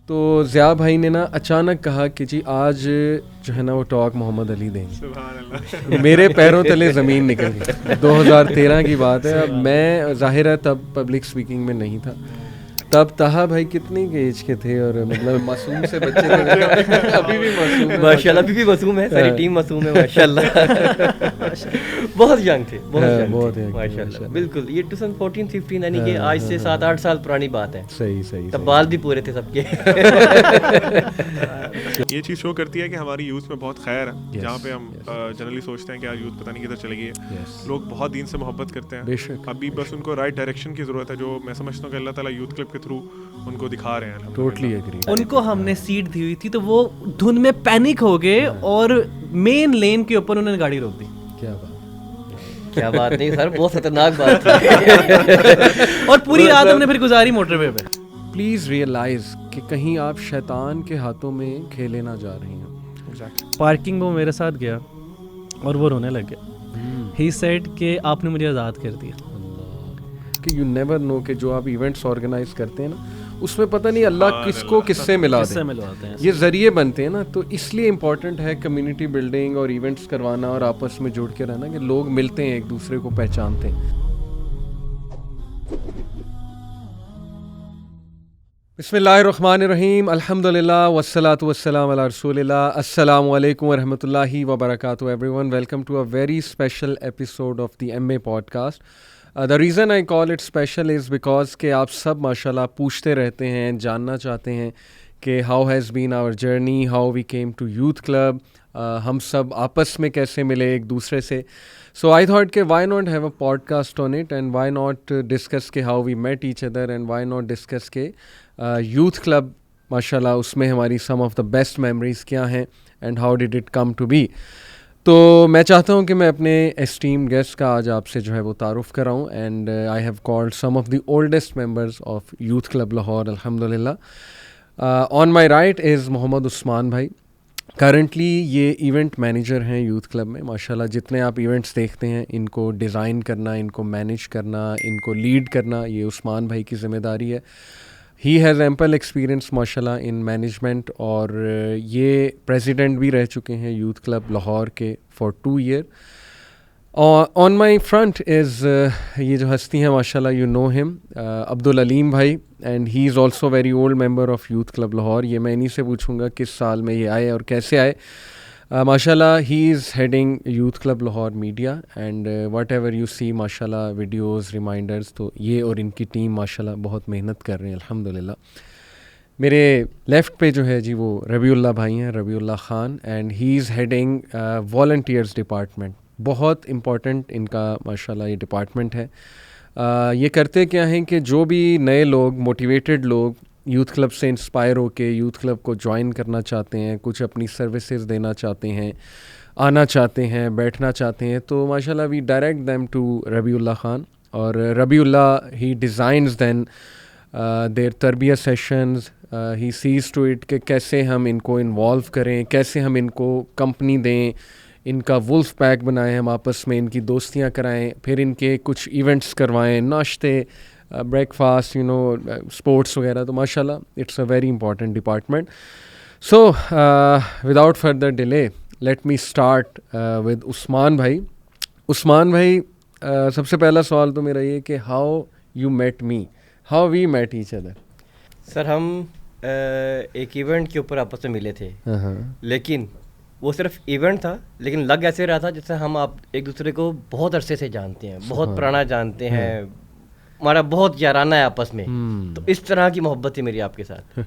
تو ضیاء بھائی نے نا اچانک کہا کہ جی آج جو ہے نا وہ ٹاک محمد علی دیں گے. میرے پیروں تلے زمین نکل گئی. 2013 کی بات ہے. اب میں ظاہر ہے تب پبلک اسپیکنگ میں نہیں تھا. تب طہا بھائی کتنی ایج کے تھے اور مطلب معصوم سے بچے تھے. ابھی بھی معصوم ہے ماشاء اللہ, ابھی بھی معصوم ہے, ساری ٹیم معصوم ہے ماشاء اللہ. بہت ینگ تھے, بہت ینگ ماشاء اللہ. بالکل, یہ 2014-15 یعنی کہ آج سے 7-8 سال پرانی بات ہے. صحیح. تب بال بھی پورے تھے سب کے. یہ چیز شو کرتی ہے کہ ہماری یوتھ میں بہت خیر ہے, جہاں پہ ہم جنرلی سوچتے ہیں کہ یار یوتھ پتہ نہیں کدھر چلی گئی ہے. لوگ بہت دین سے محبت کرتے ہیں, ابھی بس ان کو رائٹ ڈائریکشن کی ضرورت ہے, جو میں سمجھتا ہوں کہ اللہ تعالیٰ یوتھ کلب کے تھرو ان کو دکھا رہے ہیں. Totally agree. ان کو ہم نے سیٹ دی ہوئی تھی تو وہ دھن میں پینک ہو گئے اور مین لین کے اوپر انہوں نے گاڑی روک دی. کیا بات نہیں سر, بہت خطرناک بات تھی. اور پوری رات ہم نے پھر گزاری موٹر وے پہ. پلیز ریئلائز کہ کہیں آپ شیطان کے ہاتھوں میں کھیلے نہ جا رہے ہیں. پارکنگ میں وہ میرے ساتھ گیا اور وہ رونے لگ گیا. ہی سیڈ کہ آپ نے مجھے آزاد کر دیا. کہ یو نیور نو کہ جو آپ ایونٹس آرگنائز کرتے ہیں نا, اس میں پتہ نہیں اللہ کس کو کس سے ملاتے ہیں. یہ ذریعے بنتے ہیں نا, تو اس لیے امپورٹنٹ ہے کمیونٹی بلڈنگ اور ایونٹس کروانا اور آپس میں جڑ کے رہنا, کہ لوگ ملتے ہیں, ایک دوسرے کو پہچانتے ہیں. بسم اللہ الرحمن الرحیم, الحمدللہ والصلاۃ والسلام علی رسول اللہ. السلام علیکم ورحمۃ اللہ وبرکاتہ everyone. Welcome to a very special episode of the MA podcast. The reason I call it special is because کہ آپ سب ماشاءاللہ پوچھتے رہتے ہیں, جاننا چاہتے ہیں کہ how has been our journey, how we came to youth club, ہم سب آپس میں کیسے ملے ایک دوسرے سے. So I thought کہ why not have a podcast on it and why not discuss کہ how we met each other and why not discuss کہ youth club ماشاءاللہ اس میں ہماری some of the best memories کیا ہیں and how did it come to be. تو میں چاہتا ہوں کہ میں اپنے اسٹیم گیسٹ کا آج آپ سے جو ہے وہ تعارف کراؤں. And I have called some of the oldest members of youth club Lahore الحمدللہ. آن my right is Muhammad Usman بھائی. کرنٹلی یہ ایونٹ مینیجر ہیں یوتھ کلب میں. ماشاءاللہ جتنے آپ ایونٹس دیکھتے ہیں ان کو ڈیزائن کرنا, ان کو مینیج کرنا, ان کو لیڈ کرنا, یہ عثمان بھائی کی ذمہ داری ہے. ہی ہیز ایمپل ایکسپیرئنس ماشاءاللہ ان مینجمنٹ, اور یہ پریزیڈنٹ بھی رہ چکے ہیں یوتھ کلب لاہور کے for 2 years. On my front is یہ جو ہستی ہیں ماشاءاللہ یو نو ہم, عبدالعلیم بھائی, and he is also very old member of youth club Lahore. یہ میں انہیں سے پوچھوں گا کس سال میں یہ آئے اور کیسے آئے. ماشاءاللہ he is heading youth club Lahore media and whatever you see ماشاءاللہ ویڈیوز ریمائنڈرز, تو یہ اور ان کی ٹیم ماشاءاللہ بہت محنت کر رہے ہیں الحمدللہ. میرے لیفٹ پہ جو ہے جی وہ ربیع اللہ بھائی ہیں, Rabiullah Khan, and he is heading volunteers department. بہت امپورٹنٹ ان کا ماشاءاللہ یہ ڈپارٹمنٹ ہے. یہ کرتے کیا ہیں کہ جو بھی نئے لوگ, موٹیویٹڈ لوگ یوتھ کلب سے انسپائر ہو کے یوتھ کلب کو جوائن کرنا چاہتے ہیں, کچھ اپنی سروسز دینا چاہتے ہیں, آنا چاہتے ہیں, بیٹھنا چاہتے ہیں, تو ماشاءاللہ we direct them to Rabiullah Khan. اور Rabiullah he designs them their تربیت sessions. He says to it کہ کیسے ہم ان کو انوالو کریں, کیسے ہم ان کو کمپنی دیں, ان کا ولف پیک بنائیں, ہم آپس میں ان کی دوستیاں کرائیں, پھر ان کے کچھ ایونٹس کروائیں, ناشتے, بریک فاسٹ, اسپورٹس وغیرہ. تو ماشاءاللہ it's a very important department. So without further delay let me start with Usman بھائی. عثمان بھائی, سب سے پہلا سوال تو میرا یہ کہ how you meat me, how we meat each other. Sir ہم ایک ایونٹ کے اوپر آپس میں ملے تھے, لیکن وہ صرف ایونٹ تھا, لیکن لگ ایسے رہا تھا جیسے ہم آپ ایک دوسرے کو بہت عرصے سے جانتے ہیں, بہت پرانا جانتے ہیں, ہمارا بہت یارانہ ہے آپس میں. تو اس طرح کی محبت تھی میری آپ کے ساتھ.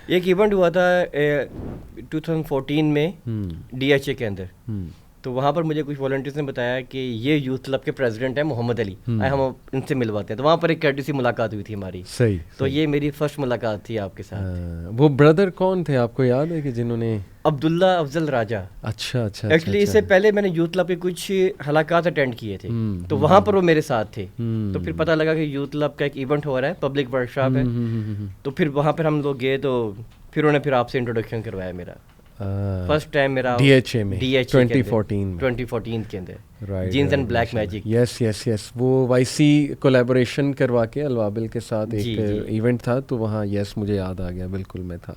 ایک ایونٹ ہوا تھا 2014 میں DHA کے اندر, تو وہاں پر مجھے کچھ والنٹیئرس نے بتایا کہ یہ یوتھ کلب کے پریزیڈنٹ ہیں محمد علی, ہم ان سے ملواتے ہیں. تو وہاں پر ایک کیٹیسی ملاقات ہوئی تھی ہماری. صحیح. تو یہ میری فرسٹ ملاقات تھی آپ کے ساتھ. وہ بردر کون تھے آپ کو یاد ہے کہ جنہوں نے؟ عبداللہ افضل راجہ. اچھا. ایکچولی اس سے پہلے میں نے یوتھ کلب کے کچھ حلقات اٹینڈ کیے تھے, تو وہاں پر وہ میرے ساتھ تھے. تو پھر پتہ لگا کہ یوتھ کلب کا ایک ایونٹ ہو رہا ہے, پبلک ورک شاپ ہے, تو پھر وہاں پر ہم لوگ گئے, تو پھر انہوں نے پھر آپ سے انٹروڈکشن کروایا میرا. فرسٹ ٹائم میرا DHA میں 2014 کے اندر جینز اینڈ بلیک میجک. یس وہ YC کولیبوریشن کروا کے الوابل کے ساتھ ایک ایونٹ تھا, تو وہاں یس مجھے یاد آ گیا, بالکل میں تھا.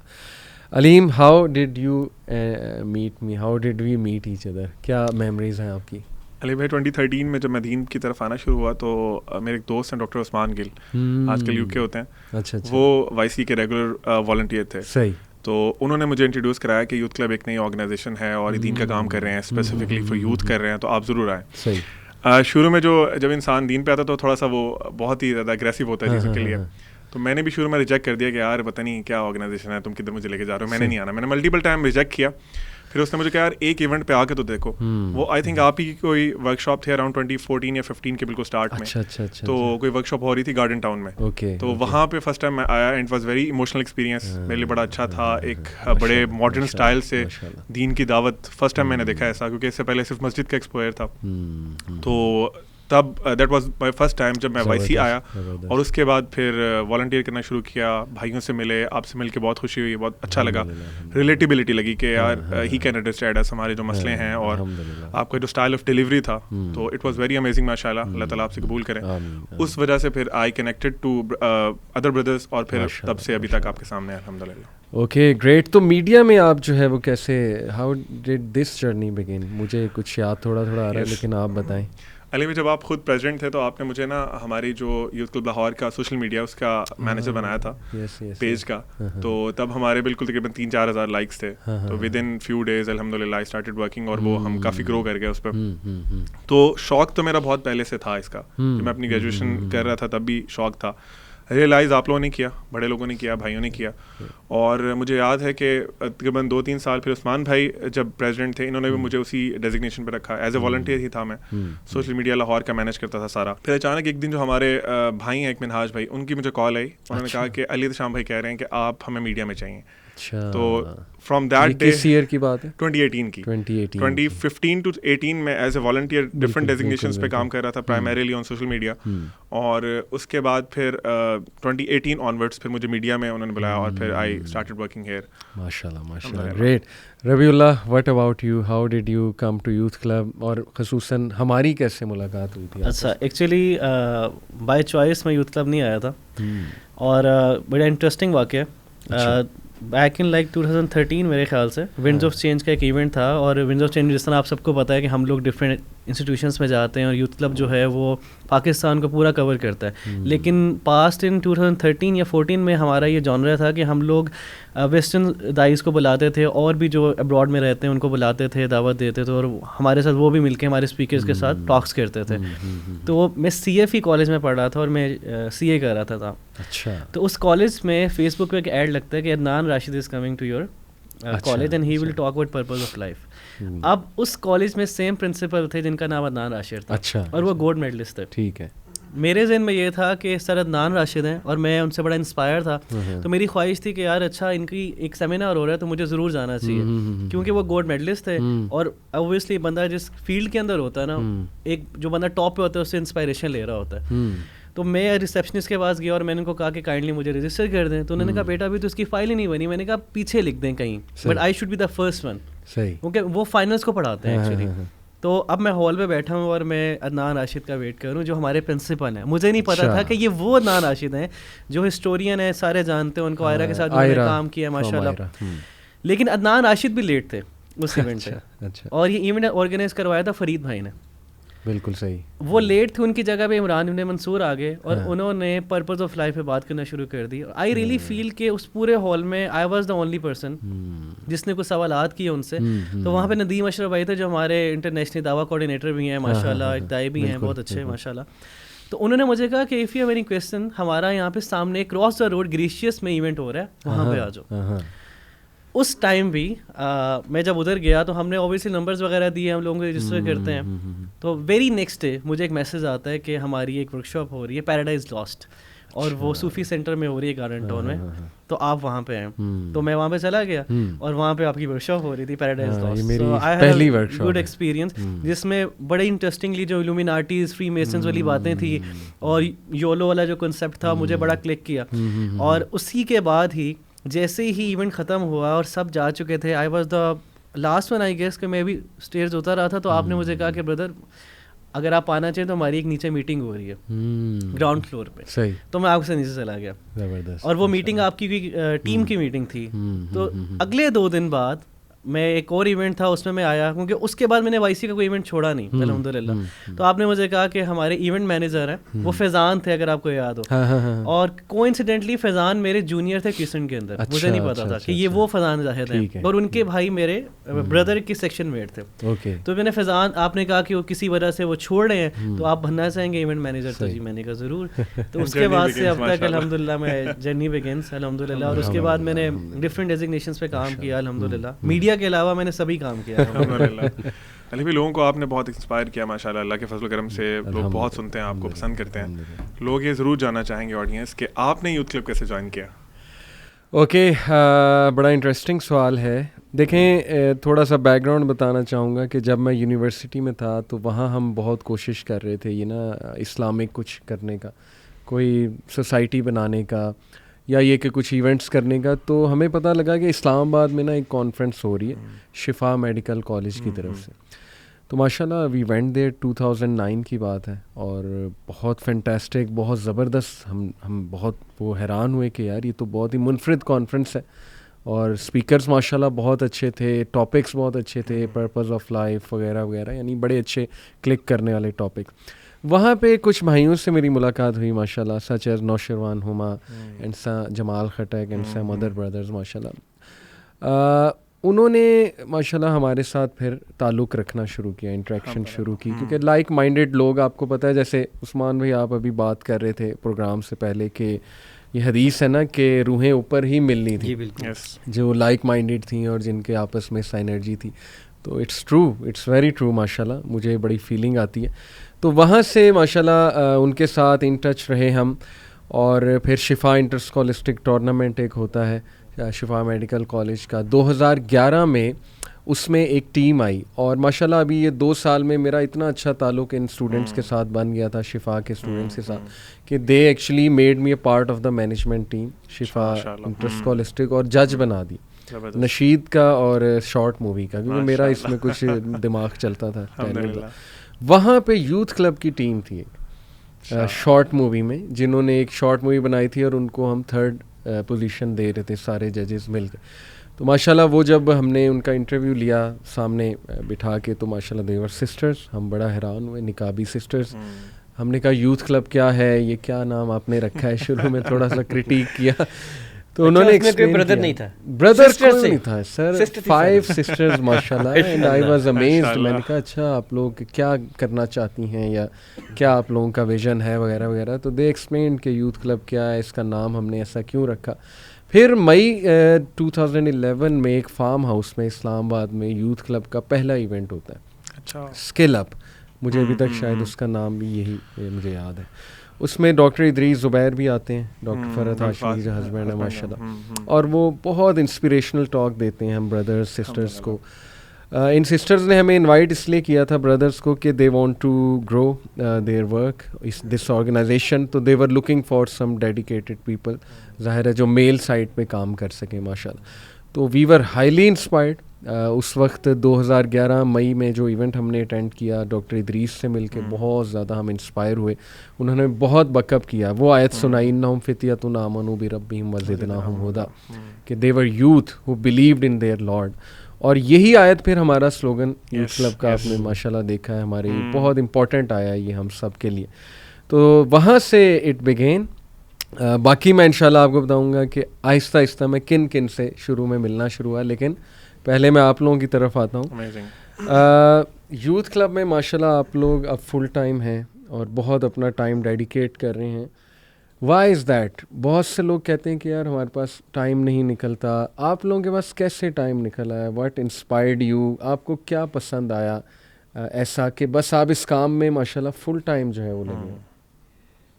Aleem, how did you meat me, how did we meat each other, کیا میموریز ہیں آپ کی؟ علی بھائی 2013 میں جب میں دین کی طرف آنا شروع ہوا تو میرے ایک دوست ہیں ڈاکٹر عثمان گل, آج کل UK ہوتے ہیں, اچھا, وہ YC کے ریگولر والنٹیئر تھے. صحیح. تو انہوں نے مجھے انٹروڈیوس کرایا کہ یوتھ کلب ایک نئی آرگنائزیشن ہے اور دین کا کام کر رہے ہیں, اسپیسیفکلی فار یوتھ کر رہے ہیں, تو آپ ضرور آئیں. صحیح. شروع میں جب انسان دین پہ آتا تو تھوڑا سا وہ بہت ہی زیادہ اگریسو ہوتا ہے چیزوں کے لیے, تو میں نے بھی شروع میں ریجیکٹ کر دیا کہ یار پتہ نہیں کیا آرگنائزیشن ہے, تم کدھر مجھے لے کے جا رہے ہو, میں نے نہیں آنا. میں نے ملٹیپل ٹائم ریجیکٹ کیا. پھر اس نے مجھے کہا یار ایک ایونٹ پہ آ کے تو دیکھو. وہ آئی تھنک آپ ہی کی کوئی ورک شاپ تھی اراؤنڈ 2014 یا 15 کے بالکل اسٹارٹ میں, تو کوئی ورک شاپ ہو رہی تھی گارڈن ٹاؤن میں. تو وہاں پہ فرسٹ ٹائم میں آیا, and was very emotional experience, میرے لیے بڑا اچھا تھا. ایک بڑے ماڈرن اسٹائل سے دین کی دعوت فرسٹ ٹائم میں نے دیکھا ایسا, کیونکہ اس سے پہلے صرف مسجد کا ایکسپوئر تھا. تو تب that was my first time جب میں YC آیا, اور اس کے بعد پھر والنٹیئر کرنا شروع کیا, بھائیوں سے ملے, آپ سے مل کے بہت خوشی ہوئی, بہت اچھا لگا, ریلیٹیبلٹی لگی کہ یار ہی کین انڈرسٹینڈ اس ہمارے جو مسئلے ہیں, اور آپ کا جو اسٹائل آف ڈیلیوری تھا, تو اٹ واز ویری امیزنگ ماشاء اللہ. اللہ تعالیٰ آپ سے قبول کریں. اس وجہ سے پھر آئی کنیکٹڈ ٹو ادر بردرس, اور پھر تب سے ابھی تک آپ کے سامنے الحمد للہ. Okay great. تو میڈیا میں آپ جو ہے وہ کیسے, ہاؤ ڈڈ دس جرنی بگن؟ مجھے کچھ یاد تھوڑا آ رہا ہے, لیکن آپ بتائیں. علی میں جب آپ خود پریزیڈنٹ تھے تو آپ نے مجھے نا ہماری جو یوتھ کلب لاہور کا سوشل میڈیا اس کا مینیجر بنایا تھا پیج کا, تو تب ہمارے بالکل تقریباً 3-4 ہزار لائکس تھے. تو ود ان فیو ڈیز الحمد للہ آئی اسٹارٹیڈ ورکنگ, اور وہ ہم کافی گرو کر گئے اس پہ. تو شوق تو میرا بہت پہلے سے تھا اس کا, جب میں اپنی گریجویشن کر رہا تھا تب بھی شوق تھا. ریئلائز آپ لوگوں نے کیا, بڑے لوگوں نے کیا, بھائیوں نے کیا. اور مجھے یاد ہے کہ تقریباً 2-3 سال پھر عثمان بھائی جب پریزیڈنٹ تھے, انہوں نے بھی مجھے اسی ڈیزگنیشن پہ رکھا, ایز اے والنٹیئر ہی تھا میں, سوشل میڈیا لاہور کا مینیج کرتا تھا سارا. پھر اچانک ایک دن جو ہمارے بھائی ہیں ایک منہاج بھائی, ان کی مجھے کال آئی, انہوں نے کہا کہ علی شام بھائی کہہ رہے ہیں کہ آپ ہمیں میڈیا میں چاہیے. تو فرام دیٹ ڈے, کس ایئر کی بات ہے؟ 2018 کی. 2015 to 18 میں ایز اے والنٹیئر ڈفرنٹ ڈیزگنیشنز پہ کام کر رہا تھا, پرائمریلی آن سوشل میڈیا. اور اس کے بعد پھر 2018 آنورڈس پھر مجھے میڈیا میں انہوں نے بلایا, اور پھر آئی اسٹارٹڈ ورکنگ ہیئر. ماشاءاللہ great. Rabiullah, what about you, how did you come to youth club, اور خصوصاً ہماری کیسے ملاقات ہوئی تھی؟ اچھا, ایکچولی بائی چوائس میں یوتھ کلب نہیں آیا تھا, اور بڑا انٹرسٹنگ واقعہ. بیک ان لائک 2013 میرے خیال سے ونڈز آف چینج کا ایک ایونٹ تھا, اور ونڈز آف چینج جس طرح آپ سب کو پتہ ہے کہ ہم لوگ ڈفرینٹ انسٹیٹیوشنس میں جاتے ہیں, اور یوتھ کلب جو ہے وہ پاکستان کو پورا کور کرتا ہے. لیکن پاسٹ ان 2013 یا 14 میں ہمارا یہ جانرا تھا کہ ہم لوگ ویسٹرن دائز کو بلاتے تھے, اور بھی جو ابراڈ میں رہتے ہیں ان کو بلاتے تھے, دعوت دیتے تھے, اور ہمارے ساتھ وہ بھی مل کے ہمارے اسپیکرز کے ساتھ ٹاکس کرتے تھے. تو میں CFE کالج میں پڑھ رہا تھا, اور میں CA کر رہا تھا. اچھا. تو اس کالج میں فیس بک پہ ایک ایڈ لگتا ہے کہ Adnan Rashid is coming to your college and he will talk about purpose of life. اب اس کالج میں سیم پرنسپل تھے جن کا نام عدنان راشد تھا. اچھا. اور وہ گولڈ میڈلسٹ تھے. ٹھیک ہے. میرے ذہن میں یہ تھا کہ سر عدنان راشد ہیں, اور میں ان سے بڑا انسپائر تھا. تو میری خواہش تھی کہ یار اچھا ان کی ایک سیمینار ہو رہا ہے تو مجھے ضرور جانا چاہیے, کیونکہ وہ گولڈ میڈلسٹ تھے. اور اوبویسلی بندہ جس فیلڈ کے اندر ہوتا ہے نا, ایک جو بندہ ٹاپ پہ ہوتا ہے اس سے انسپائریشن لے رہا ہوتا ہے. تو میں ریسیپشنسٹ کے پاس گیا, اور میں نے ان کو کہا کہ کائنڈلی مجھے رجسٹر کر دیں. تو انہوں نے کہا بیٹا ابھی تو اس کی فائل ہی نہیں بنی. میں نے کہا پیچھے لکھ دیں کہیں, but I should be the first one, کیونکہ وہ فائنلس کو پڑھاتے ہیں ایکچولی. تو اب میں ہال پہ بیٹھا ہوں, اور میں عدنان راشد کا ویٹ کروں جو ہمارے پرنسپل ہیں. مجھے نہیں پتا تھا کہ یہ وہ عدنان راشد ہیں جو ہسٹورین ہیں, سارے جانتے ہیں ان کو, آئرہ کے ساتھ کام کیا ماشاء اللہ. لیکن عدنان راشد بھی لیٹ تھے اس ایونٹ سے, اور یہ ایونٹ آرگنائز کروایا تھا فرید بھائی نے. بالکل صحیح. وہ لیٹ تھے, ان کی جگہ پہ عمران ابن منصور آ گئے, اور انہوں نے پرپز آف لائف پہ بات کرنا شروع کر دی. آئی ریئلی فیل کہ اس پورے ہال میں I was the only person جس نے کچھ سوالات کیے ان سے. تو وہاں پہ ندیم اشرف بھائی تھے جو ہمارے انٹرنیشنل دعویٰ کوآرڈینیٹر بھی ہیں ماشاء اللہ, اقتدائی بھی ہیں, بہت اچھے ماشاء اللہ. تو انہوں نے مجھے کہا کہ if you have any question, ہمارا یہاں پہ سامنے کراس دا روڈ گریشیس میں ایونٹ ہو رہا ہے, وہاں پہ آ جاؤ. اس ٹائم بھی میں جب ادھر گیا تو ہم نے اوبیسلی نمبرز وغیرہ دیے, ہم لوگوں کو رجسٹر کرتے ہیں. تو ویری نیکسٹ ڈے مجھے ایک میسیج آتا ہے کہ ہماری ایک ورک شاپ ہو رہی ہے پیراڈائز لاسٹ, اور وہ صوفی سینٹر میں ہو رہی ہے گارڈن ٹاؤن میں, تو آپ وہاں پہ ہیں. تو میں وہاں پہ چلا گیا, اور وہاں پہ آپ کی ورک شاپ ہو رہی تھی paradise last. So I have good experience, جس میں بڑے انٹرسٹنگلی جو الومیناٹیز, فری میسنز والی باتیں تھیں, اور یولو والا جو کنسیپٹ تھا مجھے بڑا کلک کیا. اور اسی کے بعد ہی جیسے ہی ایونٹ ختم ہوا اور سب جا چکے تھے, I was the last one I guess کہ میں بھی اسٹیئرز اتر رہا تھا, تو آپ نے مجھے کہا کہ بردر اگر آپ آنا چاہیں تو ہماری ایک نیچے میٹنگ ہو رہی ہے گراؤنڈ فلور پہ. صحیح. تو میں آپ سے نیچے چلا گیا, اور وہ میٹنگ آپ کی ٹیم کی میٹنگ تھی. تو اگلے 2 دن بعد میں ایک اور ایونٹ تھا, اس میں آیا, کیونکہ اس کے بعد میں نے وائی سی کا کوئی ایونٹ چھوڑا نہیں الحمد للہ. تو آپ نے مجھے کہا کہ ہمارے ایونٹ مینیجر ہیں وہ فیضان تھے, اگر آپ کو یاد ہو, اور کوئنسیڈنٹلی فیضان میرے جونیئر تھے کیسن کے اندر, مجھے نہیں پتا تھا کہ یہ وہ فیضان زاہد ہیں, اور ان کے بھائی میرے بردر کی سیکشن میٹ تھے. تو میں نے فیضان, آپ نے کہا کہ وہ کسی وجہ سے وہ چھوڑ رہے ہیں, تو آپ بننا چاہیں گے ایونٹ مینیجر؟ تو جی میں نے کہا ضرور. تو اس کے بعد سے اب تک الحمد للہ میں جرنی بگنس الحمد للہ. اور اس کے بعد میں نے ڈفرینٹ ڈیزگنیشنس پہ کام کیا الحمد للہ. میڈیا کے علاوہ میں نے سبھی کام کیا الحمدللہ. علی بھی لوگوں کو آپ نے بہت انسپائر کیا ماشاء اللہ, اللہ کے فضل و کرم سے لوگ بہت سنتے ہیں, آپ کو پسند کرتے ہیں. لوگ یہ ضرور جاننا چاہیں گے آڈینس کہ آپ نے یوتھ کلب کیسے جوائن کیا. اوکے, بڑا انٹرسٹنگ سوال ہے. دیکھیں, تھوڑا سا بیک گراؤنڈ بتانا چاہوں گا کہ جب میں یونیورسٹی میں تھا تو وہاں ہم بہت کوشش کر رہے تھے یہ نا اسلامک کچھ کرنے کا, کوئی سوسائٹی بنانے کا, یا یہ کہ کچھ ایونٹس کرنے کا. تو ہمیں پتہ لگا کہ اسلام آباد میں نا ایک کانفرنس ہو رہی ہے شفا میڈیکل کالج کی طرف سے. تو ماشاء اللہ وی وینٹ دیر, 2009 کی بات ہے, اور بہت فینٹاسٹک, بہت زبردست. ہم بہت وہ حیران ہوئے کہ یار یہ تو بہت ہی منفرد کانفرنس ہے, اور اسپیکرز ماشاء اللہ بہت اچھے تھے, ٹاپکس بہت اچھے تھے, پرپز آف لائف وغیرہ وغیرہ, یعنی بڑے اچھے کلک کرنے والے ٹاپک. وہاں پہ کچھ بھائیوں سے میری ملاقات ہوئی ماشاء اللہ, سچ ایز نوشروان ہما and Jamal Khattak and some other brothers ماشاء اللہ. انہوں نے ماشاء اللہ ہمارے ساتھ پھر تعلق رکھنا شروع کیا, انٹریکشن شروع کی, کیونکہ لائک مائنڈیڈ لوگ, آپ کو پتہ ہے, جیسے عثمان بھائی آپ ابھی بات کر رہے تھے پروگرام سے پہلے کہ یہ حدیث ہے نا کہ روحیں اوپر ہی ملنی تھی, جو لائک مائنڈیڈ تھیں اور جن کے آپس میں سائنرجی تھی. تو it's true, it's very true ماشاء اللہ, مجھے بڑی فیلنگ آتی ہے. تو وہاں سے ماشاء اللہ ان کے ساتھ ان ٹچ رہے ہم, اور پھر شفا انٹر اسکولسٹک ٹورنامنٹ ایک ہوتا ہے شفا میڈیکل کالج کا 2011 میں, اس میں ایک ٹیم آئی, اور ماشاء اللہ ابھی یہ 2 سال میں میرا اتنا اچھا تعلق ان اسٹوڈنٹس کے ساتھ بن گیا تھا, شفا کے اسٹوڈنٹس کے ساتھ, کہ they actually made me a part of the management team شفا انٹر اسکولسٹک, اور جج بنا دی نشید کا اور شارٹ مووی کا, کیونکہ میرا اس میں کچھ دماغ چلتا تھا. وہاں پہ یوتھ کلب کی ٹیم تھی ایک شارٹ مووی میں, جنہوں نے ایک شارٹ مووی بنائی تھی, اور ان کو ہم 3rd پوزیشن دے رہے تھے سارے ججز مل کے. تو ماشاءاللہ وہ جب ہم نے ان کا انٹرویو لیا سامنے بٹھا کے, تو ماشاءاللہ دے ور سسٹرز, ہم بڑا حیران ہوئے, نقابی سسٹرز. ہم نے کہا یوتھ کلب کیا ہے, یہ کیا نام آپ نے رکھا ہے, شروع میں تھوڑا سا کرٹیک کیا. تو انہوں نے کوئی بردر نہیں تھا, بردر کوئی نہیں تھا سر, 5 سسٹرز ماشاءاللہ, اینڈ آئی واز امیزڈ. میں نے کہا اچھا آپ لوگ کیا کرنا چاہتی ہیں, یا کیا آپ لوگوں کا ویژن ہے وغیرہ وغیرہ. تو دے ایکسپلینڈ کہ یوتھ کلب کیا ہے, اس کا نام ہم نے ایسا کیوں رکھا. پھر مئی 2011 میں ایک فارم ہاؤس میں اسلام آباد میں یوتھ کلب کا پہلا ایونٹ ہوتا ہے, اچھا اسکل اپ, مجھے ابھی تک شاید اس کا نام بھی یہی مجھے یاد ہے. اس میں ڈاکٹر ادریس زبیر بھی آتے ہیں, ڈاکٹر فرحت ہاشمی جو ہسبینڈ ہے ماشاء اللہ, اور وہ بہت انسپریشنل ٹاک دیتے ہیں ہم بردرز سسٹرز کو. ان سسٹرز نے ہمیں انوائٹ اس لیے کیا تھا بردرز کو کہ they want to grow their work this organization. تو they were looking for some dedicated people, ظاہر ہے جو میل سائٹ پہ کام کر سکیں ماشاء اللہ. تو وی ور ہائیلی انسپائرڈ. اس وقت 2011 مئی میں جو ایونٹ ہم نے اٹینڈ کیا ڈاکٹر ادریس سے مل کے, بہت زیادہ ہم انسپائر ہوئے. انہوں نے بہت بیک اپ کیا, وہ آیت سنائی انہم فتیۃ آمنوا بربہم وزدناہم ہدی, کہ they were youth who believed in their lord. اور یہی آیت پھر ہمارا سلوگن یوتھ کلب کا آپ نے ماشاءاللہ دیکھا ہے, ہمارے بہت امپورٹنٹ آیا یہ ہم سب کے لیے. تو وہاں سے اٹ بگین. باقی میں انشاءاللہ آپ کو بتاؤں گا کہ آہستہ آہستہ میں کن کن سے شروع میں ملنا شروع ہوا, لیکن پہلے میں آپ لوگوں کی طرف آتا ہوں. یوتھ کلب میں ماشاءاللہ آپ لوگ اب فل ٹائم ہیں اور بہت اپنا ٹائم ڈیڈیکیٹ کر رہے ہیں. Why is that? بہت سے لوگ کہتے ہیں کہ یار ہمارے پاس ٹائم نہیں نکلتا. آپ لوگوں کے پاس کیسے ٹائم نکل آیا؟ What inspired you? آپ کو کیا پسند آیا ایسا کہ بس آپ اس کام میں ماشاءاللہ فل ٹائم جو ہے وہ لگے؟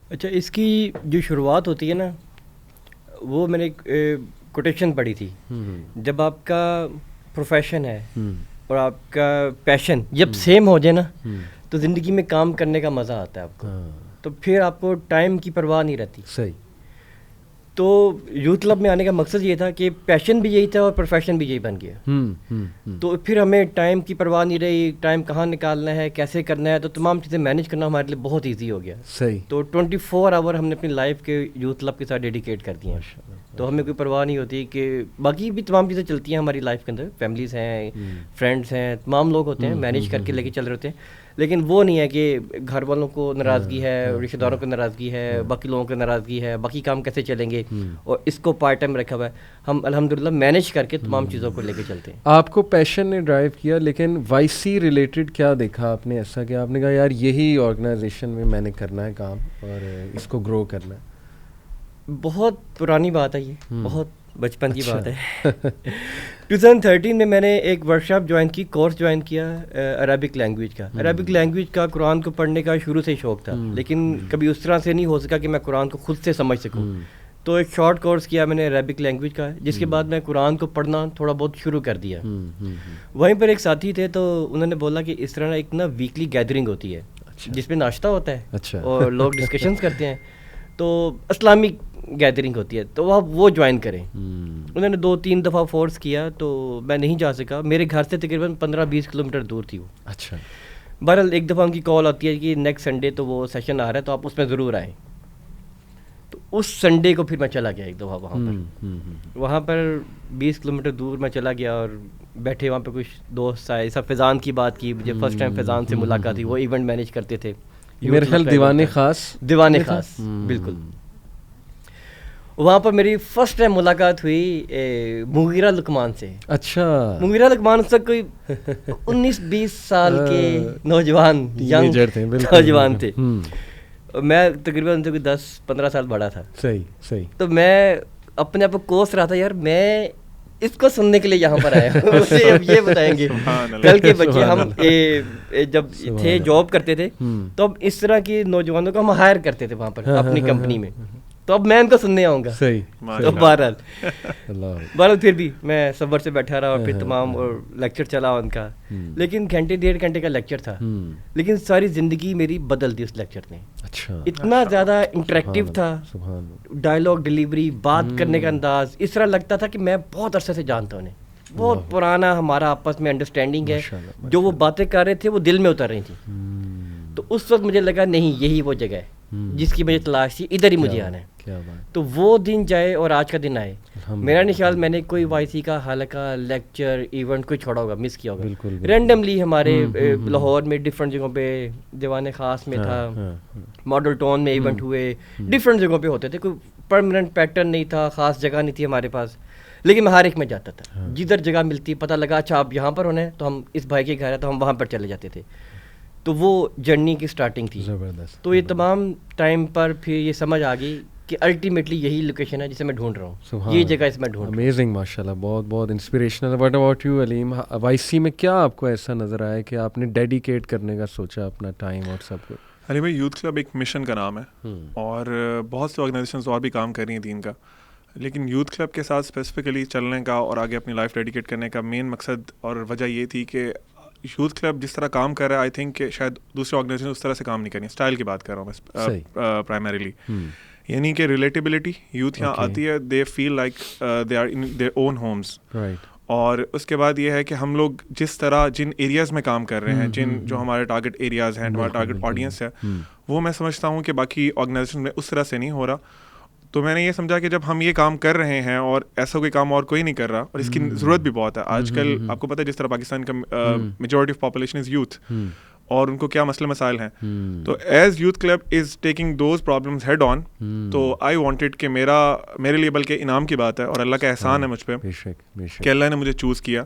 اچھا, اس کی جو شروعات ہوتی ہے نا, وہ میں نے کوٹیشن پڑھی تھی. جب آپ کا پروفیشن ہے اور آپ کا پیشن جب سیم ہو جائے نا, تو زندگی میں کام کرنے کا مزہ آتا ہے آپ کو, تو پھر آپ کو ٹائم کی پرواہ نہیں رہتی. صحیح. تو یوتھ کلب میں آنے کا مقصد یہ تھا کہ پیشن بھی یہی تھا اور پروفیشن بھی یہی بن گیا. تو پھر ہمیں ٹائم کی پرواہ نہیں رہی, ٹائم کہاں نکالنا ہے, کیسے کرنا ہے, تو تمام چیزیں مینیج کرنا ہمارے لیے بہت ایزی ہو گیا. صحیح. تو 24 آور ہم نے اپنی لائف کے یوتھ کلب کے ساتھ ڈیڈیکیٹ کر دیے ہیں. تو ہمیں کوئی پرواہ نہیں ہوتی کہ باقی بھی تمام چیزیں چلتی ہیں ہماری لائف کے اندر, فیملیز ہیں, فرینڈس ہیں, تمام لوگ ہوتے ہیں, مینیج کر کے لے کے چل رہے ہوتے ہیں. لیکن وہ نہیں ہے کہ گھر والوں کو ناراضگی ہے, رشتہ داروں کو ناراضگی ہے, باقی لوگوں کو ناراضگی ہے, باقی کام کیسے چلیں گے, اور اس کو پارٹ ٹائم رکھا ہوا ہے. ہم الحمدللہ مینیج کر کے تمام چیزوں کو لے کے چلتے ہیں. آپ کو پیشن نے ڈرائیو کیا, لیکن وائی سی ریلیٹڈ کیا دیکھا آپ نے ایسا کہ آپ نے کہا یار یہی آرگنائزیشن میں میں نے کرنا ہے کام اور اس کو گرو کرنا ہے؟ بہت پرانی بات ہے یہ, بہت بچپن کی بات ہے. 2013 میں نے ایک ورکشاپ جوائن کی, کورس جوائن کیا عربک لینگویج کا. عربک لینگویج کا قرآن کو پڑھنے کا شروع سے ہی شوق تھا, لیکن کبھی اس طرح سے نہیں ہو سکا کہ میں قرآن کو خود سے سمجھ سکوں. تو ایک شارٹ کورس کیا میں نے عربک لینگویج کا, جس کے بعد میں قرآن کو پڑھنا تھوڑا بہت شروع کر دیا. وہیں پر ایک ساتھی تھے, تو انہوں نے بولا کہ اس طرح ایک نا ویکلی گیدرنگ ہوتی ہے جس میں ناشتہ ہوتا ہے اور لوگ ڈسکشنز کرتے ہیں, تو اسلامک گیدرنگ ہوتی ہے, تو آپ وہ جوائن کریں. انہوں نے 2-3 دفعہ فورس کیا تو میں نہیں جا سکا. میرے گھر سے تقریباً 15-20 کلومیٹر دور تھی وہ. اچھا. بہرحال ایک دفعہ ان کی کال آتی ہے کہ نیکسٹ سنڈے تو وہ سیشن آ رہا ہے, تو آپ اس میں ضرور آئیں. تو اس سنڈے کو پھر میں چلا گیا ایک دفعہ وہاں پر 20 کلومیٹر دور میں چلا گیا, اور بیٹھے وہاں پہ کچھ دوست آئے, سب فیضان کی بات کی. مجھے فرسٹ ٹائم فیضان سے ملاقات ہوئی, وہ ایونٹ مینیج کرتے تھے. میرے خیال دیوان خاص بالکل. وہاں پر میری فرسٹ ٹائم ملاقات ہوئی مغیرہ لقمان سے. اچھا. مغیرہ لقمان سے کوئی 19-20 سال کے نوجوان نوجوان تھے. میں تقریباً ان سے کوئی 10-15 سال بڑا تھا. صحیح. تو میں اپنے آپ کو کوس رہا تھا, یار میں اس کو سننے کے لیے یہاں پر آیا ہوں. اسے اب یہ بتائیں گے کل کے بچے. ہم جب تھے جاب کرتے تھے تو اب اس طرح کی نوجوانوں کو ہم ہائر کرتے تھے وہاں پر اپنی کمپنی میں, تو اب میں ان کو سننے آؤں گا. صحیح. تو بہرحال پھر بھی میں صبر سے بیٹھا رہا, اور پھر تمام لیکچر چلا ان کا. لیکن 1.5 گھنٹے کا لیکچر تھا, لیکن ساری زندگی میری بدل دی اس لیکچر نے. اتنا زیادہ انٹریکٹیو تھا, ڈائلاگ ڈیلیوری, بات کرنے کا انداز, اس طرح لگتا تھا کہ میں بہت عرصے سے جانتا ہوں. بہت پرانا ہمارا آپس میں انڈرسٹینڈنگ ہے, جو وہ باتیں کر رہے تھے وہ دل میں اتر رہی تھیں. تو اس وقت مجھے لگا نہیں, یہی وہ جگہ ہے جس کی مجھے تلاش تھی, ادھر ہی مجھے آنا ہے. تو وہ دن جائے اور آج کا دن آئے. میرا نہیں خیال میں نے کوئی وائی سی کا حلقہ, لیکچر, ایونٹ کوئی چھوڑا ہوگا, مس کیا ہوگا. رینڈملی ہمارے لاہور میں ڈفرینٹ جگہوں پہ, دیوان خاص میں تھا, ماڈل ٹاؤن میں ایونٹ ہوئے, ڈفرینٹ جگہوں پہ ہوتے تھے. کوئی پرماننٹ پیٹرن نہیں تھا, خاص جگہ نہیں تھی ہمارے پاس, لیکن میں ہر ایک میں جاتا تھا. جدھر جگہ ملتی, پتہ لگا اچھا آپ یہاں پر ہونا ہے تو ہم اس بھائی کے گھر ہے, تو ہم وہاں پر چلے جاتے تھے. تو وہ جرنی کی سٹارٹنگ تھی. تو یہ تمام ٹائم پر پھر یہ سمجھ آ گئی کہ الٹیمیٹلی یہی لوکیشن ہے جسے میں ڈھونڈ رہا ہوں, یہ جگہ اس میں ڈھونڈ رہا ہوں. امیزنگ, ماشاء اللہ, بہت بہت inspirational. What about you Aleem, Y C میں کیا آپ کو ایسا نظر آیا کہ آپ نے ڈیڈیکیٹ کرنے کا سوچا اپنا ٹائم اور سب کچھ؟ علی بھائی, یوتھ کلب ایک مشن کا نام ہے, اور بہت سے آرگنائزیشنز اور بھی کام کر رہی ہیں دین کا, لیکن یوتھ کلب کے ساتھ اسپیسیفکلی چلنے کا اور آگے اپنی لائف ڈیڈیکیٹ کرنے کا مین مقصد اور وجہ یہ تھی کہ یوتھ کلب جس طرح کام کر رہا ہے, آئی تھنک کہ شاید دوسرے آرگنائزیشن اس طرح سے کام نہیں کرنی. اسٹائل کی بات کر رہا ہوں میں پرائمریلی, یعنی کہ ریلیٹیبلٹی. یوتھ یہاں آتی ہے, they feel like they are in their own homes. اور اس کے بعد یہ ہے کہ ہم لوگ جس طرح جن ایریاز میں کام کر رہے ہیں, جو ہمارے ٹارگیٹ ایریاز ہیں, ہمارا ٹارگیٹ آڈینس ہے, وہ میں سمجھتا ہوں کہ باقی آرگنائزیشن میں اس طرح سے نہیں ہو رہا. تو میں نے یہ سمجھا کہ جب ہم یہ کام کر رہے ہیں, اور ایسا کوئی کام اور کوئی نہیں کر رہا, اور اس کی ضرورت بھی بہت ہے آج کل. آپ کو پتہ ہے جس طرح پاکستان کا majority of population is youth, اور ان کو کیا مسئلے مسائل ہیں. تو as youth club is taking those problems head on, تو آئی وانٹیڈ کہ میرے لیے بلکہ انعام کی بات ہے اور اللہ کا احسان ہے مجھ پہ کہ اللہ نے مجھے چوز کیا,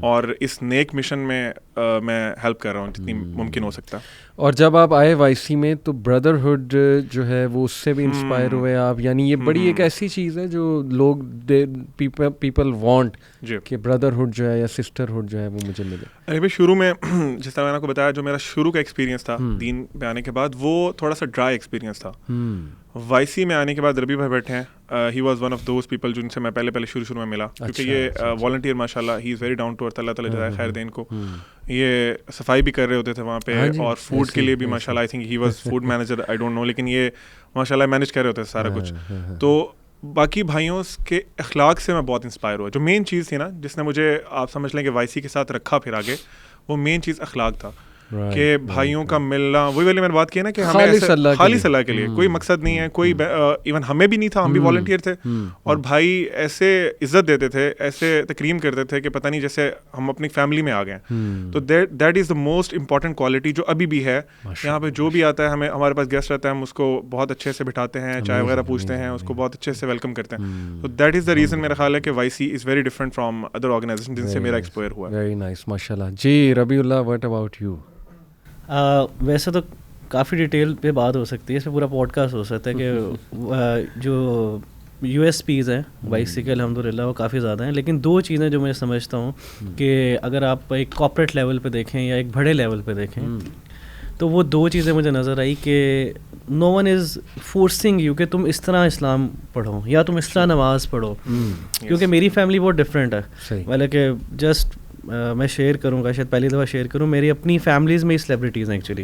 اور اس نیک مشن میں میں ہیلپ کر رہا ہوں جتنی ممکن ہو سکتا. اور جب آپ آئے وائی سی میں تو بردرہڈ جو ہے وہ اس سے بھی انسپائر ہوئے آپ, یعنی یہ بڑی ایک ایسی چیز ہے جو لوگ پیپل وانٹ کہ بردرہڈ جو ہے یا سسٹرہڈ جو ہے وہ مجھے ملے. ارے بھائی, شروع میں جس طرح میں نے آپ کو بتایا, جو میرا شروع کا ایکسپیرینس تھا دین پہ آنے کے بعد, وہ تھوڑا سا ڈرائی ایکسپیرینس تھا. وائی سی میں آنے کے بعد ربی بھائی بیٹھے ہیں, he was one of those people جن سے میں پہلے شروع میں ملا, کیونکہ یہ والنٹیئر ماشاء اللہ, he is very down to earth, اللہ تعالیٰ جزائے خیر دے ان کو. یہ صفائی بھی کر رہے ہوتے تھے وہاں پہ, اور فوڈ کے لیے بھی ماشاء اللہ, I think he was food manager, I don't know, لیکن یہ ماشاء اللہ مینیج کر رہے ہوتے تھے سارا کچھ. تو باقی بھائیوں کے اخلاق سے میں بہت انسپائر ہوا. جو مین چیز تھی نا جس نے مجھے آپ سمجھ لیں کہ وائی سی کے ساتھ رکھا پھر آگے, وہ مین چیز اخلاق تھا کہ بھائیوں کا ملنا. وہی والی میں نے بات کی نا کہ ہمیں خالص اللہ کے لیے کوئی مقصد نہیں ہے, کوئی ایون ہمیں بھی نہیں تھا, ہم بھی والنٹیئر تھے, اور بھائی ایسے عزت دیتے تھے, ایسے تکریم کرتے تھے کہ پتہ نہیں جیسے ہم اپنی فیملی میں آ گئے. تو that is the most important quality جو ابھی بھی ہے یہاں پہ. جو بھی آتا ہے ہمیں, ہمارے پاس گیسٹ رہتا ہے, ہم اس کو بہت اچھے سے بٹھاتے ہیں, چائے وغیرہ پوچھتے ہیں, اس کو بہت اچھے سے ویلکم کرتے ہیں. تو دیٹ از دا ریزن میرا خیال ہے کہ Y C is very different from other organisation جن سے میرا ایکسپوئر ہوا. ویری نائس, ماشاء اللہ. جی Rabiullah, what about you? ویسے تو کافی ڈیٹیل پہ بات ہو سکتی ہے, اس پہ پورا پوڈ کاسٹ ہو سکتا ہے کہ جو یو ایس پیز ہیں وائی سی کے الحمد للہ وہ کافی زیادہ ہیں. لیکن دو چیزیں جو میں سمجھتا ہوں کہ اگر آپ ایک کارپوریٹ لیول پہ دیکھیں یا ایک بڑے لیول پہ دیکھیں تو وہ دو چیزیں مجھے نظر آئی کہ نو ون از فورسنگ یو کہ تم اس طرح اسلام پڑھو یا تم اس طرح نماز پڑھو. کیونکہ میری فیملی بہت ڈفرینٹ ہے, مطلب کہ جسٹ میں شیئر کروں گا, شاید پہلی دفعہ شیئر کروں, میری اپنی فیملیز میں سیلیبریٹیز ہیں ایکچولی.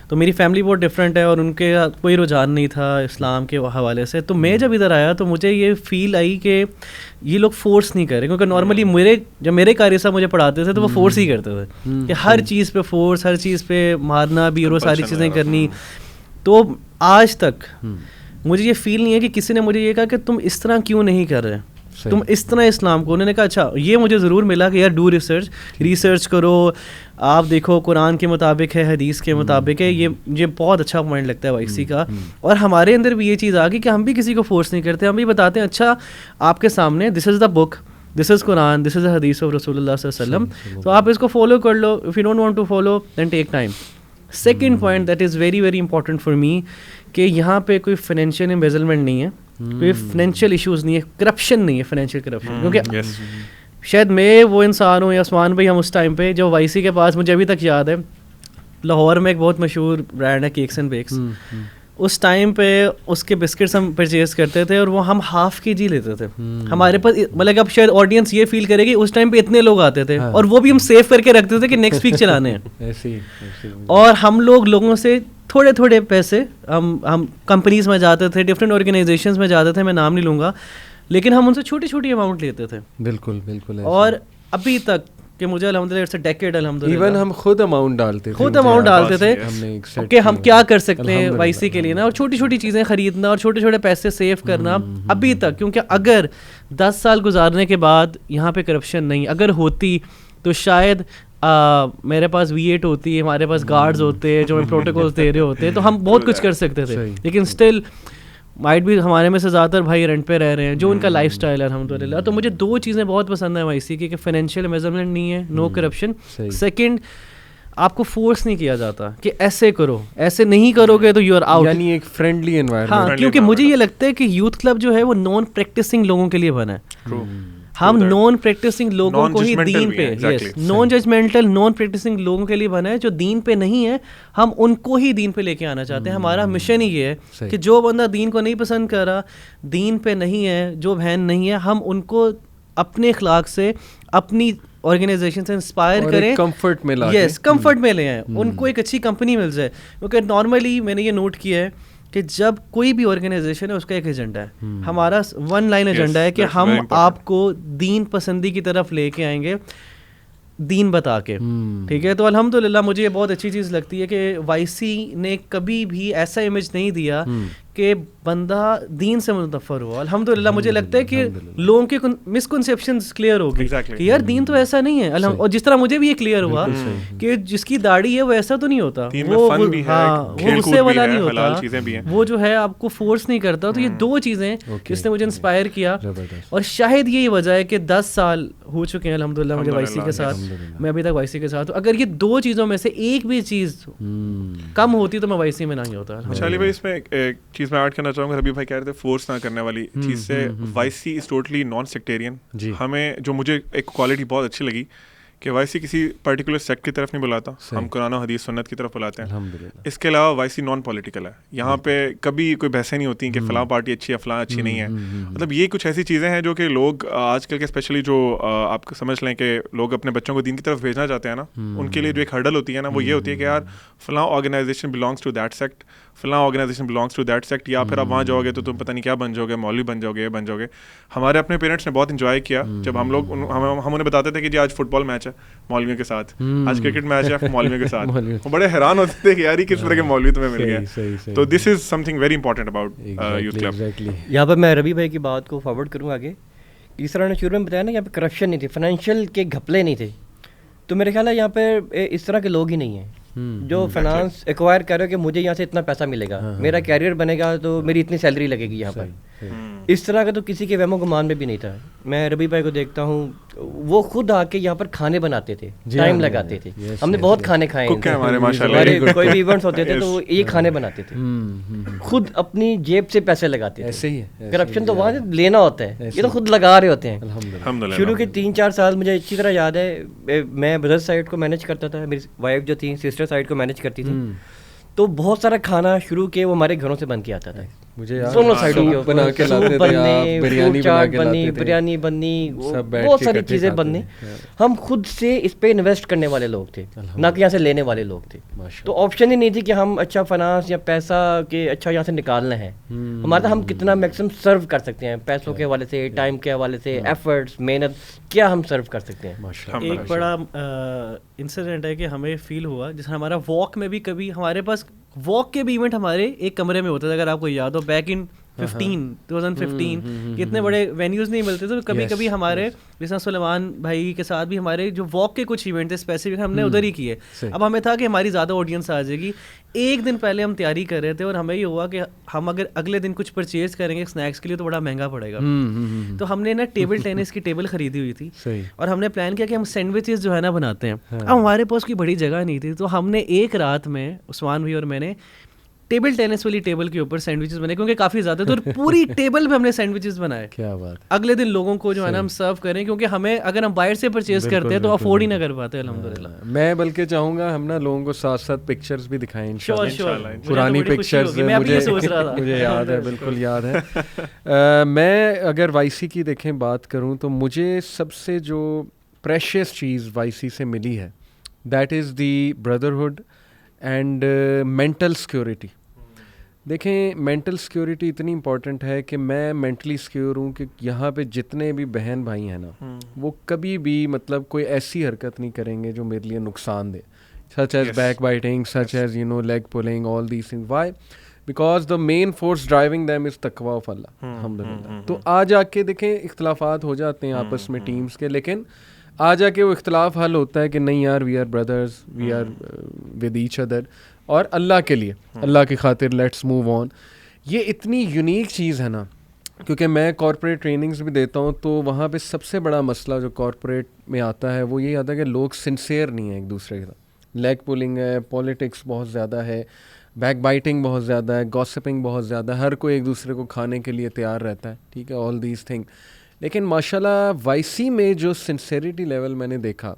تو میری فیملی بہت ڈفرینٹ ہے اور ان کے کوئی رجحان نہیں تھا اسلام کے حوالے سے. تو میں جب ادھر آیا تو مجھے یہ فیل آئی کہ یہ لوگ فورس نہیں کر رہے, کیونکہ نارملی جب میرے قاری صاحب مجھے پڑھاتے تھے تو وہ فورس ہی کرتے تھے کہ ہر چیز پہ فورس, ہر چیز پہ مارنا بھی اور وہ ساری چیزیں کرنی. تو آج تک مجھے یہ فیل نہیں ہے کہ کسی نے مجھے یہ کہا کہ تم اس طرح کیوں نہیں کر رہے, تم اس طرح اسلام کو. انہوں نے کہا اچھا یہ مجھے ضرور ملا کہ یار ڈو ریسرچ کرو, آپ دیکھو قرآن کے مطابق ہے, حدیث کے مطابق ہے. یہ بہت اچھا پوائنٹ لگتا ہے وائی سی کا. اور ہمارے اندر بھی یہ چیز آ گئی کہ ہم بھی کسی کو فورس نہیں کرتے, ہم بھی بتاتے ہیں اچھا آپ کے سامنے دس از دا بک, دس از قرآن, دس از دا حدیث آف رسول اللہ صلی اللہ علیہ وسلم, تو آپ اس کو فالو کر لو. If you don't want to follow then take time. Second point that is very very important for me کہ یہاں پہ کوئی فائنینشیل امبیزلمنٹ نہیں ہے, کوئی فائنینشیل ایشوز نہیں ہے, کرپشن نہیں ہے, فائنینشیل کرپشن. کیونکہ شاید میں وہ انسان ہوں یا عثمان بھائی, ہم اس ٹائم پہ جو وائی سی کے پاس, مجھے ابھی تک یاد ہے لاہور میں ایک بہت مشہور برانڈ ہے کیکس اینڈ بیکس, اس ٹائم پہ اس کے بسکٹس ہم پرچیز کرتے تھے اور وہ ہم ½ kg لیتے تھے. ہمارے پاس مطلب اب شاید آڈینس یہ فیل کرے گی اس ٹائم پہ اتنے لوگ آتے تھے اور وہ بھی ہم سیو کر کے رکھتے تھے کہ نیکسٹ ویک چلانے ہیں. اور ہم لوگوں سے تھوڑے تھوڑے پیسے ہم کمپنیز میں جاتے تھے, ڈفرینٹ آرگنائزیشنز میں جاتے تھے, میں نام نہیں لوں گا, لیکن ہم ان سے چھوٹی چھوٹی اماؤنٹ لیتے تھے. بالکل بالکل. اور ابھی تک کہ مجھے الحمد للہ اٹس اے ڈیکیڈ الحمد للہ ایون ہم خود اماؤنٹ ڈالتے تھے کہ ہم کیا کر سکتے ہیں وائی سی کے لیے نا, اور چھوٹی چھوٹی چیزیں خریدنا اور چھوٹے چھوٹے پیسے سیو کرنا ابھی تک. کیونکہ اگر 10 سال گزارنے کے بعد یہاں پہ کرپشن نہیں, اگر ہوتی تو شاید میرے پاس V8 ہوتی, ہمارے پاس گارڈز ہوتے جو ہمیں پروٹوکولز دے رہے ہوتے, تو ہم بہت کچھ کر سکتے تھے. لیکن اسٹل مائٹ بھی ہمارے میں سے زیادہ تر بھائی رینٹ پہ رہ رہے ہیں, جو ان کا لائف اسٹائل ہے الحمد للہ. تو مجھے دو چیزیں بہت پسند ہیں وائی سی کی, کہ فائنینشیل میزرمنٹ نہیں ہے, نو کرپشن. سیکنڈ, آپ کو فورس نہیں کیا جاتا کہ ایسے کرو, ایسے نہیں کرو گے تو یو آر آؤٹ, یعنی ایک فرینڈلی انوائرمنٹ. ہاں, کیونکہ مجھے یہ لگتا ہے کہ یوتھ کلب جو ہے وہ نان پریکٹسنگ لوگوں کے لیے بنا ہے. ہم نان پریکٹسنگ لوگوں کو ہی دین پہ, نان ججمنٹل نان پریکٹسنگ لوگوں کے لیے بنا ہے. جو دین پہ نہیں ہے ہم ان کو ہی دین پہ لے کے آنا چاہتے ہیں. ہمارا مشن ہی یہ ہے کہ جو بندہ دین کو نہیں پسند کر رہا, دین پہ نہیں ہے, جو بہن نہیں ہے, ہم ان کو اپنے اخلاق سے, اپنی آرگنائزیشن سے انسپائر کریں, کمفرٹ میں لائیں, یس کمفرٹ میں لے آئیں, ان کو ایک اچھی کمپنی مل جائے. کیونکہ نارملی میں نے یہ نوٹ کیا ہے کہ جب کوئی بھی آرگنائزیشن ہے اس کا ایک ایجنڈا ہے, ہمارا ون لائن ایجنڈا ہے کہ ہم آپ کو دین پسندی کی طرف لے کے آئیں گے, دین بتا کے. ٹھیک ہے, تو الحمدللہ مجھے یہ بہت اچھی چیز لگتی ہے کہ وائی سی نے کبھی بھی ایسا امیج نہیں دیا کہ بندہ دین سے متنفر ہوا. الحمدللہ مجھے لگتا ہے کہ لوگوں کے مسکنسیپشنز کلیئر ہو گئی کہ یار دین تو ایسا نہیں ہے. اور جس طرح مجھے بھی یہ کلیئر ہوا کہ جس کی داڑھی ہے وہ ایسا تو نہیں ہوتا, وہ غصے والا نہیں ہوتا, وہ جو ہے آپ کو فورس نہیں کرتا. تو یہ دو چیزیں جس نے مجھے انسپائر کیا, اور شاید یہی وجہ ہے کہ 10 سال ہو چکے ہیں الحمدللہ مجھے وائی سی کے ساتھ, میں ابھی تک وائی سی کے ساتھ ہوں. اگر یہ دو چیزوں میں سے ایک بھی چیز کم ہوتی تو میں وائی سی میں نہیں ہوتا. علی بھائی اس میں ایک چیز میں ایڈ کرنا چاہوں گا, ربیع بھائی کہہ رہے تھے فورس نہ کرنے والی چیز سے, Y C is totally non sectarian. ہمیں جو مجھے ایک کوالٹی بہت اچھی لگی کہ وائسی کسی پرٹیکولر سیکٹ کی طرف نہیں بلاتا, ہم قرآن و حدیث سنت کی طرف بلاتے ہیں. اس کے علاوہ وائسی نان پولیٹیکل ہے. یہاں پہ کبھی کوئی بحثیں نہیں ہوتی کہ فلاں پارٹی اچھی ہے فلاں اچھی نہیں ہے. مطلب یہ کچھ ایسی چیزیں ہیں جو کہ لوگ آج کل کے اسپیشلی جو آپ سمجھ لیں کہ لوگ اپنے بچوں کو دین کی طرف بھیجنا چاہتے ہیں نا, ان کے لیے جو ایک ہرڈل ہوتی ہے نا وہ یہ ہوتی ہے کہ یار فلاں organization belongs to that sect, فلاں organization belongs to that sect, یا پھر آپ وہاں جاؤ گے تو تم پتہ نہیں کیا بن جاؤ گے, مولوی بن جاؤ گے, یہ بن جاؤ گے. ہمارے اپنے پیرنٹس نے بہت انجوائے کیا جب ہم لوگ ہم انہیں بتاتے تھے کہ جی آج فٹ بال میچ ہے مولویوں کے ساتھ, آج کرکٹ میچ ہے مولویوں کے ساتھ. وہ بڑے حیران ہوتے تھے کہ یار کس طرح کے مولوی تمہیں مل گئے. تو this is something very important about youth club. یہاں پر میں ربی بھائی کی بات کو فارورڈ کروں آگے. اس طرح نے شروع میں بتایا نا یہاں پہ کرپشن نہیں تھی, فائنینشیل کے گھپلے نہیں تھے. تو میرے خیال ہے یہاں پہ اس طرح کے لوگ ہی نہیں ہیں جو فائنانس ایکوائر کر رہے ہو کہ مجھے یہاں سے اتنا پیسہ ملے گا, میرا کیریئر بنے گا تو میری اتنی سیلری لگے گی یہاں پر. اس طرح کا تو کسی کے وہم و گمان میں بھی نہیں تھا. میں ربی بھائی کو دیکھتا ہوں, وہ خود آ کے یہاں پر کھانے بناتے تھے, ٹائم لگاتے تھے. ہم نے بہت کھانے کھائے ہیں, کوئی بھی ایونٹس ہوتے تھے تو وہ یہ کھانے بناتے تھے, خود اپنی جیب سے پیسے لگاتے تھے. کرپشن تو وہاں لینا ہوتا ہے, یہ تو خود لگا رہے ہوتے ہیں. شروع کے 3-4 سال مجھے اچھی طرح یاد ہے, میں بردر سائڈ کو مینیج کرتا تھا, میری وائف جو تھی سسٹر سائڈ کو مینیج کرتی تھی. تو بہت سارا کھانا شروع کے وہ ہمارے گھروں سے بن کے آتا تھا, دونوں سائڈوں کے اوپر بننے, فروٹ چاٹ بننی, بریانی بننی, بہت ساری چیزیں بننی. ہم خود سے اس پہ انویسٹ کرنے والے لوگ تھے, نہ کہ یہاں سے لینے والے لوگ تھے. تو آپشن ہی نہیں تھی کہ ہم اچھا فائنانس یا پیسہ کہ اچھا یہاں سے نکالنا ہے. ہمارا ہم کتنا میکسیمم سرو کر سکتے ہیں پیسوں کے حوالے سے, ٹائم کے حوالے سے, ایفرٹس, محنت, کیا ہم سرو کر سکتے ہیں. ایک بڑا انسیڈنٹ ہے کہ ہمیں فیل ہوا جیسے ہمارا واک میں بھی کبھی ہمارے پاس واک کے بھی ایونٹ ہمارے ایک کمرے میں ہوتے تھے. اگر آپ کو یاد ہو بیک ان 2015 اتنے بڑے وینیوز نہیں ملتے تھے, تو کبھی کبھی ہمارے جیسا سلیمان بھائی کے ساتھ بھی ہمارے جو واک کے کچھ ایونٹ تھے اسپیسیفک ہم نے ادھر ہی کیے. اب ہمیں تھا کہ ہماری زیادہ آڈینس آ جائے گی. ایک دن پہلے ہم تیاری کر رہے تھے اور ہمیں یہ ہوا کہ ہم اگر اگلے دن کچھ پرچیز کریں گے اسنیکس کے لیے تو بڑا مہنگا پڑے گا. تو ہم نے نا ٹیبل ٹینس کی ٹیبل خریدی ہوئی تھی اور ہم نے پلان کیا کہ ہم سینڈوچز جو ہے نا بناتے ہیں. اب ہمارے پاس کوئی بڑی جگہ نہیں تھی, تو ہم نے ایک رات میں عثمان بھائی اور میں نے ٹیبل ٹینس والی ٹیبل کے اوپر سینڈوچز بنے, کیونکہ کافی زیادہ تھے, اور پوری ٹیبل پہ ہم نے سینڈوچز بنائے. کیا بات. اگلے دن لوگوں کو جو ہے نا ہم سرو کریں, کیونکہ ہمیں اگر ہم باہر سے پرچیز کرتے ہیں تو افورڈ ہی نہ کر پاتے. الحمدللہ میں بلکہ چاہوں گا ہم نا لوگوں کو ساتھ ساتھ پکچرز بھی دکھائیں انشاءاللہ. پرانی پکچرز مجھے یاد ہے, بالکل یاد ہے. میں اگر وائی سی کی دیکھیں بات کروں تو مجھے سب سے جو پریشیس چیز وائی سی سے ملی ہے that is the brotherhood and mental security. دیکھیں مینٹل سیکورٹی اتنی امپورٹنٹ ہے کہ میں مینٹلی سیکیور ہوں کہ یہاں پہ جتنے بھی بہن بھائی ہیں نا وہ کبھی بھی مطلب کوئی ایسی حرکت نہیں کریں گے جو میرے لیے نقصان دے, such as backbiting, such as you know leg pulling, all these things. Why? Because the main force driving them is تقویٰ آف اللہ. الحمدللہ. تو آ جا کے دیکھیں اختلافات ہو جاتے ہیں آپس میں ٹیمس کے, لیکن آ جا کے وہ اختلاف حل ہوتا ہے کہ نہیں یار we are brothers, we are with each other, اور اللہ کے لیے, اللہ کی خاطر لیٹس موو آن. یہ اتنی یونیک چیز ہے نا, کیونکہ میں کارپوریٹ ٹریننگز بھی دیتا ہوں, تو وہاں پہ سب سے بڑا مسئلہ جو کارپوریٹ میں آتا ہے وہ یہی آتا ہے کہ لوگ سنسیئر نہیں ہیں ایک دوسرے کے ساتھ. لیگ پولنگ ہے, پالیٹکس بہت زیادہ ہے, بیک بائٹنگ بہت زیادہ ہے, گاسپنگ بہت زیادہ ہے, ہر کوئی ایک دوسرے کو کھانے کے لیے تیار رہتا ہے, ٹھیک ہے, آل دیز تھنگ. لیکن ماشاءاللہ وائی سی میں جو سنسیریٹی لیول میں نے دیکھا,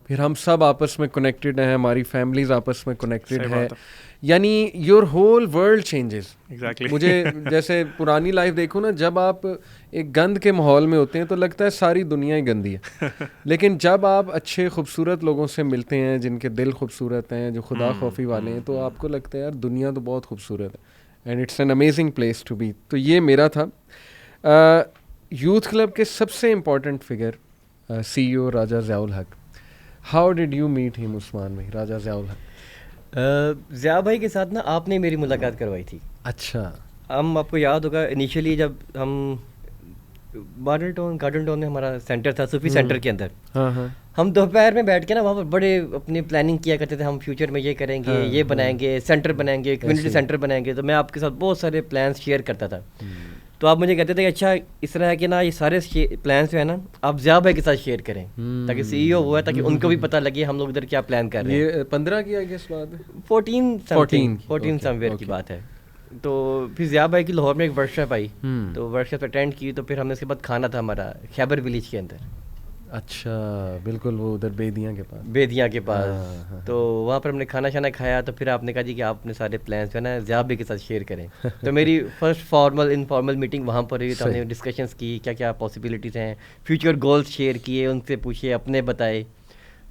پھر ہم سب آپس میں کنیکٹڈ ہیں, ہماری فیملیز آپس میں کنیکٹڈ ہے, یعنی یور ہول ورلڈ چینجز. مجھے جیسے پرانی لائف دیکھو نا, جب آپ ایک گند کے ماحول میں ہوتے ہیں تو لگتا ہے ساری دنیا ہی گندی ہے, لیکن جب آپ اچھے خوبصورت لوگوں سے ملتے ہیں جن کے دل خوبصورت ہیں, جو خدا خوفی والے ہیں, تو آپ کو لگتا ہے یار دنیا تو بہت خوبصورت ہے, and it's an amazing place to be. تو یہ میرا تھا. یوتھ کلب کے سب سے important figure C E O Raja Zia ul Haq. How did you meet ہم عثمان بھائی, راجہ ضیاء الحق؟ ضیاء بھائی کے ساتھ نا آپ نے میری ملاقات کروائی تھی. اچھا. ہم آپ کو یاد ہوگا انیشلی جب ہم گارڈن ٹاؤن میں ہمارا سینٹر تھا, صوفی سینٹر کے اندر, ہم دوپہر میں بیٹھ کے نا وہاں پر بڑے اپنی پلاننگ کیا کرتے تھے. ہم فیوچر میں یہ کریں گے, یہ بنائیں گے, سینٹر بنائیں گے, کمیونٹی سینٹر بنائیں گے. تو میں آپ کے ساتھ بہت سارے پلانس شیئر کرتا تھا. تو آپ مجھے کہتے تھے کہ اچھا اس طرح ہے کہ نا یہ سارے پلانس جو ہے نا آپ ضیاء بھائی کے ساتھ شیئر کریں, تاکہ سی ای او ہوا ہے, تاکہ ان کو بھی پتہ لگے ہم لوگ ادھر کیا پلان کر رہے ہیں. یہ 15 کی ہے اس بات ہے, 14 سم ویئر کی بات ہے. تو پھر ضیاء بھائی کی لاہور میں ایک ورک شاپ آئی, تو ورک شاپ اٹینڈ کی. تو پھر ہم نے اس کے بعد کھانا تھا ہمارا خیبر ولیج کے اندر. اچھا بالکل, وہ ادھر بیدیاں کے پاس. تو وہاں پر ہم نے کھانا شانا کھایا, تو پھر آپ نے کہا جی کہ آپ اپنے سارے پلانس جو ہے نا ضیاء بھائی کے ساتھ شیئر کریں. تو میری فرسٹ انفارمل میٹنگ وہاں پر ہوئی. تو ہم نے ڈسکشنس کی کیا کیا پاسبلٹیز ہیں, فیوچر گولس شیئر کیے, ان سے پوچھے, اپنے بتائے.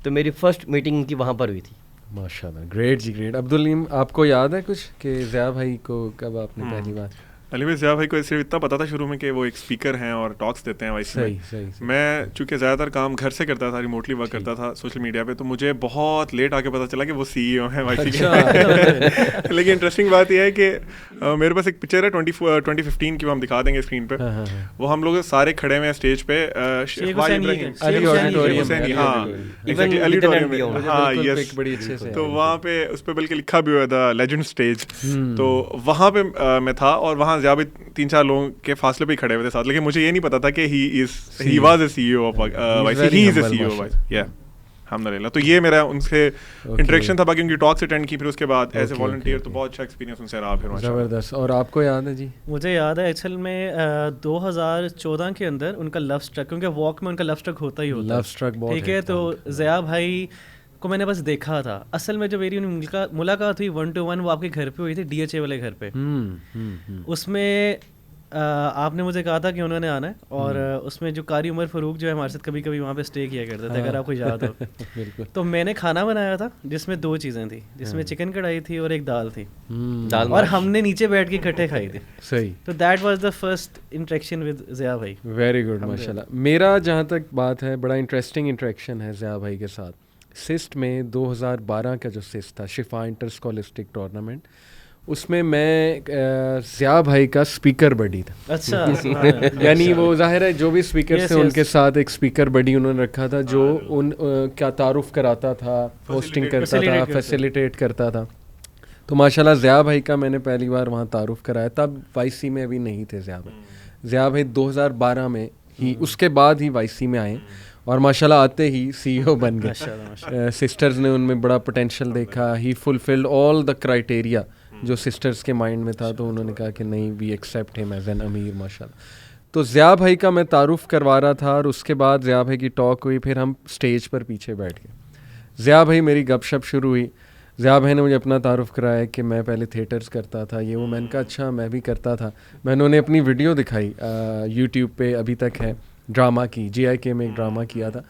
تو میری فرسٹ میٹنگ کی وہاں پر ہوئی تھی. ماشاء اللہ, گریٹ جی گریٹ. عبدالعلیم, آپ کو یاد ہے کچھ کہ ضیاء بھائی کو کب آپ نے پہلی بار؟ علی بھائی, ضیاء بھائی کو صرف اتنا پتا تھا شروع میں کہ وہ ایک اسپیکر ہیں اور ٹاکس دیتے ہیں وائی سی میں. میں چونکہ زیادہ تر کام گھر سے کرتا تھا, ریموٹلی ورک کرتا تھا سوشل میڈیا پہ, تو مجھے بہت لیٹ آ کے پتا چلا کہ وہ سی ای او ہیں وائی سی کے. لیکن انٹرسٹنگ بات یہ ہے کہ میرے پاس ایک پکچر ہے 2015 کی, وہ ہم دکھا دیں گے اسکرین پہ. وہ ہم لوگ سارے کھڑے ہوئے ہیں اسٹیج پہ, تو وہاں پہ اس پہ بلکہ لکھا بھی ہوا ہے دا لیجنڈ اسٹیج. تو وہاں پہ میں تھا, اور وہاں ضیاء بھی 3-4 لوگوں کے فاصلے پہ کھڑے ہوئے تھے ساتھ. لیکن مجھے یہ نہیں پتا تھا کہ he was a C E O of Y C, he is a C E O Y C. الحمدللہ. تو یہ میرا ان سے انٹریکشن تھا, باقی ان کی ٹاکس اٹینڈ کی, پھر اس کے بعد ایز اے والنٹیئر. تو بہت اچھا ایکسپیرینس ان سے رہا پھر. زبردست. اور آپ کو یاد ہے جی؟ مجھے یاد ہے ایکچوئل میں 2014 کے اندر ان کا لو اسٹرک, کیونکہ واک میں ان کا لو اسٹرک ہوتا ہی ہوتا ہے, ٹھیک ہے. تو ضیاء بھائی کو میں نے بس دیکھا تھا. اصل میں جو میری ملاقات ہوئی 1-to-1 وہ آپ کے گھر پہ ہوئی تھی, ڈی ایچ اے والے گھر پہ. اس میں آپ نے مجھے کہا تھا کہ انہوں نے آنا ہے, اور اس میں جو قاری عمر فاروق جو ہے ہمارے ساتھ کبھی کبھی وہاں پہ اسٹے کیا کرتے تھے, اگر آپ کو یاد ہو. تو میں نے کھانا بنایا تھا جس میں 2 چیزیں تھیں, جس میں چکن کڑھائی تھی اور ایک دال تھی, اور ہم نے نیچے بیٹھ کے اکٹھے کھائی تھی. صحیح. تو that was the first interaction with Zia بھائی. ویری گڈ, ماشاء اللہ. میرا جہاں تک بات ہے, بڑا انٹرسٹنگ انٹریکشن ہے ضیاء بھائی کے ساتھ. سسٹ میں 2012 کا جو سسٹ تھا, شفا انٹر اسکالسٹک ٹورنامنٹ, اس میں ضیاء بھائی کا اسپیکر بڈی تھا. اچھا. یعنی وہ ظاہر ہے جو بھی اسپیکر تھے ان کے ساتھ ایک اسپیکر بڈی انہوں نے رکھا تھا, جو ان کا تعارف کراتا تھا, ہوسٹنگ کرتا تھا, فیسیلیٹیٹ کرتا تھا. تو ماشاء اللہ ضیاء بھائی کا میں نے پہلی بار وہاں تعارف کرایا. تب وائی سی میں ابھی نہیں تھے ضیاء بھائی. ضیاء بھائی 2012 میں ہی, اس کے بعد ہی وائی سی میں آئے, اور ماشاء اللہ آتے ہی سی ای او بن گئے. سسٹرز نے ان میں بڑا پوٹینشیل دیکھا. ہی فلفلڈ آل دا کرائٹیریا جو سسٹرز کے مائنڈ میں تھا, تو انہوں نے کہا کہ نہیں, وی ایکسیپٹ ہم ایز این امیر. ماشاء اللہ. تو ضیاء بھائی کا میں تعارف کروا رہا تھا, اور اس کے بعد ضیاء بھائی کی ٹاک ہوئی, پھر ہم اسٹیج پر پیچھے بیٹھ گئے. ضیاء بھائی میری گپ شپ شروع ہوئی. ضیاء بھائی نے مجھے اپنا تعارف کرایا کہ میں پہلے تھیٹرز کرتا تھا, یہ وہ. میں نے کہا اچھا میں بھی کرتا تھا. میں نے انہیں اپنی ویڈیو دکھائی, یوٹیوب پہ ابھی تک ہے, ڈرامہ کی, GIK میں ایک ڈرامہ کیا تھا.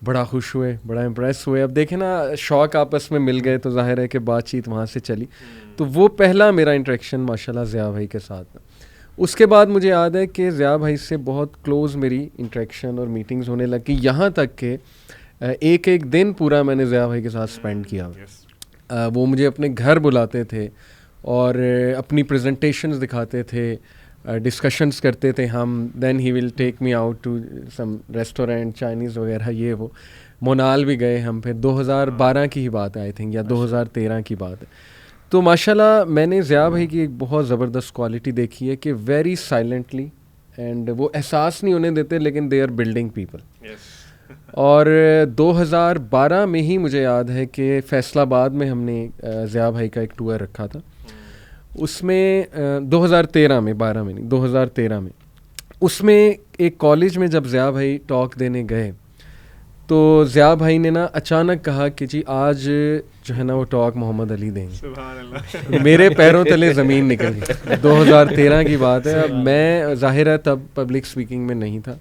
بڑا خوش ہوئے, بڑا امپریس ہوئے. اب دیکھیں نا, شوق آپس میں مل گئے, تو ظاہر ہے کہ بات چیت وہاں سے چلی. تو وہ پہلا میرا انٹریکشن ماشاء اللہ ضیاء بھائی کے ساتھ تھا. اس کے بعد مجھے یاد ہے کہ ضیاء بھائی سے بہت کلوز میری انٹریکشن اور میٹنگز ہونے لگی, یہاں تک کہ ایک دن پورا میں نے ضیاء بھائی کے ساتھ اسپینڈ کیا. وہ مجھے اپنے گھر بلاتے تھے اور اپنی پریزنٹیشنز دکھاتے تھے, ڈسکشنز کرتے تھے ہم. Then he will take me out to some restaurant, Chinese وغیرہ, یہ وہ. مونال بھی گئے ہم, پھر 2012 کی ہی بات ہے آئی تھنک, یا 2013 کی بات ہے. تو ماشاء اللہ میں نے ضیاء بھائی کی ایک بہت زبردست کوالٹی دیکھی ہے کہ ویری سائلنٹلی, اینڈ وہ احساس نہیں ہونے دیتے, لیکن دے آر بلڈنگ پیپل. اور 2012 میں ہی مجھے یاد ہے کہ فیصل آباد میں ہم نے ضیاء بھائی کا ایک ٹور رکھا تھا. اس میں 2013 میں, 12 میں نہیں, 2013 میں, اس میں ایک کالج میں جب ضیاء بھائی ٹاک دینے گئے, تو ضیاء بھائی نے نا اچانک کہا کہ جی آج جو ہے نا وہ ٹاک محمد علی دیں گے. میرے پیروں تلے زمین نکل گئی. 2013 کی بات ہے. اب میں ظاہر ہے تب پبلک اسپیکنگ میں نہیں تھا.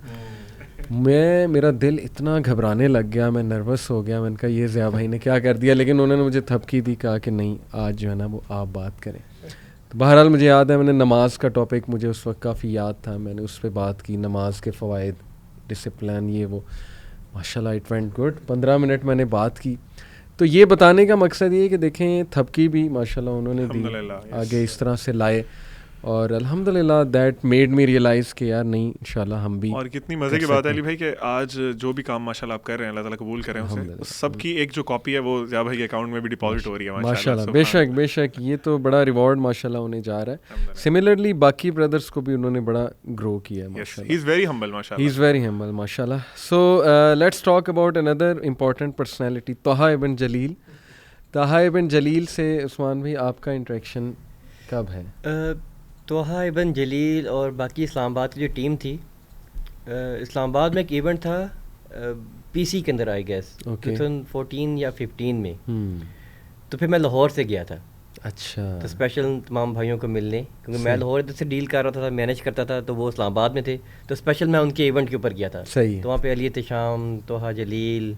میرا دل اتنا گھبرانے لگ گیا, میں نروس ہو گیا. میں نے کہا یہ ضیاء بھائی نے کیا کر دیا, لیکن انہوں نے مجھے تھپکی دی, کہا کہ نہیں آج جو ہے نا وہ آپ بات کریں. تو بہرحال مجھے یاد ہے میں نے نماز کا ٹاپک مجھے اس وقت کافی یاد تھا, میں نے اس پہ بات کی, نماز کے فوائد, ڈسپلن, یہ وہ. ماشاء اللہ اٹ وینٹ گڈ. 15 منٹ میں نے بات کی. تو یہ بتانے کا مقصد یہ ہے کہ دیکھیں تھپکی بھی ماشاء اللہ انہوں نے دی, آگے اس طرح سے لائے, اور الحمدللہ دیٹ میڈ می ریئلائز کہ یار نہیں انشاءاللہ ہم بھی. اور کتنی مزے کی بات ہے علی بھائی کہ آج جو بھی کام ماشاءاللہ آپ کر رہے ہیں, اللہ تعالیٰ قبول کریں اسے, اس سب کی ایک جو کاپی ہے وہ ضیاء بھائی کے اکاؤنٹ میں بھی ڈپازٹ ہو رہی ہے ماشاءاللہ. بے شک بے شک, یہ تو بڑا ریوارڈ ماشاءاللہ انہیں جا رہا ہے. سملرلی باقی بردرس کو بھی انہوں نے بڑا گرو کیا ہے ماشاءاللہ. ہی از ویری ہمبل ماشاءاللہ. ہی از ویری ہمبل ماشاءاللہ. So let's talk about another important personality, Taha ibn Jaleel. طہا ibn جلیل سے عثمان بھائی آپ کا انٹریکشن کب ہے؟ طہا ابن جلیل اور باقی اسلام آباد کی جو ٹیم تھی, اسلام آباد میں ایک ایونٹ تھا پی سی کے اندر آئی گیس 2014 یا 15 میں. تو پھر میں لاہور سے گیا تھا. اچھا. تو اسپیشل تمام بھائیوں کو ملنے, کیونکہ میں لاہور ادھر سے ڈیل کر رہا تھا, مینیج کرتا تھا, تو وہ اسلام آباد میں تھے, تو اسپیشل میں ان کے ایونٹ کے اوپر گیا تھا. صحیح. تو وہاں پہ علی احتشام, توحہ جلیل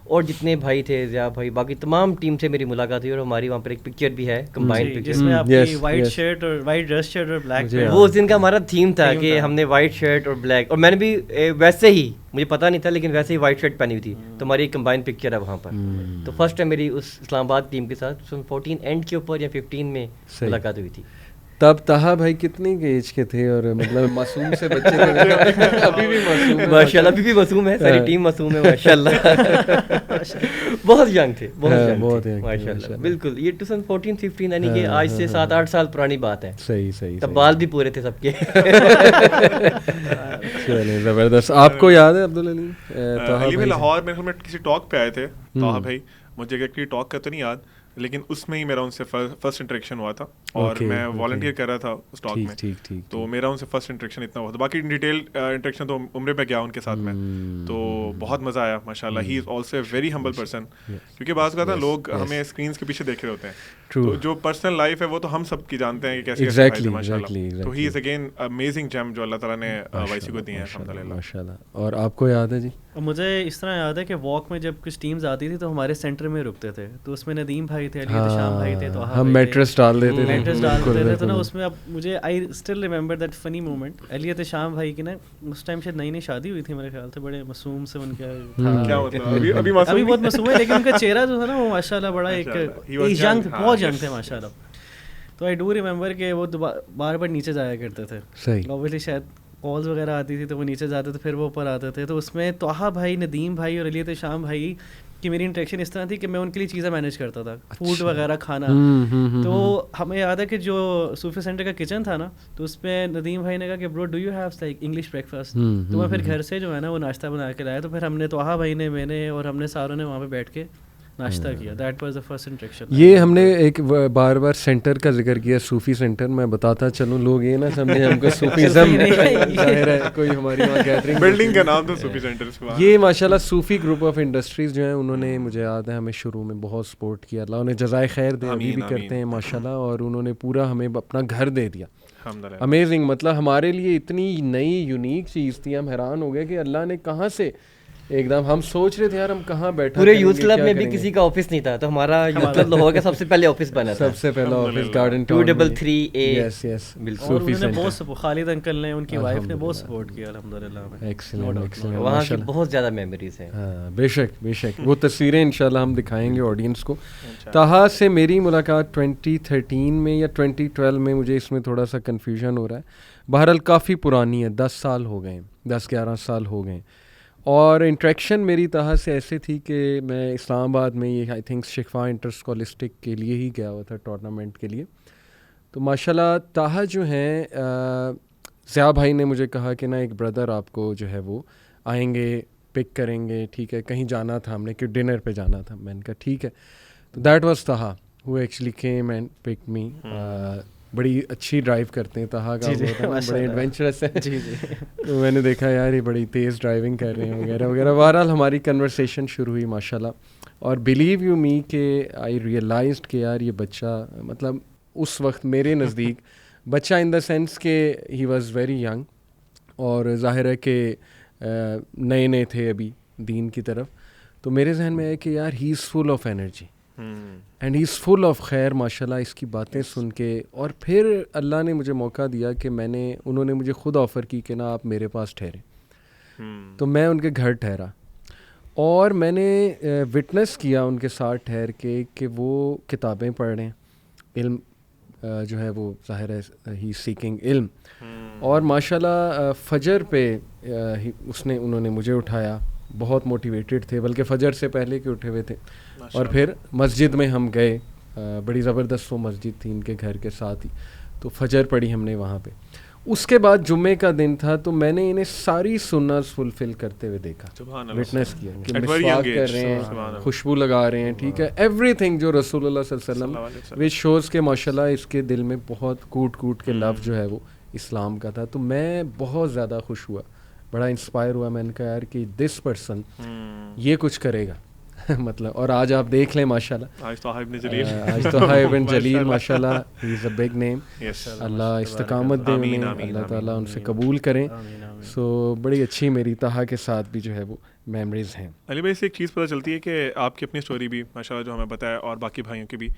اور جتنے بھائی تھے, ضیاء بھائی, باقی تمام ٹیم سے میری ملاقات ہوئی, اور ہماری وہاں پر ایک پکچر بھی ہے, کمبائنڈ پکچر, جس میں آپ کی وائٹ شرٹ اور وائٹ ڈریس شرٹ اور بلیک. وہ اس دن کا ہمارا تھیم تھا کہ ہم نے وائٹ شرٹ اور بلیک, اور میں نے بھی ویسے ہی, مجھے پتہ نہیں تھا لیکن ویسے ہی وائٹ شرٹ پہنی ہوئی تھی, تو ہماری ایک کمبائنڈ پکچر ہے وہاں پر. تو فرسٹ ٹائم میری اس اسلام آباد ٹیم کے ساتھ 14 اینڈ کے اوپر یا 15 میں ملاقات ہوئی تھی. تب طہا بھائی کتنی ایج کے تھے, اور مطلب معصوم سے بچے تھے؟ ابھی بھی معصوم ہے ماشاء اللہ, ابھی بھی معصوم ہے, ساری ٹیم معصوم ہے ماشاء اللہ. بہت ینگ تھے, بہت ینگ ماشاء اللہ. بالکل, یہ 2014-15 یعنی کہ آج سے 7-8 سال پرانی بات ہے. صحیح صحیح. تب بال بھی پورے تھے سب کے. چلیں زبردست. آپ کو یاد ہے عبدالعلی علی میں لاہور میں کسی ٹاک پہ آئے تھے طہا بھائی, مجھے ایکچولی ٹاک کا تو نہیں یاد, لیکن اس میں ہی میرا ان سے فرسٹ انٹریکشن ہوا تھا, اور میں والنٹیئر کر رہا تھا اس ٹاک میں, تو میرا ان سے فرسٹ انٹریکشن اتنا ہوا تھا. باقی ڈیٹیل انٹریکشن تو عمرے پہ گیا ان کے ساتھ میں, تو بہت مزہ آیا ماشاء اللہ. He is also a very humble person, کیونکہ بعض کا نا لوگ ہمیں اسکرینس کے پیچھے دیکھ رہے ہوتے ہیں, تو جو پرسنل لائف ہے وہ تو ہم سب کی جانتے ہیں کہ کیسے ماشاء اللہ. تو ہی از اگین امیزنگ جیم جو اللہ تعالیٰ نے وائی سی کو دی ہیں الحمدللہ ماشاء اللہ. اور آپ کو یاد ہے جی؟ مجھے اس طرح یاد ہے کہ واک میں جب کچھ ٹیمز آتی تھی تو ہمارے سینٹر میں رکتے تھے, تو اس میں ندیم بھائی تھے, علی احتشام بھائی تھے, تو ہم میٹرس ڈال دیتے تھے نا اس میں. اب مجھے آئی اسٹل ریمبر دیٹ فنی مومنٹ. علی احتشام بھائی کی نا اس ٹائم شاید نئی نئی شادی ہوئی تھی میرے خیال سے, بڑے معصوم سے ان کا ابھی بہت معصوم ہے, لیکن ان کا چہرہ جو تھا نا وہ ماشاء اللہ بڑا ایک ینگ, بہت ینگ تھے ماشاء اللہ. تو آئی ڈو ریمبر کہ وہ بار بار نیچے جایا کرتے تھے. اوبویسلی شاید کالز وغیرہ آتی تھی تو وہ نیچے جاتے تھے, پھر وہ اوپر آتے تھے. تو اس میں طہا بھائی, ندیم بھائی اور علی احتشام بھائی کی میری انٹریکشن اس طرح تھی کہ میں ان کے لیے چیزیں مینیج کرتا تھا, فوڈ وغیرہ کھانا. تو ہمیں یاد ہے کہ جو صوفی سینٹر کا کچن تھا نا, تو اس میں ندیم بھائی نے کہا کہ برو do you have like English break fast. تو میں پھر گھر سے جو ہے نا وہ ناشتہ بنا کے لایا, تو پھر ہم نے طہا بھائی نے, میں نے اور ہم نے ساروں نے وہاں پہ بیٹھ کے ناشتہ کیا. That was the first interaction. یہ ہم نے ایک بار بار سینٹر کا ذکر کیا, صوفی سینٹر. میں بتاتا چلوں, لوگ یہ نہ سمجھیں ہم کو صوفیزم ظاہر ہے کوئی ہماری وہاں گیدرنگ, بلڈنگ کا نام تھا صوفی سینٹر. یہ ماشاءاللہ صوفی گروپ آف انڈسٹریز جو ہیں, انہوں نے مجھے یاد ہے ہمیں شروع میں بہت سپورٹ کیا, اللہ انہیں جزائے خیر دے, ابھی بھی کرتے ہیں ماشاءاللہ. اور انہوں نے پورا ہمیں اپنا گھر دے دیا. امیزنگ, مطلب ہمارے لیے اتنی نئی یونیک چیز تھی, ہم حیران ہو گئے کہ اللہ نے کہاں سے ایک دم, ہم سوچ رہے تھے یار ہم کہاں بیٹھا. پورے یوتھ کلب میں بھی کسی کا آفس نہیں تھا, تو ہمارا یوتھ کلب لاہور کا سب سے پہلے آفس بنا تھا, سب سے پہلا آفس گارڈن 233A. یس یس, بالکل. انہوں نے بہت سپورٹ, خالد انکل نے, ان کی وائف نے بہت سپورٹ کیا الحمدللہ. Excellent excellent. وہاں کی بہت زیادہ میموریز ہیں. ہاں بے شک بے شک, وہ تصویریں انشاءاللہ ہم دکھائیں گے آڈینس کو. طہا سے میری ملاقات 2013 میں یا 2012 میں, مجھے اس میں تھوڑا سا کنفیوژن ہو رہا ہے. بہرحال کافی پرانی ہے, 10 سال ہو گئے, 10-11 سال ہو گئے. اور انٹریکشن میری طہا سے ایسے تھی کہ میں اسلام آباد میں یہ آئی تھنک شفا انٹر اسکولسٹک کے لیے ہی گیا ہوا تھا, ٹورنامنٹ کے لیے. تو ماشاءاللہ طہا جو ہیں, ضیاء بھائی نے مجھے کہا کہ نا ایک بردر آپ کو جو ہے وہ آئیں گے, پک کریں گے, ٹھیک ہے, کہیں جانا تھا ہم نے, کہ ڈنر پہ جانا تھا. میں نے کہا ٹھیک ہے. تو that was Taha who actually came and pick me. بڑی اچھی ڈرائیو کرتے ہیں طہا کا, بڑے ایڈونچرس ہے. تو میں نے دیکھا یار یہ بڑی تیز ڈرائیونگ کر رہے ہیں وغیرہ وغیرہ. بہرحال ہماری کنورسیشن شروع ہوئی ماشاءاللہ. اور بلیو یو می کہ آئی ریئلائزڈ کہ یار یہ بچہ, مطلب اس وقت میرے نزدیک بچہ ان دا سینس کہ ہی واز ویری ینگ, اور ظاہر ہے کہ نئے نئے تھے ابھی دین کی طرف. تو میرے ذہن میں ہے کہ یار he is full of energy and he is full of خیر ماشاءاللہ. اس کی باتیں سن کے, اور پھر اللہ نے مجھے موقع دیا کہ انہوں نے مجھے خود آفر کی کہ نا آپ میرے پاس ٹھہریں. تو میں ان کے گھر ٹھہرا, اور میں نے وٹنس کیا ان کے ساتھ ٹھہر کے کہ وہ کتابیں پڑھ رہے ہیں, علم جو ہے وہ ظاہر ہے ہی سیکنگ علم. اور ماشاءاللہ فجر پہ انہوں نے مجھے اٹھایا, بہت موٹیویٹڈ تھے, بلکہ فجر سے پہلے کے اٹھے ہوئے تھے. اور پھر مسجد میں ہم گئے, بڑی زبردست وہ مسجد تھی ان کے گھر کے ساتھ ہی. تو فجر پڑھی ہم نے وہاں پہ. اس کے بعد جمعے کا دن تھا, تو میں نے انہیں ساری سنت فلفل کرتے ہوئے دیکھا, وٹنس کیا کہ مسواک کر رہے ہیں, خوشبو لگا رہے ہیں, ٹھیک ہے, ایوری تھنگ جو رسول اللہ صلی اللہ علیہ وسلم, وچ شوز کہ ماشاءاللہ اس کے دل میں بہت کوٹ کوٹ کے لفظ جو ہے وہ اسلام کا تھا. تو میں بہت زیادہ خوش ہوا بڑا انسپائر ہوا. میں نے کہا یار کہ دس پرسن یہ کچھ کرے گا مطلب. اور آج آپ دیکھ لیں ماشاء اللہ, آج طه ابن جلیل ماشاء اللہ, he is a big name. اللہ استقامت دے انہیں, اللہ تعالیٰ ان سے قبول کریں. سو بڑی اچھی میری طه کے ساتھ بھی جو ہے وہ میموریز ہیں. علی بھائی سے ایک چیز پتہ چلتی ہے کہ آپ کی اپنی اسٹوری بھی ماشاء اللہ جو ہمیں پتہ ہے, اور باقی بھائیوں کی بھی,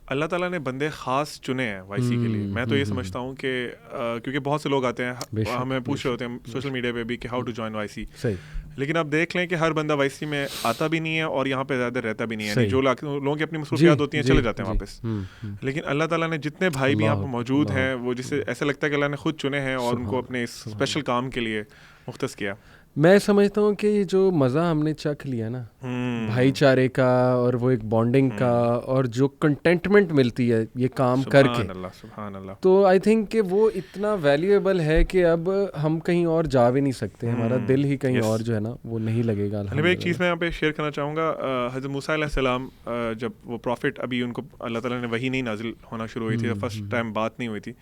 اللہ تعالیٰ نے بندے خاص چنے ہیں وائی سی کے لیے. میں تو یہ سمجھتا ہوں کہ کیونکہ بہت سے لوگ آتے ہیں ہمیں پوچھ رہے ہوتے ہیں سوشل میڈیا پہ بھی کہ ہاؤ ٹو جوائن وائی سی, لیکن آپ دیکھ لیں کہ ہر بندہ وائی سی میں آتا بھی نہیں ہے اور یہاں پہ زیادہ رہتا بھی نہیں ہے. جو لوگوں کی اپنی مصروفیات ہوتی ہیں چلے جاتے ہیں واپس. لیکن اللہ تعالیٰ نے جتنے بھائی بھی یہاں پہ موجود ہیں وہ جسے ایسا لگتا ہے کہ اللہ نے خود چنے ہیں اور ان کو اپنے اس اسپیشل کام کے لیے مختص کیا. میں سمجھتا ہوں کہ یہ جو مزہ ہم نے چکھ لیا نا بھائی چارے کا, اور وہ ایک بانڈنگ کا, اور جو کنٹینٹمنٹ ملتی ہے یہ کام کر کے, تو آئی تھنک کہ وہ اتنا ویلیویبل ہے کہ اب ہم کہیں اور جا بھی نہیں سکتے. ہمارا دل ہی کہیں اور جو ہے نا وہ نہیں لگے گا. ایک چیز میں یہاں پہ شیئر کرنا چاہوں گا. حضرت موسیٰ علیہ السلام جب وہ پروفٹ, ابھی ان کو اللہ تعالیٰ نے وحی نہیں نازل ہونا شروع ہوئی تھی, فرسٹ ٹائم بات نہیں ہوئی تھی,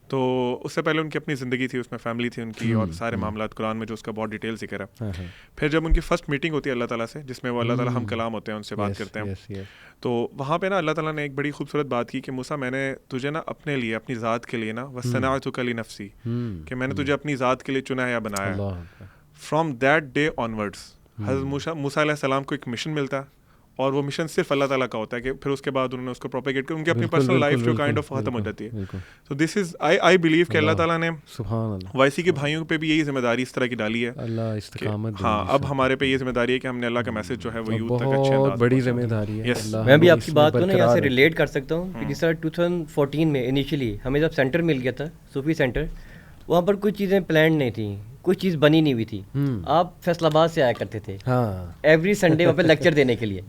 تو اس سے پہلے ان کی اپنی زندگی تھی, اس میں فیملی تھی ان کی, اور سارے معاملات قرآن میں جو اس کا بہت ڈیٹیل ذکر ہے. پھر جب ان کی فرسٹ میٹنگ ہوتی ہے اللہ تعالیٰ سے, جس میں وہ اللہ تعالیٰ ہم کلام ہوتے ہیں ان سے بات کرتے ہیں, تو وہاں پہ نا اللہ تعالیٰ نے ایک بڑی خوبصورت بات کی کہ موسیٰ میں نے تجھے نا اپنے لیے, اپنی ذات کے لیے نا وَاصْطَنَعْتُكَ لِنَفْسِي, کہ میں نے تجھے اپنی ذات کے لیے چنا ہے یا بنایا ہے. فرام دیٹ ڈے آنورڈس حضرت موسیٰ علیہ السلام کو ایک مشن ملتا ہے, اور وہ مشن صرف اللہ تعالیٰ کا ہوتا ہے کہ پھر اس کے بعد انہوں نے اس کو پروپیگیٹ کیا, ان کی اپنی پرسنل لائف جو کائنڈ آف ختم ہو جاتی ہے. تو دس از آئی بلیو کہ اللہ تعالیٰ نے وائی سی کے بھائیوں پہ بھی یہی ذمہ داری اس طرح کی ڈالی ہے. ہاں, اب ہمارے پہ یہ ذمہ داری ہے کہ ہم نے اللہ کا میسج جو ہے وہ یوتھ تک اچھے انداز. بڑی ذمہ داری ہے. میں بھی آپ کی بات کو نا یہاں سے ریلیٹ کر سکتا ہوں کہ جس طرح 2014 میں انیشلی ہمیں جب سینٹر مل گیا تھا, صوفی سینٹر, وہاں پر کچھ چیزیں پلانڈ نہیں تھیں, کچھ چیز بنی نہیں ہوئی تھی. آپ فیصل آباد سے آیا کرتے تھے ایوری سنڈے وہاں پہ لیکچر دینے کے لیے.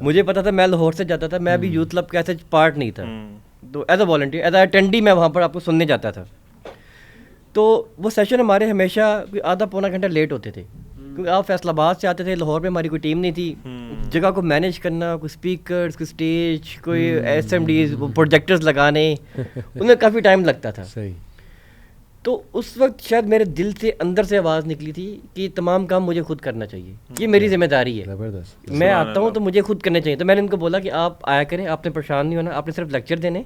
مجھے پتا تھا, میں لاہور سے جاتا تھا, میں بھی یوتھ کلب کا ایسا پارٹ نہیں تھا, تو as a volunteer, as a attendee میں وہاں پر آپ کو سننے جاتا تھا. تو وہ سیشن ہمارے ہمیشہ آدھا پونا گھنٹہ لیٹ ہوتے تھے, کیونکہ آپ فیصل آباد سے آتے تھے, لاہور میں ہماری کوئی ٹیم نہیں تھی, جگہ کو مینیج کرنا, کوئی اسپیکرز, کوئی اسٹیج, کوئی ایس ایم ڈیز, پروجیکٹرز لگانے, ان میں کافی ٹائم لگتا تھا. تو اس وقت شاید میرے دل سے اندر سے آواز نکلی تھی کہ تمام کام مجھے خود کرنا چاہیے, یہ میری ذمہ داری ہے, میں آتا ہوں تو مجھے خود کرنے چاہیے. تو میں نے ان کو بولا کہ آپ آیا کریں, آپ نے پریشان نہیں ہونا, آپ نے صرف لیکچر دینے,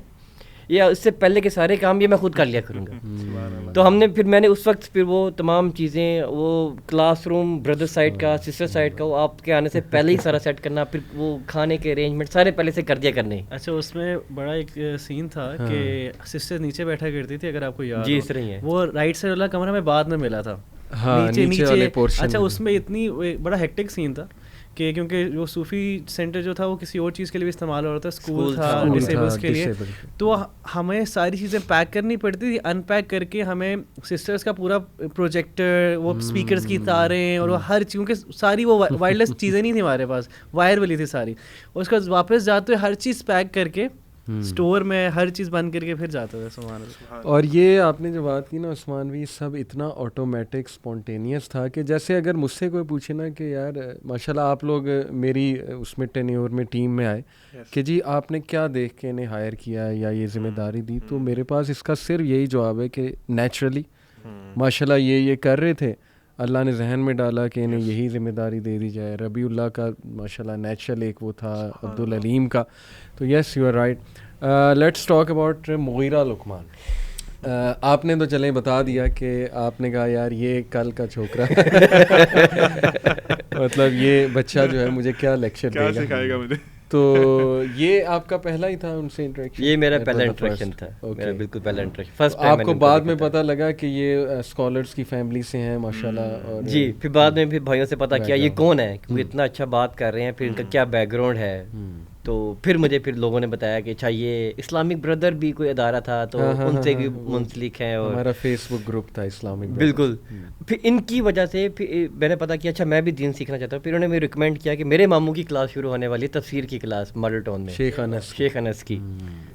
یا اس سے پہلے کے سارے کام یہ میں خود کر لیا کروں گا. تو ہم نے پھر, میں نے اس وقت پھر وہ تمام چیزیں, وہ کلاس روم بردر سائڈ کا, سسٹر سائڈ کا, وہ آپ کے آنے سے پہلے ہی سارا سیٹ کرنا, پھر وہ کھانے کے ارینجمنٹ سارے پہلے سے کر دیا کرنے. اچھا, اس میں بڑا ایک سین تھا کہ سسٹر نیچے بیٹھا کرتی تھی, اگر آپ کو یاد. جی, اس طرح ہی ہے. وہ رائٹ سائڈ والا کمرہ میں بعد میں ملا تھا, نیچے. اچھا, اس میں اتنی بڑا ہیکٹک سین تھا کہ کیونکہ وہ صوفی سینٹر جو تھا وہ کسی اور چیز کے لیے بھی استعمال ہو رہا تھا, اسکول تھا ڈسیبلس کے لیے, تو ہمیں ساری چیزیں پیک کرنی پڑتی تھی. ان پیک کر کے ہمیں سسٹرس کا پورا پروجیکٹر, وہ اسپیکرس کی تاریں, اور وہ ہر چیز, کیونکہ ساری وہ وائرلیس چیزیں نہیں تھیں ہمارے پاس, وائر والی تھی ساری. اور اس کے بعد واپس جاتے ہوئے ہر چیز پیک کر کے اسٹور میں ہر چیز بند کر کے پھر جاتا تھا. سبحان اللہ. اور یہ آپ نے جو بات کی نا عثمان بھی, سب اتنا آٹومیٹک اسپونٹینیس تھا کہ جیسے اگر مجھ سے کوئی پوچھے نا کہ یار ماشاء اللہ آپ لوگ میری اس میں ٹینیور میں ٹیم میں آئے کہ جی آپ نے کیا دیکھ کے انہیں ہائر کیا یا یہ ذمہ داری دی, تو میرے پاس اس کا صرف یہی جواب ہے کہ نیچرلی ماشاء اللہ یہ کر رہے تھے, اللہ نے ذہن میں ڈالا کہ انہیں یہی ذمہ داری دے دی جائے. ربیع اللہ کا ماشاء اللہ نیچرل ایک وہ تھا, عبدالعلیم کا. تو yes you are right. Let's talk about Mughira Luqman. آپ نے تو چلیں بتا دیا کہ آپ نے کہا یار یہ کل کا چھوکرا مطلب یہ بچہ جو ہے مجھے کیا لیکچر دے گا, سکھائے گا مجھے. تو یہ آپ کا پہلا ہی تھا ان سے انٹریکشن؟ یہ میرا پہلا انٹریکشن تھا, میرا بالکل پہلا انٹریکشن. فرسٹ ٹائم آپ کو بعد میں پتہ لگا کہ یہ اسکالرس کی فیملی سے ہیں ماشاءاللہ؟ جی, پھر بعد میں پھر بھائیوں سے پتہ کیا یہ کون ہے, کیونکہ اتنا اچھا بات کر رہے ہیں, پھر ان کا کیا بیک گراؤنڈ ہے. تو پھر مجھے پھر لوگوں نے بتایا کہ اچھا یہ اسلامک بردر بھی کوئی ادارہ تھا, تو ان سے بھی منسلک ہیں, اور ہمارا فیس بک گروپ تھا اسلامک. بالکل. پھر ان کی وجہ سے پھر میں نے پتا کیا اچھا میں بھی دین سیکھنا چاہتا ہوں. پھر انہوں نے مجھے ریکمینڈ کیا کہ میرے ماموں کی کلاس شروع ہونے والی ہے, تفسیر کی کلاس ماڈل ٹاؤن میں, شیخ انس کی.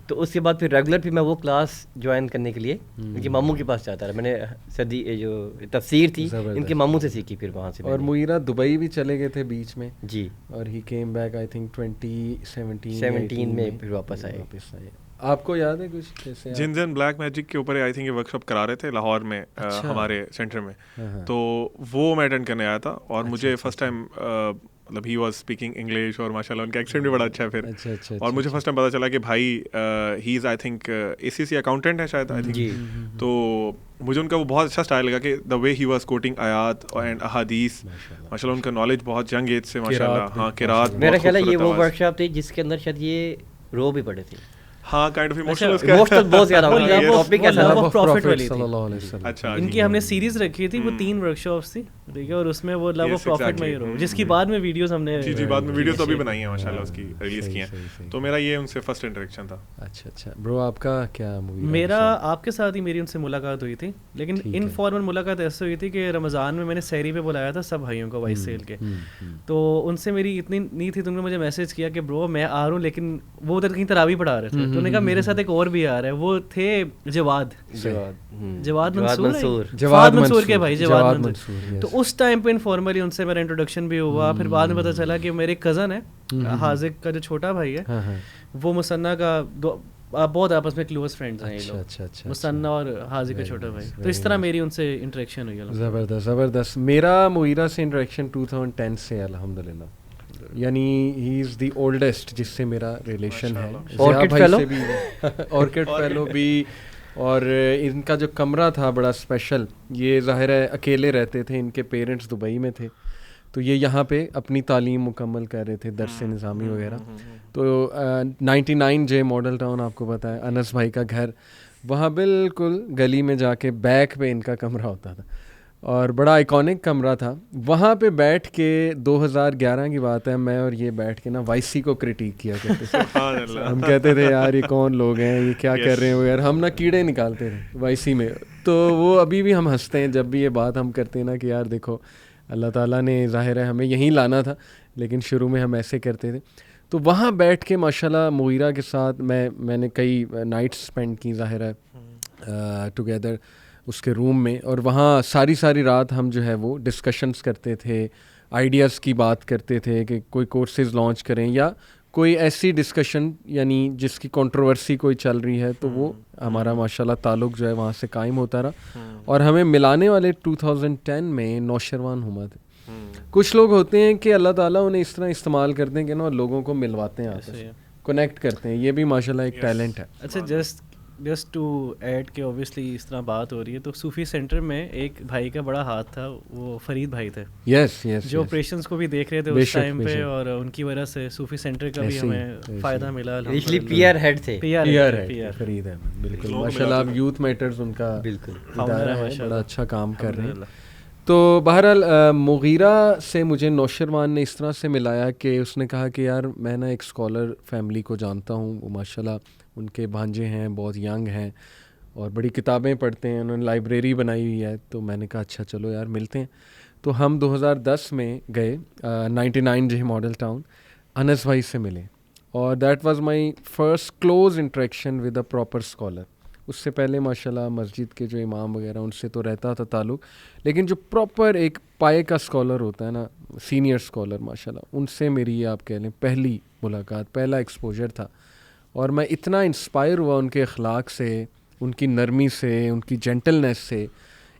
تو اس کے بعد پھر ریگولر پھر میں وہ کلاس جوائن کرنے کے لیے ان کے ماموں کے پاس جاتا رہا. میں نے صدی جو تفسیر تھی ان کے ماموں سے سیکھی پھر وہاں سے. اور مغیرہ دبئی بھی چلے گئے تھے بیچ میں. جی, اور he came back I think 2017 میں پھر واپس آئے. آپ کو یاد ہے کچھ کیسے جنز اینڈ بلیک میجک کے اوپر آئی تھنک یہ ورک شاپ کرا رہے تھے لاہور میں ہمارے سینٹر میں, تو وہ میں اٹینڈ کرنے آیا تھا اور مجھے فرسٹ ٹائم مطلب ہی واز اسپیکنگ انگلش اور ماشاء اللہ ان کا ایکسینٹ بھی بڑا اچھا ہے پھر, اور مجھے فرسٹ ٹائم پتا چلا کہ بھائی ہی از آئی تھنک ACC اکاؤنٹنٹ ہے شاید آئی تھنک, تو مجھے ان کا وہ بہت اچھا اسٹائل لگا کہ دا وے ہی واز کوٹنگ آیات اینڈ احادیث, ماشاء اللہ ان کا نالج بہت ینگ ایج سے ماشاء اللہ. ہاں قرات, میرا خیال ہے یہ وہ ورک شاپ تھی جس کے اندر شاید یہ رو بھی پڑے تھے. ہاں کائنڈ آف ایموشنل بہت زیادہ ٹاپک ایسا لو آف پروفٹ والی صلی اللہ علیہ وسلم. اچھا ان کی ہم نے سیریز رکھی تھی, وہ 3 ورک شاپس تھی ٹھیک ہے, اور اس میں وہ لو آف پروفٹ میں ہی جس کی بعد میں ویڈیوز ہم نے جی بعد میں ویڈیوز ابھی بنائی ہیں ماشاءاللہ, اس کی ریلیز کی ہیں, تو میرا یہ ان سے فرسٹ انٹریکشن تھا. اچھا برو آپ کا کیا مووی؟ میرا آپ کے ساتھ ہی میری ان سے ملاقات ہوئی تھی, لیکن انفارمل ملاقات ایسے ہوئی تھی کہ رمضان میں نے سحری پہ بلایا تھا سب بھائیوں کو وائس سیل کے, تو ان سے میری اتنی نہیں تھی, تم نے مجھے میسج کیا کہ برو میں آ رہا ہوں, لیکن وہ ادھر کہیں تراویح پڑھا رہے تھے, تو انہوں نے کہا میرے ساتھ ایک اور بھی آ رہا ہے, وہ تھے جواد منصور کے بھائی, جواد منصور. تو اس ٹائم پہ انفارملی ان سے میرا انٹروڈکشن بھی ہوا, پھر بعد میں پتہ چلا کہ میرے کزن ہے حاذق کا جو چھوٹا بھائی ہے, وہ مصنع کا بہت آپس میں کلوز فرینڈز ہیں یہ لوگ, مصنع اور حاذق کا چھوٹا بھائی. تو اس طرح میری ان سے انٹریکشن ہوئی. زبردست. میرا مویرا سے انٹریکشن 2010 سے الحمدللہ, یعنی ہی از دی اولڈسٹ جس سے میرا ریلیشن ہے. آرکڈ فیلو بھی, اور ان کا جو کمرہ تھا بڑا اسپیشل, یہ ظاہر ہے اکیلے رہتے تھے, ان کے پیرنٹس دبئی میں تھے, تو یہ یہاں پہ اپنی تعلیم مکمل کر رہے تھے, درس نظامی وغیرہ. تو 99J ماڈل ٹاؤن آپ کو پتہ ہے, انس بھائی کا گھر, وہاں بالکل گلی میں جا کے بیک پہ ان کا کمرہ ہوتا تھا, اور بڑا آئیکونک کمرہ تھا. وہاں پہ بیٹھ کے 2011 کی بات ہے, میں اور یہ بیٹھ کے نا وائی سی کو کرٹیک کیا کرتے تھے. ہم کہتے تھے یار یہ کون لوگ ہیں, یہ کیا کر رہے ہیں وغیرہ, ہم نا کیڑے نکالتے تھے وائی سی میں. تو وہ ابھی بھی ہم ہنستے ہیں جب بھی یہ بات ہم کرتے ہیں نا کہ یار دیکھو اللہ تعالیٰ نے ظاہر ہے ہمیں یہیں لانا تھا, لیکن شروع میں ہم ایسے کرتے تھے. تو وہاں بیٹھ کے ماشاءاللہ مغیرہ کے ساتھ میں نے کئی نائٹس اسپینڈ کی ظاہر ہے ٹوگیدر اس کے روم میں, اور وہاں ساری رات ہم جو ہے وہ ڈسکشنز کرتے تھے, آئیڈیاز کی بات کرتے تھے کہ کوئی کورسز لانچ کریں یا کوئی ایسی ڈسکشن یعنی جس کی کنٹروورسی کوئی چل رہی ہے, تو وہ ہمارا ماشاءاللہ تعلق جو ہے وہاں سے قائم ہوتا رہا. اور ہمیں ملانے والے 2010 میں نوشروان ہما تھے. کچھ لوگ ہوتے ہیں کہ اللہ تعالیٰ انہیں اس طرح استعمال کرتے ہیں کہ نا لوگوں کو ملواتے ہیں, آپس کنیکٹ کرتے ہیں, یہ بھی ماشاءاللہ ایک ٹیلنٹ ہے. اچھا جسٹ ٹو ایڈ کہ اوبیسلی اس طرح بات ہو رہی ہے, تو صوفی سینٹر میں ایک بھائی کا بڑا ہاتھ تھا, وہ فرید بھائی تھے, جو آپریشنز کو بھی دیکھ رہے تھے اس ٹائم پہ, اور ان کی وجہ سے صوفی سینٹر کا بھی ہمیں فائدہ ملا. PR ہیڈ تھے, فرید احمد, بالکل ماشاءاللہ. اب یوتھ میٹرز ان کا ادارہ ہے, بڑا اچھا کام کر رہے ہیں. تو بہرحال مغیرہ سے مجھے نوشروان نے اس طرح سے ملایا کہ اس نے کہا کہ یار میں نا ایک اسکالر فیملی کو جانتا ہوں, وہ ماشاءاللہ ان کے بھانجے ہیں, بہت ینگ ہیں اور بڑی کتابیں پڑھتے ہیں, انہوں نے لائبریری بنائی ہوئی ہے. تو میں نے کہا اچھا چلو یار ملتے ہیں. تو ہم 2010 میں گئے 99J ماڈل ٹاؤن, انس بھائی سے ملے, اور that was my first close interaction with a proper scholar. اس سے پہلے ماشاءاللہ مسجد کے جو امام وغیرہ ان سے تو رہتا تھا تعلق, لیکن جو پراپر ایک پائے کا اسکالر ہوتا ہے نا, سینئر اسکالر ماشاءاللہ, ان سے میری یہ آپ کہہ لیں پہلی ملاقات, پہلا ایکسپوجر تھا. اور میں اتنا انسپائر ہوا ان کے اخلاق سے, ان کی نرمی سے, ان کی جینٹلنیس سے.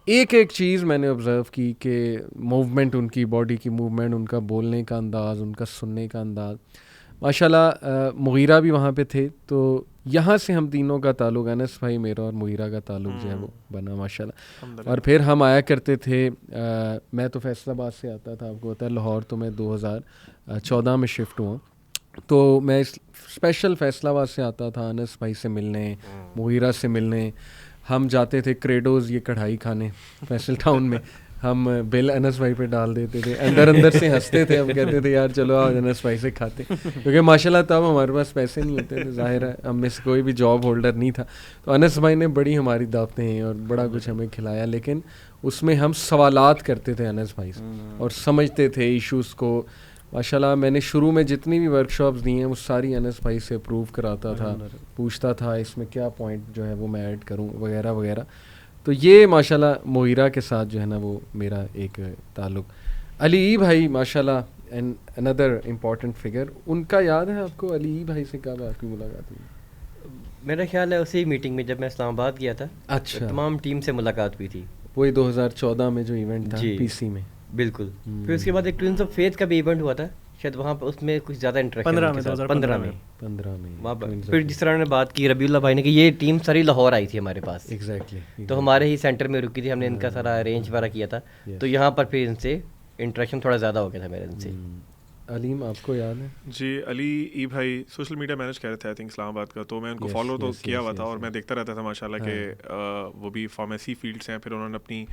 ایک چیز میں نے آبزرو کی کہ موومنٹ, ان کی باڈی کی موومنٹ, ان کا بولنے کا انداز, ان کا سننے کا انداز, ماشاءاللہ. مغیرہ بھی وہاں پہ تھے, تو یہاں سے ہم تینوں کا تعلق, انس بھائی, میرا اور مغیرہ کا تعلق جو ہے وہ بنا ماشاءاللہ. اور پھر ہم آیا کرتے تھے, میں تو فیصل آباد سے آتا تھا, آپ کو پتہ ہے, لاہور تو میں 2014 میں شفٹ ہوا, تو میں اسپیشل فیصل آباد سے آتا تھا انس بھائی سے ملنے, مغیرہ سے ملنے. ہم جاتے تھے کریڈوز یہ کڑھائی کھانے فیصل ٹاؤن میں, ہم بل انس بھائی پہ ڈال دیتے تھے, اندر سے ہنستے تھے, ہم کہتے تھے یار چلو آج انس بھائی سے کھاتے, کیونکہ ماشاءاللہ تب ہمارے پاس پیسے نہیں ہوتے تھے, ظاہر ہے ہم میں سے کوئی بھی جاب ہولڈر نہیں تھا. تو انس بھائی نے بڑی ہماری دعوتیں اور بڑا کچھ ہمیں کھلایا, لیکن اس میں ہم سوالات کرتے تھے انس بھائی سے اور سمجھتے تھے ایشوز کو. ماشاءاللہ میں نے شروع میں جتنی بھی ورک شاپس دی ہیں وہ ساری انس بھائی سے اپروو کراتا تھا, پوچھتا تھا اس میں کیا پوائنٹ جو ہے وہ میں ایڈ کروں وغیرہ وغیرہ. تو یہ ماشاءاللہ مغیرہ کے ساتھ جو ہے نا وہ میرا ایک تعلق. علی بھائی ماشاءاللہ اندر امپورٹنٹ فگر, ان کا یاد ہے آپ کو؟ علی بھائی سے کب آپ کی ملاقات ہوئی؟ میرا خیال ہے اسی میٹنگ میں جب میں اسلام آباد گیا تھا, اچھا, تمام ٹیم سے ملاقات ہوئی تھی. وہی 2014 میں جو ایونٹ تھا پی سی میں. بالکل. پھر اس کے بعد ایک ٹوئنس آف فیتھ کا بھی ایونٹ ہوا تھا شاید, وہاں پہ اس میں کچھ زیادہ انٹریکشن 15 میں وہاں پر. پھر جس طرح نے بات کی ربیع اللہ بھائی نے کہ یہ ٹیم ساری لاہور آئی تھی ہمارے پاس, ایگزیکٹلی, تو ہمارے ہی سینٹر میں رکی تھی, ہم نے ان کا سارا ارینج وغیرہ کیا تھا, تو یہاں پر پھر ان سے انٹریکشن تھوڑا زیادہ ہو گیا تھا میرے ان سے. علیم آپ کو یاد ہے؟ جی, علی ای بھائی سوشل میڈیا مینیج کر رہے تھے آئی تھنک اسلام آباد کا, تو میں ان کو فالو تو کیا ہوا تھا اور میں دیکھتا رہتا تھا ماشاء اللہ کہ وہ بھی فارمیسی فیلڈ سے ہیں. پھر انہوں نے اپنی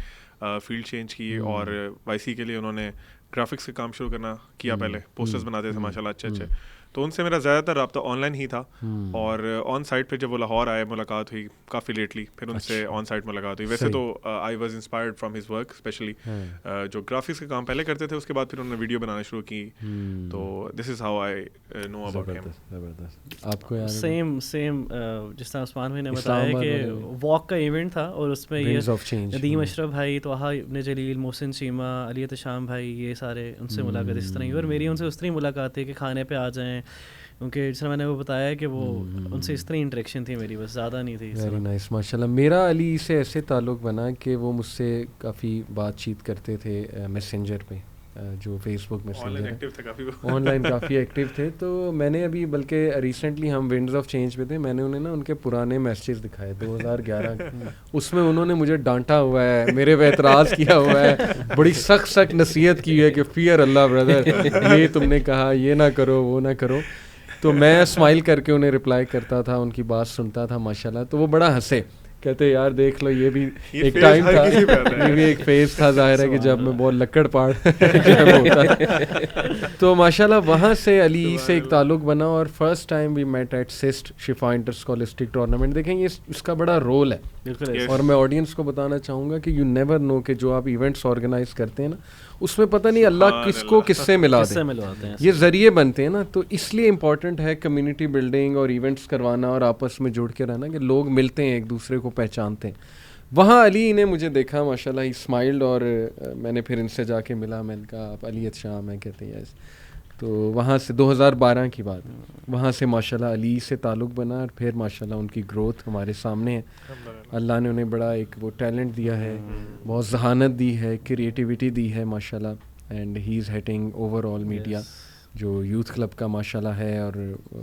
فیلڈ چینج کی اور وائی سی کے لیے انہوں نے گرافکس کا کام شروع کرنا کیا. پہلے پوسٹرز بناتے تھے ماشاء اللہ اچھے اچھے, تو ان سے میرا زیادہ تر رابطہ آن لائن ہی تھا. اور آن سائٹ پہ جب وہ لاہور آئے ملاقات ہوئی کافی لیٹلی, پھر ان سے آن سائٹ ملاقات ہوئی. ویسے تو I was inspired from his work, especially جو گرافکس کا کام پہلے کرتے تھے, اس کے بعد پھر انہوں نے ویڈیو بنانا شروع کی. تو this is how I know about ہم. آپ کو یاد ہے؟ سیم جس طرح عثمان بھائی نے بتایا کہ واک کا ایونٹ تھا, اور اس میں یہ ندیم اشرف بھائی, طہا ابن جلیل, محسن چیمہ, علی احتشام بھائی, یہ سارے ان سے ملاقات اس طرح ہی. اور میری ان سے اس طرح ملاقات تھی کہ کھانے پہ آ جائیں, کیونکہ جس طرح میں نے وہ بتایا کہ وہ ان سے اس طرح انٹریکشن تھی میری, بس زیادہ نہیں تھی. ویری نائس ماشاء اللہ. میرا علی سے ایسے تعلق بنا کہ وہ مجھ سے کافی بات چیت کرتے تھے میسنجر پہ, جو فیس بک میسنجر ہے, آن لائن کافی ایکٹیو تھے. تو میں نے ابھی بلکہ ریسنٹلی ہم ونڈز آف چینج پہ تھے, میں نے انہیں نا ان کے پرانے میسیجز دکھائے 2011 اس میں انہوں نے مجھے ڈانٹا ہوا ہے, میرے پہ اعتراض کیا ہوا ہے, بڑی سخت نصیحت کی ہے کہ فیئر اللہ بردر, یہ تم نے کہا یہ نہ کرو وہ نہ کرو. تو میں اسمائل کر کے انہیں رپلائی کرتا تھا, ان کی بات سنتا تھا ماشاء اللہ. تو وہ بڑا ہنسے, کہتے یار دیکھ لو یہ بھی ایک ٹائم تھا, یہ بھی ایک فیز تھا, ظاہر ہے کہ جب میں بہت لکڑ پاڑ ہوتا. تو ماشاء اللہ وہاں سے علی سے ایک تعلق بنا, اور first time we met at سسٹ شفا انٹر اسکالسٹک ٹورنامنٹ. دیکھیں یہ اس کا بڑا رول ہے, اور میں آڈینس کو بتانا چاہوں گا کہ یو نیور نو کہ جو آپ ایونٹس آرگنائز کرتے ہیں نا, اس میں پتہ نہیں اللہ کس کو کس سے ملا دے, یہ ذریعے بنتے ہیں نا. تو اس لیے امپورٹنٹ ہے کمیونٹی بلڈنگ اور ایونٹس کروانا اور آپس میں جڑ کے رہنا, کہ لوگ ملتے ہیں ایک دوسرے کو پہچانتے ہیں. وہاں علی نے مجھے دیکھا ماشاء اللہ, ہی اسمائلڈ, اور میں نے پھر ان سے جا کے ملا, میں نے کہا آپ علی احتشام ہیں, کہتے ہیں یس. تو وہاں سے 2012 کی بات, وہاں سے ماشاء اللہ علی سے تعلق بنا, اور پھر ماشاء اللہ ان کی گروتھ ہمارے سامنے ہے. اللہ نے انہیں بڑا ایک وہ ٹیلنٹ دیا ہے, بہت ذہانت دی ہے, کریٹیوٹی دی ہے ماشاء اللہ. And he is heading overall media, جو یوتھ کلب کا ماشاء اللہ ہے, اور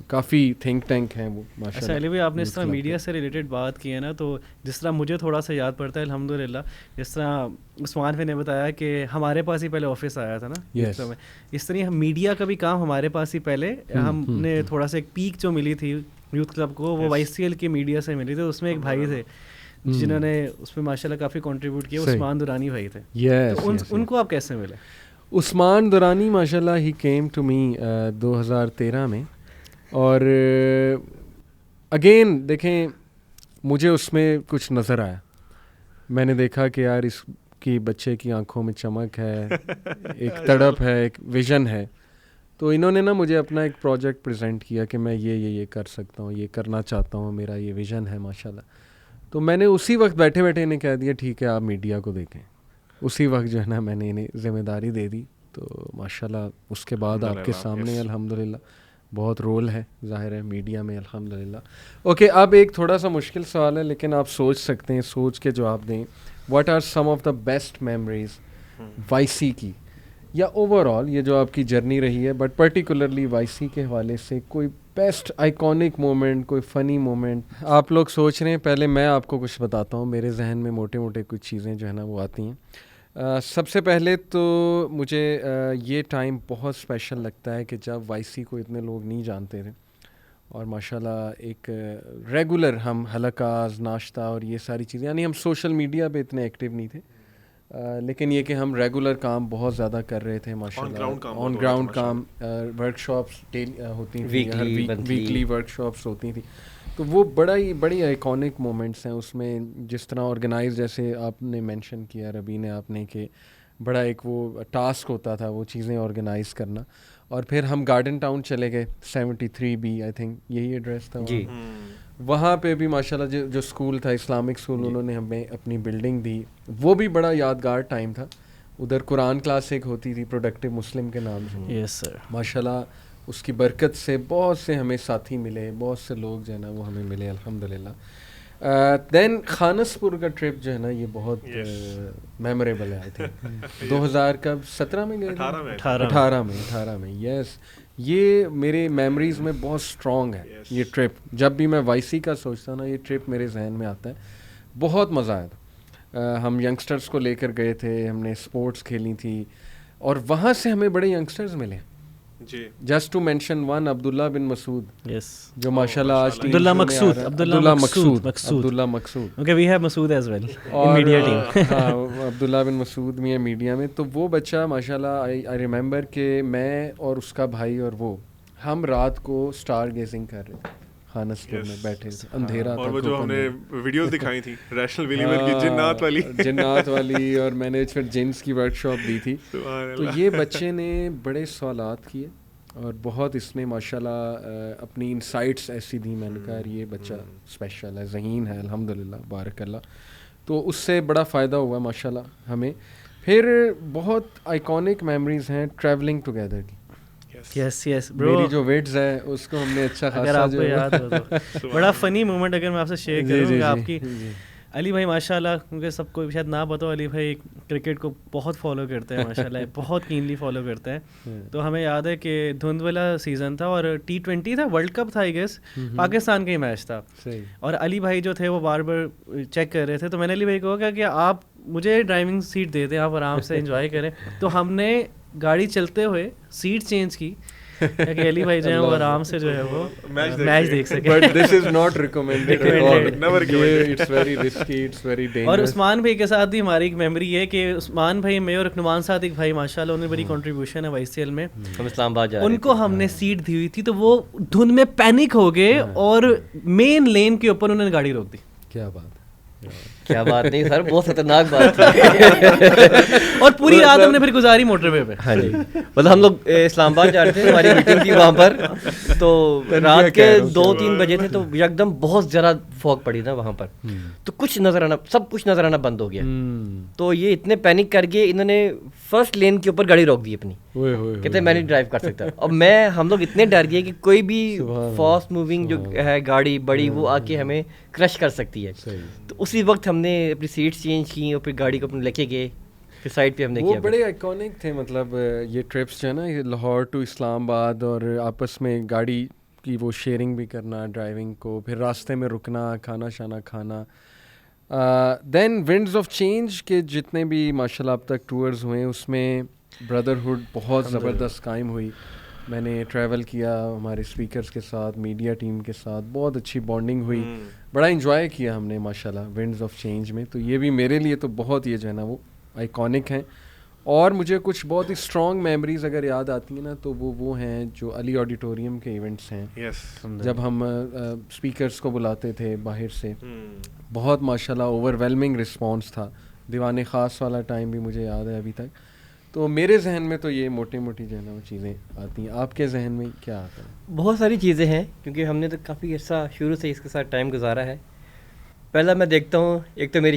کافی تھنک ٹینک ہیں وہ ماشاء اللہ. علی بھائی آپ نے اس طرح میڈیا سے ریلیٹڈ بات کی ہے نا, تو جس طرح مجھے تھوڑا سا یاد پڑتا ہے الحمدللہ, جس طرح عثمان بھائی نے بتایا کہ ہمارے پاس ہی پہلے آفس آیا تھا نا, اس طرح میڈیا کا بھی کام ہمارے پاس ہی پہلے, ہم نے تھوڑا سا ایک پیک جو ملی تھی یوتھ کلب کو, وہ وائی سی ایل کے میڈیا سے ملی تھی. اس میں ایک بھائی تھے جنہوں نے اس میں ماشاء اللہ کافی کنٹریبیوٹ کیا, عثمان دورانی بھائی تھے. ان کو آپ کیسے ملے؟ عثمان دورانی ماشاء اللہ ہی کیم ٹو می 2013 میں, اور اگین دیکھیں مجھے اس میں کچھ نظر آیا. میں نے دیکھا کہ یار اس کی بچے کی آنکھوں میں چمک ہے, ایک تڑپ ہے, ایک ویژن ہے. تو انہوں نے نا مجھے اپنا ایک پروجیکٹ پریزنٹ کیا کہ میں یہ کر سکتا ہوں, یہ کرنا چاہتا ہوں, میرا یہ ویژن ہے ماشاء اللہ. تو میں نے اسی وقت بیٹھے بیٹھے انہیں کہہ دیا ٹھیک ہے آپ میڈیا کو دیکھیں. اسی وقت جو ہے نا میں نے انہیں ذمہ داری دے دی. تو ماشاءاللہ اس کے بعد آپ کے سامنے الحمدللہ بہت رول ہے ظاہر ہے میڈیا میں الحمدللہ. اوکے, اب ایک تھوڑا سا مشکل سوال ہے لیکن آپ سوچ سکتے ہیں, سوچ کے جواب دیں. What are some of the best memories Y C کی, یا اوور آل یہ جو آپ کی جرنی رہی ہے, بٹ پرٹیکولرلی وائی سی کے حوالے سے کوئی بیسٹ آئیکونک مومنٹ, کوئی فنی مومنٹ. آپ لوگ سوچ رہے ہیں, پہلے میں آپ کو کچھ بتاتا ہوں, میرے ذہن میں موٹے موٹے کچھ چیزیں جو ہے نا وہ آتی ہیں. سب سے پہلے تو مجھے یہ ٹائم بہت اسپیشل لگتا ہے کہ جب وائی سی کو اتنے لوگ نہیں جانتے تھے, اور ماشاءاللہ ایک ریگولر ہم حلقاز ناشتہ اور یہ ساری چیزیں, یعنی ہم سوشل میڈیا پہ اتنے ایکٹیو نہیں تھے, لیکن یہ کہ ہم ریگولر کام بہت زیادہ کر رہے تھے ماشاءاللہ. آن گراؤنڈ کام, ورک شاپس ہوتی تھیں, ویکلی ورک شاپس ہوتی تھیں. تو وہ بڑی آئیکونک مومنٹس ہیں اس میں, جس طرح آرگنائز, جیسے آپ نے مینشن کیا ربی نے آپ نے, کہ بڑا ایک وہ ٹاسک ہوتا تھا وہ چیزیں آرگنائز کرنا. اور پھر ہم گارڈن ٹاؤن چلے گئے 73B آئی تھنک یہی ایڈریس تھا جی. وہاں پہ بھی ماشاءاللہ جو اسکول تھا اسلامک اسکول, انہوں نے ہمیں اپنی بلڈنگ دی, وہ بھی بڑا یادگار ٹائم تھا. ادھر قرآن کلاس ایک ہوتی تھی پروڈکٹیو مسلم کے نام سے, یس سر, ماشاءاللہ اس کی برکت سے بہت سے ہمیں ساتھی ملے, بہت سے لوگ جو ہے نا وہ ہمیں ملے الحمدللہ. دین خانس پور کا ٹرپ جو ہے نا یہ بہت میموریبل ہے. آئی تھنک 2017 میں گئے, 18 میں. یس, یہ میرے میموریز میں بہت اسٹرانگ ہے یہ ٹرپ. جب بھی میں وائی سی کا سوچتا نا یہ ٹرپ میرے ذہن میں آتا ہے. بہت مزہ آیا تھا. ہم ینگسٹرز کو لے کر گئے تھے, ہم نے اسپورٹس کھیلی تھی اور وہاں سے ہمیں بڑے ینگسٹرز ملے. Just to mention one, Abdullah bin Masood, جو ماشاء اللہ آج Abdullah Maqsood okay we have Masood as well in media team. ہاں, عبداللہ بن مسعود میں میڈیا میں. تو وہ بچہ ماشاء اللہ آئی ریممبر کہ میں اور اس کا بھائی اور وہ ہم رات کو اسٹار گیزنگ کر رہے تھے خانس پور میں بیٹھے تھے, اندھیرا تھا. اور وہ جو ہم نے ویڈیوز دکھائی تھی ریشنل ویلیور کی جنات والی, اور میں نے پھر جنس کی ورک شاپ دی تھی. تو یہ بچے نے بڑے سوالات کیے اور بہت اس نے ماشاء اللہ اپنی انسائٹس ایسی دی. میں نے کہا یہ بچہ اسپیشل ہے, ذہین ہے الحمدللہ, بارک اللہ. تو اس سے بڑا فائدہ ہوا ماشاء اللہ ہمیں. پھر بہت آئیکونک میموریز ہیں ٹریولنگ ٹوگیدر کی. یس یس برو, میری جو ویٹز ہے اس کو ہم نے اچھا خاصا, اگر آپ کو یاد ہو تو بڑا فنی مومنٹ اگر میں آپ سے شیئر کروں آپ کی. علی بھائی ماشاء اللہ, کیونکہ سب کو شاید نہ پتا ہو, علی بھائی کرکٹ کو بہت فالو کرتے ہیں ماشاء اللہ, بہت کینلی فالو کرتے ہیں. تو ہمیں یاد ہے کہ دھند والا سیزن تھا اور T20 تھا, ورلڈ کپ تھا آئی گیس, پاکستان کا ہی میچ تھا. اور علی بھائی جو تھے وہ بار بار چیک کر رہے تھے. تو میں نے علی بھائی کو کہا کہ آپ مجھے ڈرائیونگ سیٹ دے دیں, آپ آرام سے انجوائے کریں. تو ہم نے گاڑی چلتے ہوئے سیٹ چینج کی کہ علی بھائی جو ہے وہ آرام سے جو ہے وہ میچ دیکھ سکے. But this is not recommended at all. Never recommended. It's very risky, it's very dangerous. اور عثمان بھائی کے ساتھ بھی ہماری ایک میموری ہے کہ عثمان بھائی میں اور نعمان صاحب ایک بھائی ماشاء اللہ, انہیں بڑی کنٹریبیوشن ہے وائی سی ایل میں, ہم اسلام آباد جا رہے ان کو ہم نے سیٹ دی ہوئی تھی. تو وہ دھند میں پینک ہو گئے اور مین لین کے اوپر انہوں نے گاڑی روک دی. کیا بات ہے, کیا بات نہیں سر, بہت خطرناک بات تھی. اور پوری رات ہم نے پھر گزاری موٹر وے پہ. ہاں جی, مطلب ہم لوگ اسلام آباد جا رہے تھے, ہماری میٹنگ تھی وہاں پر. تو رات کے 2-3 بجے تھے, تو یک دم بہت زیادہ فوگ پڑی نا وہاں پر, تو کچھ نظر آنا, سب کچھ نظر آنا بند ہو گیا. تو یہ اتنے پینک کر کے انہوں نے فرسٹ لین کے اوپر گاڑی روک دی اپنی, کہتے میں نہیں ڈرائیو کر سکتا. اور ہم لوگ اتنے ڈر گئے کہ کوئی بھی فاسٹ موونگ جو ہے گاڑی بڑی, وہ آ کے ہمیں کرش کر سکتی ہے. تو اسی وقت ہم نے اپنی سیٹس چینج کی اور پھر گاڑی کو اپنے لے کے گئے, پھر سائڈ پہ ہم نے کیا. وہ بڑے آئیکونک تھے. مطلب یہ ٹرپس جو ہے نا, لاہور ٹو اسلام آباد, اور آپس میں گاڑی کی وہ شیئرنگ بھی کرنا, ڈرائیونگ کو, پھر راستے میں رکنا, کھانا شانا کھانا. دین ونڈز آف چینج کے جتنے بھی ماشاء اللہ اب تک ٹورز ہوئے, اس میں بردرہڈ بہت زبردست قائم ہوئی. میں نے ٹریول کیا ہمارے اسپیکرز کے ساتھ, میڈیا ٹیم کے ساتھ, بہت اچھی بانڈنگ ہوئی, بڑا انجوائے کیا ہم نے ماشاء اللہ ونڈز آف چینج میں. تو یہ بھی میرے لیے تو بہت یہ جو ہے نا وہ آئیکونک ہیں. اور مجھے کچھ بہت ہی اسٹرانگ میموریز اگر یاد آتی ہیں نا, تو وہ ہیں جو علی آڈیٹوریم کے ایونٹس ہیں. جب ہم اسپیکرز کو بلاتے تھے باہر سے, بہت ماشاء اللہ اوور ویلمنگ رسپانس تھا. دیوان خاص والا ٹائم بھی مجھے یاد ہے ابھی تک. تو میرے ذہن میں تو یہ موٹی جو ہے نا وہ چیزیں آتی ہیں. آپ کے ذہن میں کیا آتا ہے؟ بہت ساری چیزیں ہیں, کیونکہ ہم نے تو کافی عرصہ شروع سے اس کے ساتھ ٹائم گزارا ہے. پہلا میں دیکھتا ہوں, ایک تو میری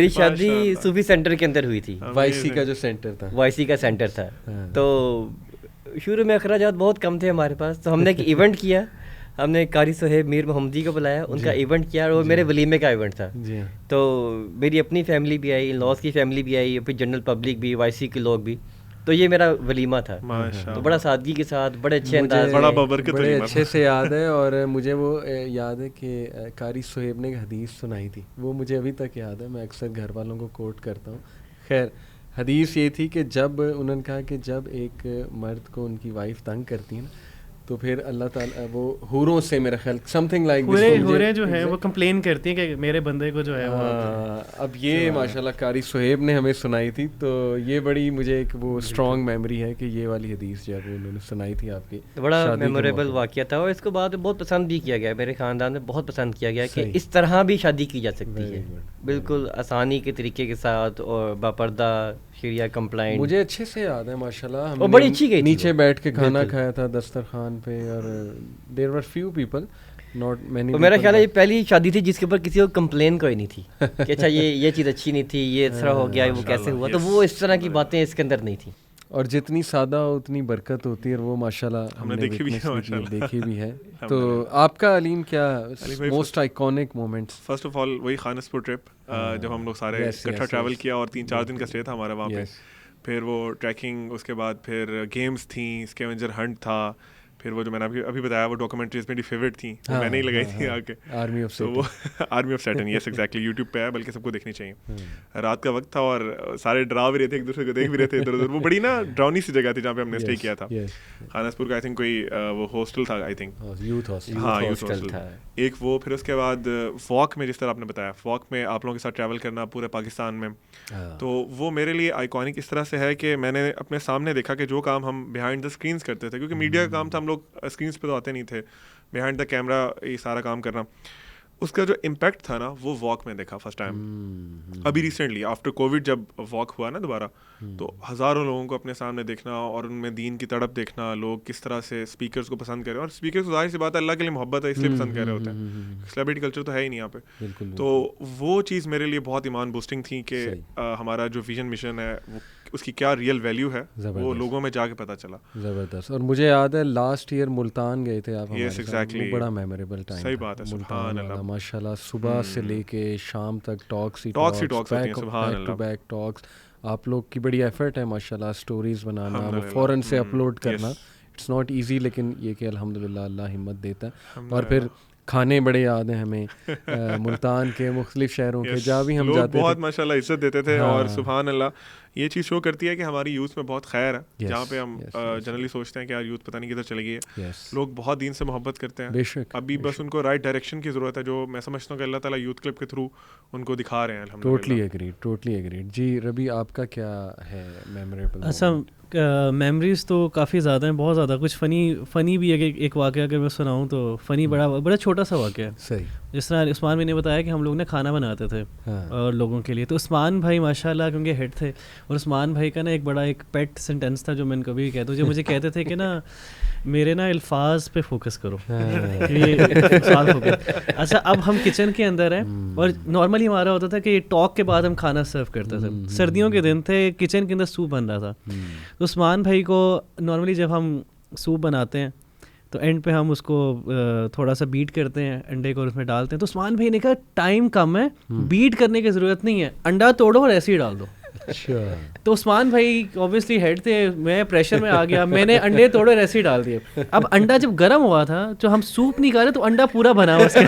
شادی صوفی سینٹر کے اندر ہوئی تھی. وائی سی کا جو سینٹر تھا, وائی سی کا سینٹر تھا. تو شروع میں اخراجات بہت کم تھے ہمارے پاس, تو ہم نے ایک ایونٹ کیا. ہم نے قاری صہیب میر محمدی کو بلایا, ان کا ایونٹ کیا, اور وہ میرے ولیمے کا ایونٹ تھا. تو میری اپنی فیملی بھی آئی, ان لاس کی فیملی بھی آئی, اور پھر جنرل پبلک بھی, وائی سی کے لوگ بھی. تو یہ میرا ولیمہ تھا. تو بڑا سادگی کے ساتھ, بڑے اچھے انداز, بڑے اچھے سے یاد ہے. اور مجھے وہ یاد ہے کہ قاری صہیب نے ایک حدیث سنائی تھی, وہ مجھے ابھی تک یاد ہے. میں اکثر گھر والوں کو کوٹ کرتا ہوں. خیر, حدیث یہ تھی کہ جب انہوں نے کہا کہ جب ایک مرد کو ان کی وائف تنگ کرتی ہے نا, تو پھر اللہ تعالیٰ وہ حوروں سے, میرا خیال سم تھنگ لائک حوریں جو ہیں وہ کمپلین کرتی ہیں کہ میرے بندے کو جو ہے وہ. اب یہ ماشاء اللہ قاری صہیب نے ہمیں سنائی تھی. تو یہ بڑی مجھے ایک وہ اسٹرانگ میموری ہے کہ یہ والی حدیث جو ہے انہوں نے سنائی تھی آپ کی. بڑا میموریبل واقعہ تھا, اور اس کے بعد بہت پسند بھی کیا گیا, میرے خاندان میں بہت پسند کیا گیا کہ اس طرح بھی شادی کی جا سکتی ہے, بالکل آسانی کے طریقے کے ساتھ, اور باپردہ شریعہ کمپلائنٹ. مجھے اچھے سے یاد ہے ماشاء اللہ, ہم بڑی اچھی گئی, نیچے بیٹھ کے کھانا کھایا تھا دسترخوان پہ, اور دیر ور فیو پیپل, ناٹ مینی. تو میرا خیال ہے یہ پہلی شادی تھی جس کے اوپر کسی کو کمپلین کوئی نہیں تھی کہ اچھا یہ چیز اچھی نہیں تھی, یہ اس طرح ہو گیا, وہ کیسے ہوا. تو وہ اس طرح کی باتیں اس کے اندر نہیں تھی. اور جتنی سادہ ہو اتنی برکت ہوتی ہے, اور وہ ماشاءاللہ ہم نے دیکھی بھی ہے. تو آپ کا علیم کیا most iconic moments? First of all وہی خانسپور ٹرپ, جب ہم لوگ سارے اکٹھا ٹریول کیا اور 3-4 دن کا اسٹے تھا ہمارا وہاں پہ. پھر وہ ٹریکنگ, اس کے بعد پھر گیمز تھیں, اسکیونجر ہنٹ تھا, پھر وہ جو میں نے ابھی بتایا وہ ڈاکومنٹریز میری فیوریٹ تھیں, میں نے ہی لگائی تھی آ کے, army of Satan. Yes exactly, YouTube پہ ہے, بلکہ سب کو دیکھنی چاہیے. رات کا وقت تھا اور سارے ڈرا بھی رہے تھے, ایک دوسرے کو دیکھ بھی رہے تھے ادھر ادھر. وہ بڑی نا ڈراؤنی سی جگہ تھی جہاں پہ ہم نے اسٹے کیا تھا. خانسپور کا آئی تھنک کوئی وہ ہاسٹل تھا, آئی تھنک یوتھ ہاسٹل تھا ایک وہ. پھر اس کے بعد واک میں, جس طرح آپ نے بتایا, واک میں آپ لوگوں کے ساتھ ٹریول کرنا پورے پاکستان میں, تو وہ میرے لیے آئیکونک اس طرح سے ہے کہ میں نے اپنے سامنے دیکھا کہ جو کام ہم بیہائنڈ دا اسکرینس کرتے تھے, کیونکہ میڈیا کا کام تھا, ہم لوگ اسکرینس پہ تو آتے نہیں تھے, بیہائنڈ دا کیمرہ یہ سارا کام کرنا, اس کا جو امپیکٹ تھا نا وہ واک میں دیکھا فرسٹ ٹائم. ابھی ریسنٹلی آفٹر کووڈ جب واک ہوا نا دوبارہ, تو ہزاروں لوگوں کو اپنے سامنے دیکھنا اور ان میں دین کی تڑپ دیکھنا, لوگ کس طرح سے اسپیکرس کو پسند کر رہے ہیں, اور اسپیکرس کو ظاہر سی بات ہے اللہ کے لیے محبت ہے اس لیے پسند کر رہے ہوتے ہیں, سیلیبریٹی کلچر تو ہے ہی نہیں یہاں پہ. تو وہ چیز میرے لیے بہت ایمان بوسٹنگ تھی کہ ہمارا جو ویژن مشن ہے وہ اس کی کیا ریئل ویلیو ہے, وہ لوگوں میں جا کے پتہ چلا. زبردست. اور مجھے یاد ہے لاسٹ ایئر ملتان گئے تھے آپ, یس ایگزیکٹلی, بڑا میموریبل ٹائم. صحیح بات ہے, سبحان اللہ, ماشاءاللہ صبح سے لے کے شام تک ٹاکس سبحان اللہ, بیک ٹاکس. آپ لوگ کی بڑی ایفرٹ ہے ماشاءاللہ, اسٹوریز بنانا, وہ فوراً سے اپلوڈ کرنا, اٹس ناٹ ایزی, لیکن یہ کہ الحمدللہ اللہ ہمت دیتا ہے. اور پھر کھانے بڑے یاد ہیں ہمیں ملتان کے, مختلف شہروں کے, جہاں بھی ہم جاتے تھے بہت ماشاءاللہ عزت دیتے تھے. اور سبحان اللہ یہ چیز شو کرتی ہے کہ ہماری یوتھ میں بہت خیر ہے, جہاں پہ ہم جنرلی سوچتے ہیں کہ یار یوتھ پتہ نہیں کدھر چلے گئی ہے. لوگ بہت دین سے محبت کرتے ہیں, ابھی بس ان کو رائٹ ڈائریکشن کی ضرورت ہے, جو میں سمجھتا ہوں کہ اللہ تعالیٰ یوتھ کلب کے تھرو ان کو دکھا رہے ہیں. الحمدللہ. Totally agreed. جی ربی, آپ کا کیا ہے میموریبل؟ اچھا, میموریز تو کافی زیادہ ہیں, بہت زیادہ. کچھ فنی بھی ہے. ایک واقعہ اگر میں سناؤں تو فنی بڑا چھوٹا سا واقعہ ہے. صحیح. جس طرح عثمان بھائی نے بتایا کہ ہم لوگ نے کھانا بناتے تھے اور لوگوں کے لیے, تو عثمان بھائی ماشاء اللہ کیونکہ ہیڈ تھے, اور عثمان بھائی کا نا ایک پیٹ سینٹینس تھا جو میں نے کبھی کہتا ہوں, جو مجھے کہتے تھے کہ نا میرے نا الفاظ پہ فوکس کرو. اچھا, اب ہم کچن کے اندر ہیں اور نارملی ہمارا ہوتا تھا کہ ٹاک کے بعد ہم کھانا سرو کرتے تھے. سردیوں کے دن تھے, کچن کے اندر سوپ بن رہا تھا. تو عثمان بھائی کو نارملی جب ہم سوپ بناتے ہیں تو اینڈ پہ ہم اس کو تھوڑا سا بیٹ کرتے ہیں انڈے کو, اور اس میں ڈالتے ہیں. تو عثمان بھائی نے کہا ٹائم کم ہے, بیٹ کرنے کی ضرورت نہیں ہے, انڈا توڑو اور ایسے ہی ڈال دو. تو عثمان بھائی اوبیسلی ہیڈ تھے, میں پریشر میں آ گیا, میں نے انڈے توڑے اور ایسے ہی ڈال دیے. اب انڈا جب گرم ہوا تھا, جو ہم سوپ نہیں کھا رہے, تو انڈا پورا بنا ہوا اس کے.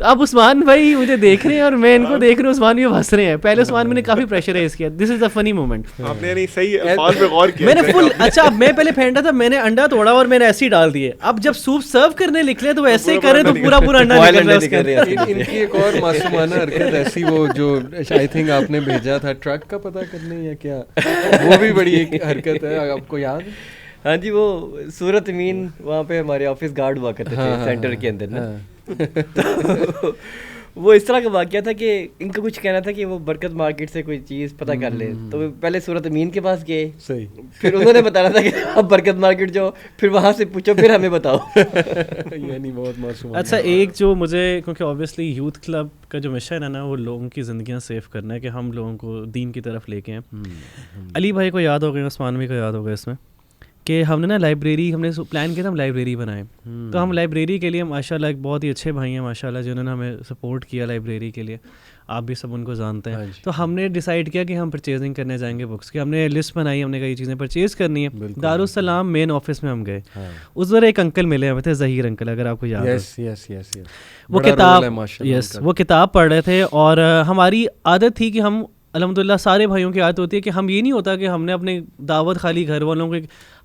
اب عثمان بھائی مجھے دیکھ رہے ہیں اور میں ان کو دیکھ رہا ہوں, عثمان بھی ہنس رہے ہیں. پہلے عثمان میں نے کافی پریشرائز کیا, دس از اے فنی مومنٹ. آپ نے صحیح الفاظ پہ غور کیا, میں نے فل. اچھا, اب میں پہلے پھینٹا تھا, میں نے انڈا توڑا اور میں نے ایسے ہی ڈال دیے. اب جب سوپ سرو کرنے نکلے تو ایسے ہی کرے تو پورا انڈا نکل رہا ہے. ان کی ایک اور معصومانہ حرکت ایسی, وہ جو آئی تھنک آپ نے بھیجا تھا ٹرک کا پتہ کرنے یا کیا, وہ بھی بڑی ایک حرکت ہے, آپ کو یاد ہے؟ ہاں جی, وہ سورت امین وہاں پہ ہمارے آفس گارڈ ہوا کرتے تھے سینٹر کے اندر نا. وہ اس طرح کا واقعہ تھا کہ ان کا کچھ کہنا تھا کہ وہ برکت مارکیٹ سے کوئی چیز پتہ کر لے. تو پہلے سورت امین کے پاس گئے, صحیح, پھر انہوں نے بتانا تھا کہ آپ برکت مارکیٹ جاؤ, پھر وہاں سے پوچھو, پھر ہمیں بتاؤ. یعنی بہت معصوم. اچھا, ایک جو مجھے, کیونکہ اوبیسلی یوتھ کلب کا جو مشن ہے نا, وہ لوگوں کی زندگیاں سیو کرنا ہے, کہ ہم لوگوں کو دین کی طرف لے کے ہیں. علی بھائی کو یاد ہو گیا, عثمان بھائی کو یاد ہو گیا اس میں, کہ ہم نے نا لائبریری, ہم نے پلان کیا تھا ہم لائبریری بنائیں. تو ہم لائبریری کے لیے ماشاء اللہ ایک بہت ہی اچھے بھائی ہیں ماشاء اللہ, جنہوں نے ہمیں سپورٹ کیا لائبریری کے لیے. آپ بھی سب ان کو جانتے ہیں. تو ہم نے ڈیسائیڈ کیا کہ ہم پرچیزنگ کرنے جائیں گے بکس کی. ہم نے لسٹ بنائی, ہم نے کئی چیزیں پرچیز کرنی ہے. دارالسلام مین آفس میں ہم گئے, اس وقت ایک انکل ملے ہمیں تھے, ظہیر انکل, اگر آپ کو یاد ہے. وہ کتاب پڑھ رہے تھے, اور ہماری عادت تھی کہ ہم الحمدللہ سارے بھائیوں کی عادت ہوتی ہے کہ ہم یہ نہیں ہوتا کہ ہم نے اپنے دعوت خالی گھر والوں کو,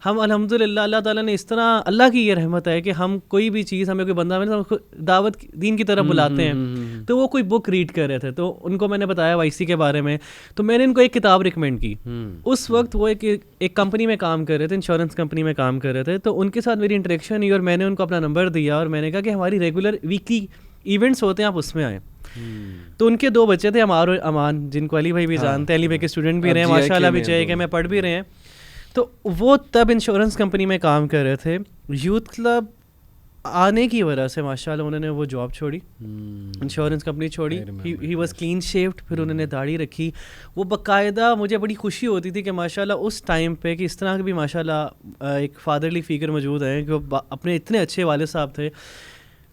ہم الحمدللہ اللہ تعالیٰ نے اس طرح, اللہ کی یہ رحمت ہے کہ ہم کوئی بھی چیز, ہمیں کوئی بندہ ملے تو دعوت دین کی طرف بلاتے ہیں. تو وہ کوئی بک ریڈ کر رہے تھے, تو ان کو میں نے بتایا وائی سی کے بارے میں, تو میں نے ان کو ایک کتاب ریکمینڈ کی. اس وقت وہ ایک کمپنی میں کام کر رہے تھے, انشورنس کمپنی میں کام کر رہے تھے. تو ان کے ساتھ میری انٹریکشن ہوئی اور میں نے ان کو اپنا نمبر دیا, اور میں نے کہا کہ ہماری ریگولر ویکلی ایونٹس ہوتے ہیں, آپ اس میں آئیں. تو ان کے 2 بچے تھے, عمار اور امان, جن کو علی بھائی بھی جانتے ہیں, علی بھائی کے اسٹوڈنٹ بھی رہے ہیں ماشاء اللہ, بھی چاہیے کہ میں پڑھ بھی رہے ہیں. تو وہ تب انشورنس کمپنی میں کام کر رہے تھے. یوتھ کلب آنے کی وجہ سے ماشاءاللہ انہوں نے وہ جاب چھوڑی, انشورنس کمپنی چھوڑی, ہی واز کلین شیوڈ, پھر انہوں نے داڑھی رکھی. وہ باقاعدہ مجھے بڑی خوشی ہوتی تھی کہ ماشاءاللہ اس ٹائم پہ کہ اس طرح کے بھی ماشاءاللہ ایک فادرلی فگر موجود ہیں کہ وہ اپنے اتنے اچھے والد صاحب تھے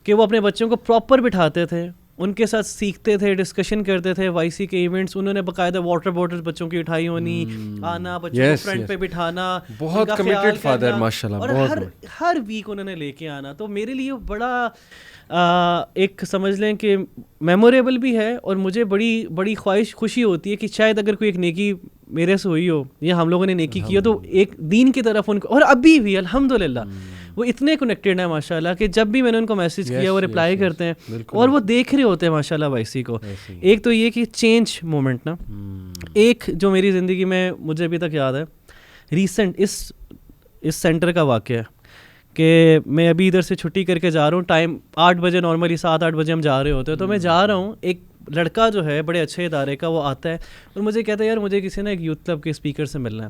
کہ وہ اپنے بچوں کو پراپر بٹھاتے تھے, ان کے ساتھ سیکھتے تھے, ڈسکشن کرتے تھے, وائی سی کے ایونٹس انہوں نے باقاعدہ واٹر بوٹل بچوں کی اٹھائی ہونی, آنا بچوں کو فرنٹ پہ بٹھانا, بہت کمیٹڈ فادر ماشاءاللہ, اور ہر ویک انہوں نے لے کے آنا. تو میرے لیے بڑا ایک سمجھ لیں کہ میموریبل بھی ہے, اور مجھے بڑی خوشی ہوتی ہے کہ شاید اگر کوئی ایک نیکی میرے سے ہوئی ہو یا ہم لوگوں نے نیکی کی ہو تو ایک دین کی طرف ان کو, اور ابھی بھی الحمدللہ وہ اتنے کنیکٹڈ ہیں ماشاءاللہ کہ جب بھی میں نے ان کو میسج کیا وہ رپلائی کرتے ہیں, اور وہ دیکھ رہے ہوتے ہیں ماشاءاللہ وائسی کو. ایک تو یہ کہ چینج مومنٹ نا, ایک جو میری زندگی میں مجھے ابھی تک یاد ہے ریسنٹ اس سینٹر کا واقعہ ہے کہ میں ابھی ادھر سے چھٹی کر کے جا رہا ہوں, ٹائم 8 بجے, نارملی 7-8 بجے ہم جا رہے ہوتے ہیں, تو میں جا رہا ہوں, ایک لڑکا جو ہے بڑے اچھے ادارے کا وہ آتا ہے اور مجھے کہتا ہے یار مجھے کسی نے ایک یوتھ کلب کے اسپیکر سے ملنا ہے.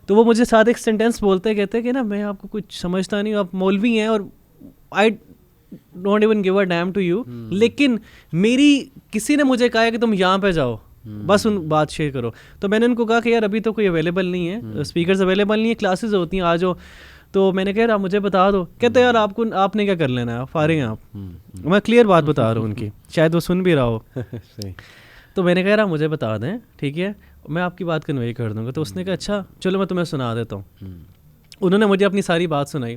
تو وہ مجھے ساتھ ایک سینٹینس بولتے کہتے ہیں کہ نا میں آپ کو کچھ سمجھتا نہیں ہوں, آپ مولوی ہیں اور I don't even give a damn to you, لیکن میری کسی نے مجھے کہا ہے کہ تم یہاں پہ جاؤ, بس ان بات شیئر کرو. تو میں نے ان کو کہا کہ یار ابھی تو کوئی اویلیبل نہیں ہے, اسپیکرز اویلیبل نہیں ہے, کلاسز ہوتی ہیں, آ جاؤ. تو میں نے کہا یار آپ مجھے بتا دو. کہتے یار آپ نے کیا کر لینا ہے, فارغ ہیں آپ. میں کلیئر بات بتا رہا ہوں ان کی, شاید وہ سن بھی رہا ہو. تو میں نے کہا یار آپ مجھے بتا دیں, ٹھیک ہے, میں آپ کی بات کنوے کر دوں گا. تو اس نے کہا اچھا چلو میں تمہیں سنا دیتا ہوں. انہوں نے مجھے اپنی ساری بات سنائی.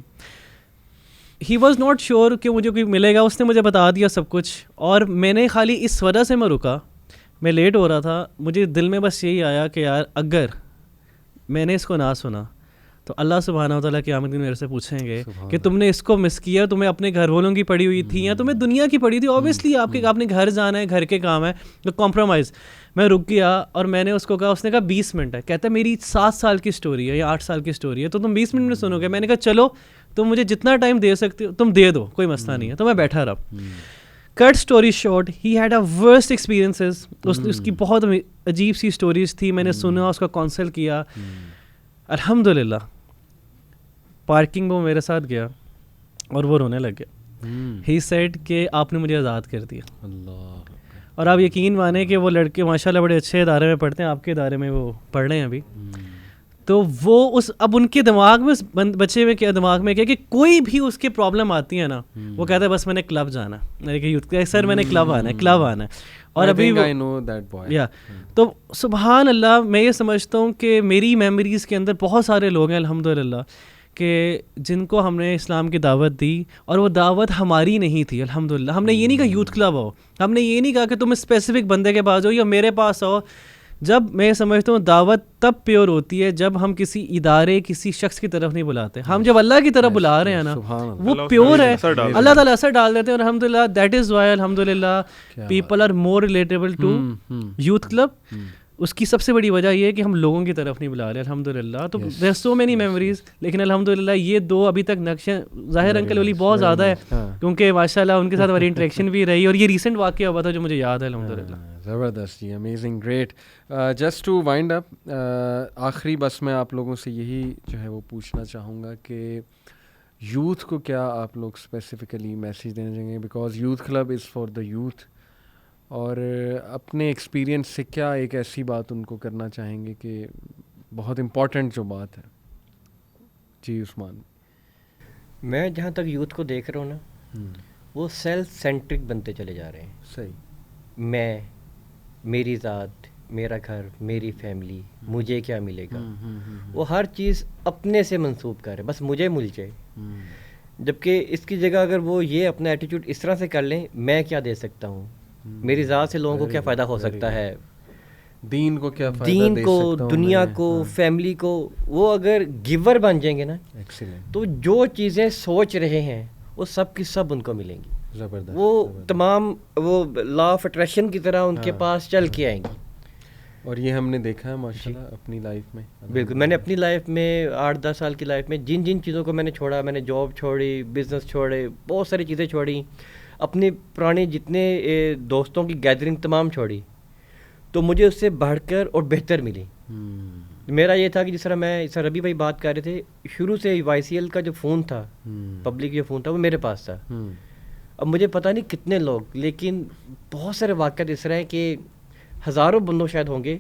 ہی واز ناٹ شیور کہ مجھے کوئی ملے گا, اس نے مجھے بتا دیا سب کچھ, اور میں نے خالی اس وجہ سے میں رکا, میں لیٹ ہو رہا تھا, مجھے دل میں بس یہی آیا کہ یار اگر میں نے اس کو نہ سنا تو اللہ سبحانہ و تعالیٰ قیامت دن میرے سے پوچھیں گے کہ تم نے اس کو مس کیا, تمہیں اپنے گھر والوں کی پڑی ہوئی تھی یا تمہیں دنیا کی پڑی تھی. اوبیسلی آپ نے گھر جانا ہے, گھر کے کام ہے, تو کمپرومائز. میں رک گیا اور میں نے اس کو کہا, اس نے کہا 20 منٹ ہے. کہتا ہے میری 7 سال کی اسٹوری ہے یا 8 سال کی اسٹوری ہے, تو تم 20 منٹ میں سنو گے. میں نے کہا چلو تم مجھے جتنا ٹائم دے سکتے ہو تم دے دو, کوئی مسئلہ نہیں ہے. تو میں بیٹھا رہا. Cut story short, he had a worst experiences. اس کی بہت عجیب سی اسٹوریز تھی, میں نے سنا, اس کا کانسلٹ کیا. الحمدللہ پارکنگ میں میرے ساتھ گیا اور وہ رونے لگ گیا. ہی سیڈ کہ آپ نے مجھے آزاد کر دیا. اور آپ یقین مانیں کہ وہ لڑکے ماشاءاللہ بڑے اچھے ادارے میں پڑھتے ہیں, آپ کے ادارے میں وہ پڑھ رہے ہیں ابھی. تو وہ اب ان کے دماغ میں, بچے میں کیا دماغ میں کیا کہ کوئی بھی اس کے پرابلم آتی ہے نا, وہ کہتا ہے بس میں نے کلب جانا ہے, سر میں نے کلب آنا ہے. اور ابھی تو سبحان اللہ, میں یہ سمجھتا ہوں کہ میری میموریز کے اندر بہت سارے لوگ ہیں الحمدللہ کہ جن کو ہم نے اسلام کی دعوت دی, اور وہ دعوت ہماری نہیں تھی الحمدللہ. ہم نے یہ نہیں کہا یوتھ کلب آؤ, ہم نے یہ نہیں کہا کہ تم اسپیسیفک بندے کے پاس ہو یا میرے پاس آؤ. جب میں سمجھتا ہوں دعوت تب پیور ہوتی ہے جب ہم کسی ادارے, کسی شخص کی طرف نہیں بلاتے, ہم جب اللہ کی طرف بلا رہے ہیں نا, وہ پیور ہے, اللہ تعالیٰ اثر ڈال دیتے ہیں. اور الحمدللہ دیٹ از وائی الحمدللہ people are more relatable to youth club. اس کی سب سے بڑی وجہ یہ ہے کہ ہم لوگوں کی طرف نہیں بلا رہے الحمدللہ. تو دیر سو مینی میموریز, لیکن الحمدللہ یہ 2 ابھی تک نقشیں, ظاہر انکل والی بہت زیادہ ہے کیونکہ ماشاءاللہ ان کے ساتھ ہماری انٹریکشن بھی رہی, اور یہ ریسنٹ واقعہ ہوا تھا جو مجھے یاد ہے الحمدللہ. زبردست جی, amazing, great. Just to wind up, آخری بس میں آپ لوگوں سے یہی جو ہے وہ پوچھنا چاہوں گا کہ یوتھ کو کیا آپ لوگ اسپیسیفکلی میسیج دینا چاہیں گے, because youth club is for the youth, اور اپنے ایکسپیرینس سے کیا ایک ایسی بات ان کو کرنا چاہیں گے کہ بہت امپورٹنٹ جو بات ہے. جی عثمان. میں جہاں تک یوتھ کو دیکھ رہا ہوں نا, وہ سیلف سینٹرک بنتے چلے جا رہے ہیں. صحیح. میں, میری ذات, میرا گھر, میری فیملی, مجھے کیا ملے گا, وہ ہر چیز اپنے سے منسوب کر رہے ہیں, بس مجھے مل جائے. جبکہ اس کی جگہ اگر وہ یہ اپنا ایٹیٹیوڈ اس طرح سے کر لیں, میں کیا دے سکتا ہوں, میری ذات سے لوگوں کو کیا فائدہ ہو سکتا ہے, دین کو کیا فائدہ دین کو, دنیا کو, فیملی کو, وہ اگر گیور بن جائیں گے نا, تو جو چیزیں سوچ رہے ہیں وہ سب کی سب ان کو ملیں گی. وہ تمام وہ لا آف اٹریکشن کی طرح ان کے پاس چل کے آئیں گی. اور یہ ہم نے دیکھا ہے ماشاءاللہ اپنی لائف میں. بالکل, میں نے اپنی لائف میں 8-10 سال کی لائف میں جن چیزوں کو میں نے چھوڑا, میں نے جاب چھوڑی, بزنس چھوڑے, بہت ساری چیزیں چھوڑی, اپنے پرانے جتنے دوستوں کی گیدرنگ تمام چھوڑی, تو مجھے اس سے بڑھ کر اور بہتر ملی. میرا یہ تھا کہ جس طرح میں اس طرح ربی بھائی بات کر رہے تھے, شروع سے وائی سی ایل کا جو فون تھا, پبلک جو فون تھا, وہ میرے پاس تھا. اب مجھے پتہ نہیں کتنے لوگ, لیکن بہت سارے واقعات اس طرح ہیں کہ ہزاروں بندوں شاید ہوں گے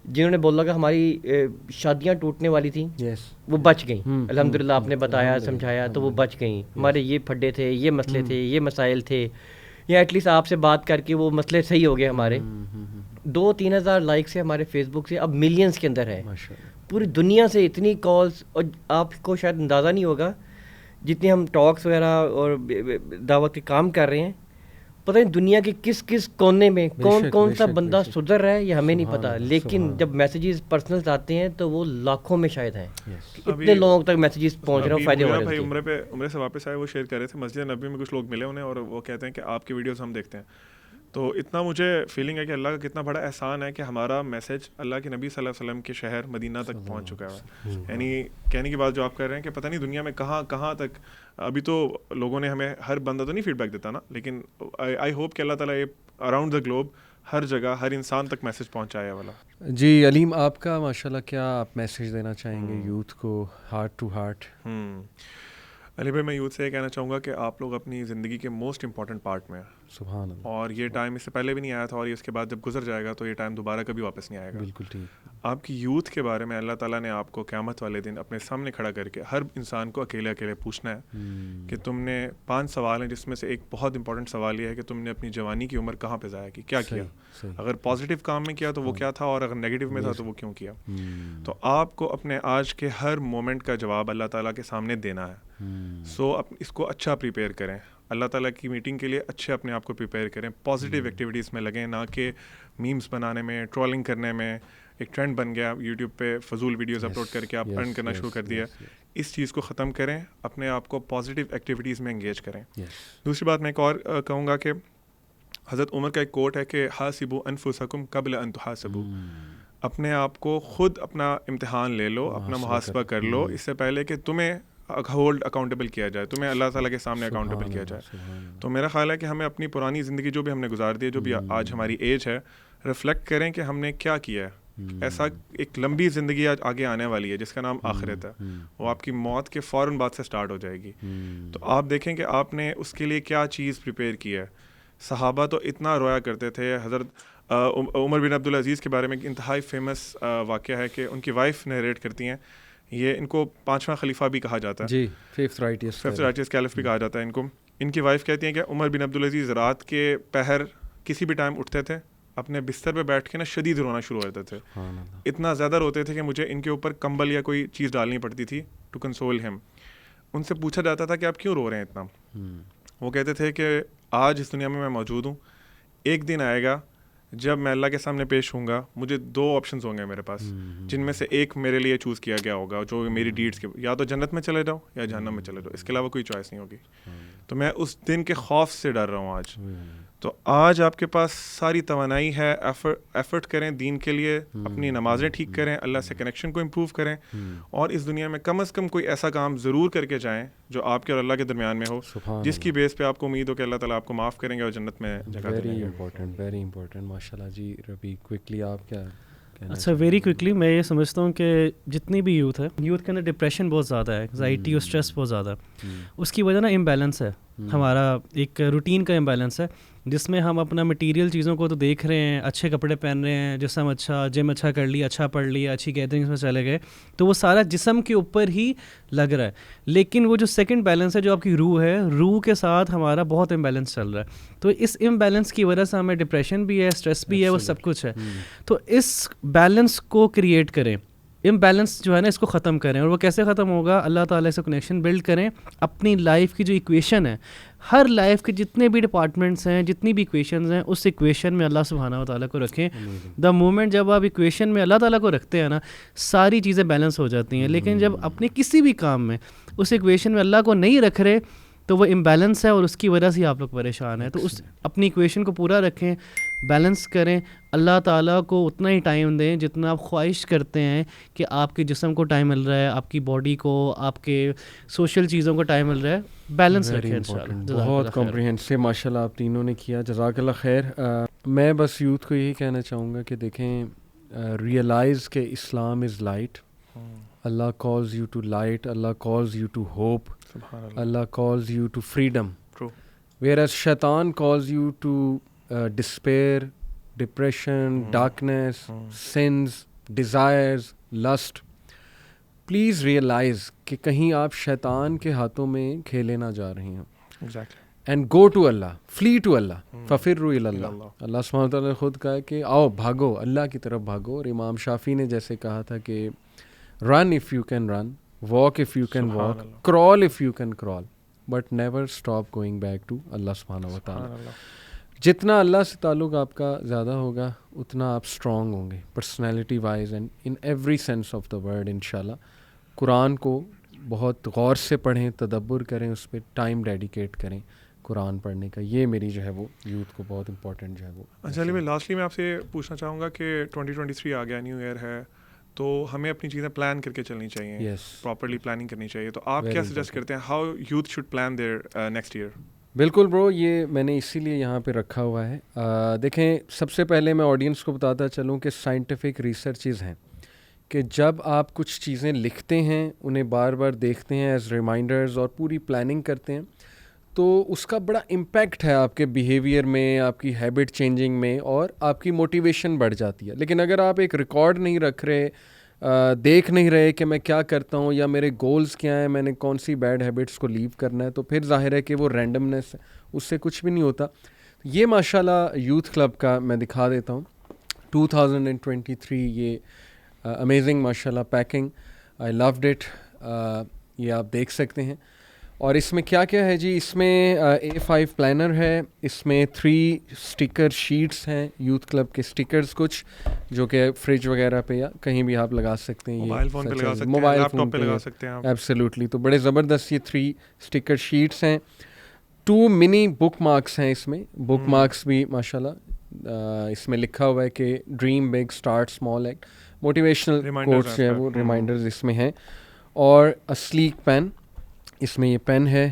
جنہوں نے بولا کہ ہماری شادیاں ٹوٹنے والی تھیں, وہ بچ گئیں. الحمدللہ آپ نے بتایا سمجھایا تو وہ بچ گئیں. ہمارے یہ پھڈے تھے, یہ مسئلے تھے, یہ مسائل تھے, یا ایٹ لیسٹ آپ سے بات کر کے وہ مسئلے صحیح ہو گئے ہمارے. 2-3 ہزار لائک سے ہمارے فیس بک سے اب ملینز کے اندر ہے. پوری دنیا سے اتنی کالز, اور آپ کو شاید اندازہ نہیں ہوگا جتنی ہم ٹاکس وغیرہ اور دعوت کے کام کر رہے ہیں, پتہ نہیں دنیا کے کس کس کونے میں کون کون سا بندہ سدھر رہا ہے یہ ہمیں نہیں پتا, لیکن جب میسیجز پرسنل آتے ہیں تو وہ لاکھوں میں شاید ہیں. اتنے لوگوں تک میسیجز پہنچ رہے ہیں فائدے ہو رہے ہیں. عمرے سے واپس آئے, وہ شیئر کر رہے تھے مسجد نبوی میں کچھ لوگ ملے انہیں, اور وہ کہتے ہیں کہ آپ کی ویڈیوز ہم دیکھتے ہیں. تو اتنا مجھے فیلنگ ہے کہ اللہ کا کتنا بڑا احسان ہے کہ ہمارا میسج اللہ کے نبی صلی اللہ علیہ وسلم کے شہر مدینہ تک پہنچ چکا ہے. یعنی کہنے کی بات جو آپ کر رہے ہیں کہ پتہ نہیں دنیا میں کہاں کہاں تک, ابھی تو لوگوں نے ہمیں, ہر بندہ تو نہیں فیڈ بیک دیتا نا, لیکن آئی ہوپ کہ اللہ تعالیٰ یہ اراؤنڈ دا گلوب ہر جگہ ہر انسان تک میسج پہنچایا والا. جی علیم, آپ کا ماشاءاللہ کیا آپ میسج دینا چاہیں گے یوتھ کو, ہارٹ ٹو ہارٹ؟ علی بھائی, میں یوتھ سے یہ کہنا چاہوں گا کہ آپ لوگ اپنی زندگی کے موسٹ امپورٹنٹ پارٹ میں ہیں. سبحان اللہ. اور یہ ٹائم اس سے پہلے بھی نہیں آیا تھا, اور اس کے بعد جب گزر جائے گا تو یہ ٹائم دوبارہ کبھی واپس نہیں آئے گا. بالکل ٹھیک. آپ کی یوتھ کے بارے میں اللہ تعالیٰ نے آپ کو قیامت والے دن اپنے سامنے کھڑا کر کے ہر انسان کو اکیلے اکیلے پوچھنا ہے کہ تم نے 5 سوال ہیں, جس میں سے ایک بہت امپورٹنٹ سوال یہ ہے کہ تم نے اپنی جوانی کی عمر کہاں پہ ضائع کی, کیا کیا. اگر پازیٹیو کام میں کیا تو وہ کیا تھا, اور اگر نیگیٹو میں تھا تو وہ کیوں کیا. تو آپ کو اپنے آج کے ہر مومنٹ کا جواب اللہ تعالیٰ کے سامنے دینا ہے. سو اس کو اچھا پریپیئر کریں, اللہ تعالیٰ کی میٹنگ کے لیے اچھے اپنے آپ کو پریپیئر کریں, پازیٹیو ایکٹیویٹیز میں لگیں, نہ کہ میمز بنانے میں, ٹرولنگ کرنے میں. ایک ٹرینڈ بن گیا یوٹیوب پہ فضول ویڈیوز اپلوڈ کر کے آپ ارن کرنا شروع کر دیا. اس چیز کو ختم کریں, اپنے آپ کو پازیٹیو ایکٹیویٹیز میں انگیج کریں. دوسری بات میں ایک اور کہوں گا کہ حضرت عمر کا ایک کوٹ ہے کہ حاسبوا انفسکم قبل ان تحاسبوا. اپنے آپ کو خود اپنا امتحان لے لو, اپنا محاسبہ کر لو, اس سے پہلے کہ تمہیں ہولڈ اکاؤنٹیبل کیا جائے, تمہیں اللہ تعالیٰ کے سامنے اکاؤنٹیبل کیا جائے. تو میرا خیال ہے کہ ہمیں اپنی پرانی زندگی جو بھی ہم نے گزار دی ہے, جو بھی آج ہماری ایج ہے, ریفلیکٹ کریں کہ ہم نے کیا کیا ہے. ایسا ایک لمبی زندگی آج آگے آنے والی ہے جس کا نام آخرت ہے, وہ آپ کی موت کے فوراً بعد سے سٹارٹ ہو جائے گی. تو آپ دیکھیں کہ آپ نے اس کے لیے کیا چیز پریپیئر کی ہے. صحابہ تو اتنا رویا کرتے تھے. حضرت عمر بن عبدالعزیز کے بارے میں ایک انتہائی فیمس واقعہ ہے کہ ان کی وائف نریٹ کرتی ہیں, یہ ان کو 5واں خلیفہ بھی کہا جاتا ہے, جی, ففتھ رائٹیس کیلف بھی کہا جاتا ہے ان کو. ان کی وائف کہتی ہیں کہ عمر بن عبدالعزیز رات کے پہر کسی بھی ٹائم اٹھتے تھے, اپنے بستر پہ بیٹھ کے نا شدید رونا شروع ہو جاتے تھے. اتنا زیادہ روتے تھے کہ مجھے ان کے اوپر کمبل یا کوئی چیز ڈالنی پڑتی تھی ٹو کنسول ہم. ان سے پوچھا جاتا تھا کہ آپ کیوں رو رہے ہیں اتنا. وہ کہتے تھے کہ آج اس دنیا میں موجود ہوں, ایک دن آئے گا جب میں اللہ کے سامنے پیش ہوں گا, مجھے 2 آپشنز ہوں گے میرے پاس, جن میں سے ایک میرے لیے چوز کیا گیا ہوگا جو میری ڈیڈس کے, یا تو جنت میں چلے جاؤ یا جہنم میں چلے جاؤ, اس کے علاوہ کوئی چوائس نہیں ہوگی. تو میں اس دن کے خوف سے ڈر رہا ہوں آج. تو آج آپ کے پاس ساری توانائی ہے, ایفرٹ کریں دین کے لیے, اپنی نمازیں ٹھیک کریں, اللہ سے کنیکشن کو امپروو کریں, اور اس دنیا میں کم از کم کوئی ایسا کام ضرور کر کے جائیں جو آپ کے اور اللہ کے درمیان میں ہو, جس کی بیس پہ آپ کو امید ہو کہ اللہ تعالیٰ آپ کو معاف کریں گے اور جنت میں جگہ دیں گے. ویری امپورٹنٹ ماشاء اللہ. جی ربی, کوئکلی آپ کیا؟ اچھا, ویری کوئکلی میں یہ سمجھتا ہوں کہ جتنی بھی یوتھ ہے, یوتھ کے اندر ڈپریشن بہت زیادہ ہے, انگزائٹی اور اسٹریس بہت زیادہ ہے. اس کی وجہ نا امبیلنس ہے, ہمارا ایک روٹین کا امبیلنس ہے, جس میں ہم اپنا مٹیریل چیزوں کو تو دیکھ رہے ہیں, اچھے کپڑے پہن رہے ہیں, جسم اچھا, جم اچھا کر لیا, اچھا پڑھ لیا, اچھی گیدرنگس میں چلے گئے, تو وہ سارا جسم کے اوپر ہی لگ رہا ہے. لیکن وہ جو سیکنڈ بیلنس ہے, جو آپ کی روح ہے, روح کے ساتھ ہمارا بہت امبیلنس چل رہا ہے. تو اس امبیلنس کی وجہ سے ہمیں ڈپریشن بھی ہے, اسٹریس بھی ہے, وہ سب کچھ ہے. تو اس بیلنس کو کریٹ کریں, امبیلنس جو ہے نا اس کو ختم کریں. اور وہ کیسے ختم ہوگا؟ اللہ تعالیٰ سے کنیکشن بلڈ کریں. اپنی لائف کی جو ایکویشن ہے, ہر لائف کے جتنے بھی ڈپارٹمنٹس ہیں, جتنی بھی ایکویشنز ہیں, اس ایکویشن میں اللہ سبحانہ و تعالیٰ کو رکھیں. دا مومنٹ جب آپ ایکویشن میں اللہ تعالیٰ کو رکھتے ہیں نا, ساری چیزیں بیلنس ہو جاتی ہیں. لیکن جب اپنے کسی بھی کام میں اس ایکویشن میں اللہ کو نہیں رکھ رہے تو وہ امبیلنس ہے, اور اس کی وجہ سے آپ لوگ پریشان ہیں. تو اس اپنی ایکویشن کو پورا رکھیں, بیلنس کریں. اللہ تعالیٰ کو اتنا ہی ٹائم دیں جتنا آپ خواہش کرتے ہیں کہ آپ کے جسم کو ٹائم مل رہا ہے, آپ کی باڈی کو, آپ کے سوشل چیزوں کو ٹائم مل رہا ہے. بیلنس رکھیں انشاءاللہ. بہت کمپریہنسو ماشاءاللہ آپ تینوں نے کیا, جزاک اللہ خیر. میں بس یوتھ کو یہی کہنا چاہوں گا کہ دیکھیں realize کہ Islam is light. Allah calls you to light, Allah calls you to hope, Allah calls you to freedom. True. Whereas Shaitan calls you to despair, depression, darkness, sins, desires, lust. Please realize کہ کہیں آپ شیطان کے ہاتھوں میں کھیلے نہ جا رہے ہیں. Exactly. And go to Allah, flee to Allah, ففروا الی اللہ. اللہ سبحانہ و تعالیٰ نے خود کہا کہ آؤ بھاگو, اللہ کی طرف بھاگو. اور امام شافعی نے جیسے کہا تھا کہ run if you can run, walk if you can walk, crawl if you can crawl, but never stop going back to Allah سبحانہ و تعالیٰ. جتنا اللہ سے تعلق آپ کا زیادہ ہوگا اتنا آپ اسٹرانگ ہوں گے personality wise and in every sense of the word. انشاءاللہ قرآن کو بہت غور سے پڑھیں, تدبر کریں, اس پہ ٹائم ڈیڈیکیٹ کریں قرآن پڑھنے کا. یہ میری جو ہے وہ یوتھ کو بہت امپورٹنٹ جو ہے وہ. اچھا علی بھائی, لاسٹلی میں آپ سے پوچھنا چاہوں گا کہ 2023 آ گیا, نیو ایئر ہے, تو ہمیں اپنی چیزیں پلان کر کے چلنی چاہیے, پراپرلی پلاننگ کرنی چاہیے. تو آپ کیا سجیسٹ کرتے ہیں how youth should plan their next year? بالکل برو, یہ میں نے اسی لیے یہاں پہ رکھا ہوا ہے. دیکھیں, سب سے پہلے میں آڈینس کو بتاتا چلوں کہ سائنٹیفک ریسرچز ہیں کہ جب آپ کچھ چیزیں لکھتے ہیں, انہیں بار بار دیکھتے ہیں ایز ریمائنڈرز اور پوری پلاننگ کرتے ہیں, تو اس کا بڑا امپیکٹ ہے آپ کے بیہیویئر میں, آپ کی ہیبٹ چینجنگ میں, اور آپ کی موٹیویشن بڑھ جاتی ہے. لیکن اگر آپ ایک ریکارڈ نہیں رکھ رہے, دیکھ نہیں رہے کہ میں کیا کرتا ہوں یا میرے گولز کیا ہیں, میں نے کون سی بیڈ ہیبٹس کو لیو کرنا ہے, تو پھر ظاہر ہے کہ وہ رینڈمنس ہے, اس سے کچھ بھی نہیں ہوتا. یہ ماشاءاللہ یوتھ کلب کا میں دکھا دیتا ہوں 2023. یہ امیزنگ ماشاءاللہ پیکنگ, آئی لوڈ اٹ. یہ آپ دیکھ سکتے ہیں. اور اس میں کیا کیا ہے جی, اس میں A5 پلانر ہے, اس میں 3 اسٹیکر شیٹس ہیں, یوتھ کلب کے اسٹیکرز کچھ جو کہ فریج وغیرہ پہ یا کہیں بھی آپ لگا سکتے ہیں, موبائل فون پہ لگا سکتے ہیں, موبائل لیپ ٹاپ فون پہ لگا سکتے ہیں ایبسلیوٹلی. تو بڑے زبردست یہ 3 اسٹیکر شیٹس ہیں. 2 منی بک مارکس ہیں اس میں. بک مارکس بھی ماشاءاللہ اس میں لکھا ہوا ہے کہ dream big start small act, motivational quotes ہیں وہ ریمائنڈرز اس میں ہیں. اور اسلیک پین, اس میں یہ پین ہے,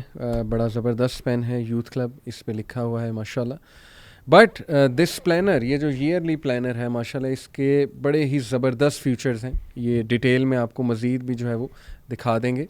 بڑا زبردست پین ہے یوتھ کلب, اس پہ لکھا ہوا ہے ماشاءاللہ. بٹ دس پلانر, یہ جو ایئرلی پلانر ہے ماشاءاللہ, اس کے بڑے ہی زبردست فیچرز ہیں. یہ ڈیٹیل میں آپ کو مزید بھی جو ہے وہ دکھا دیں گے.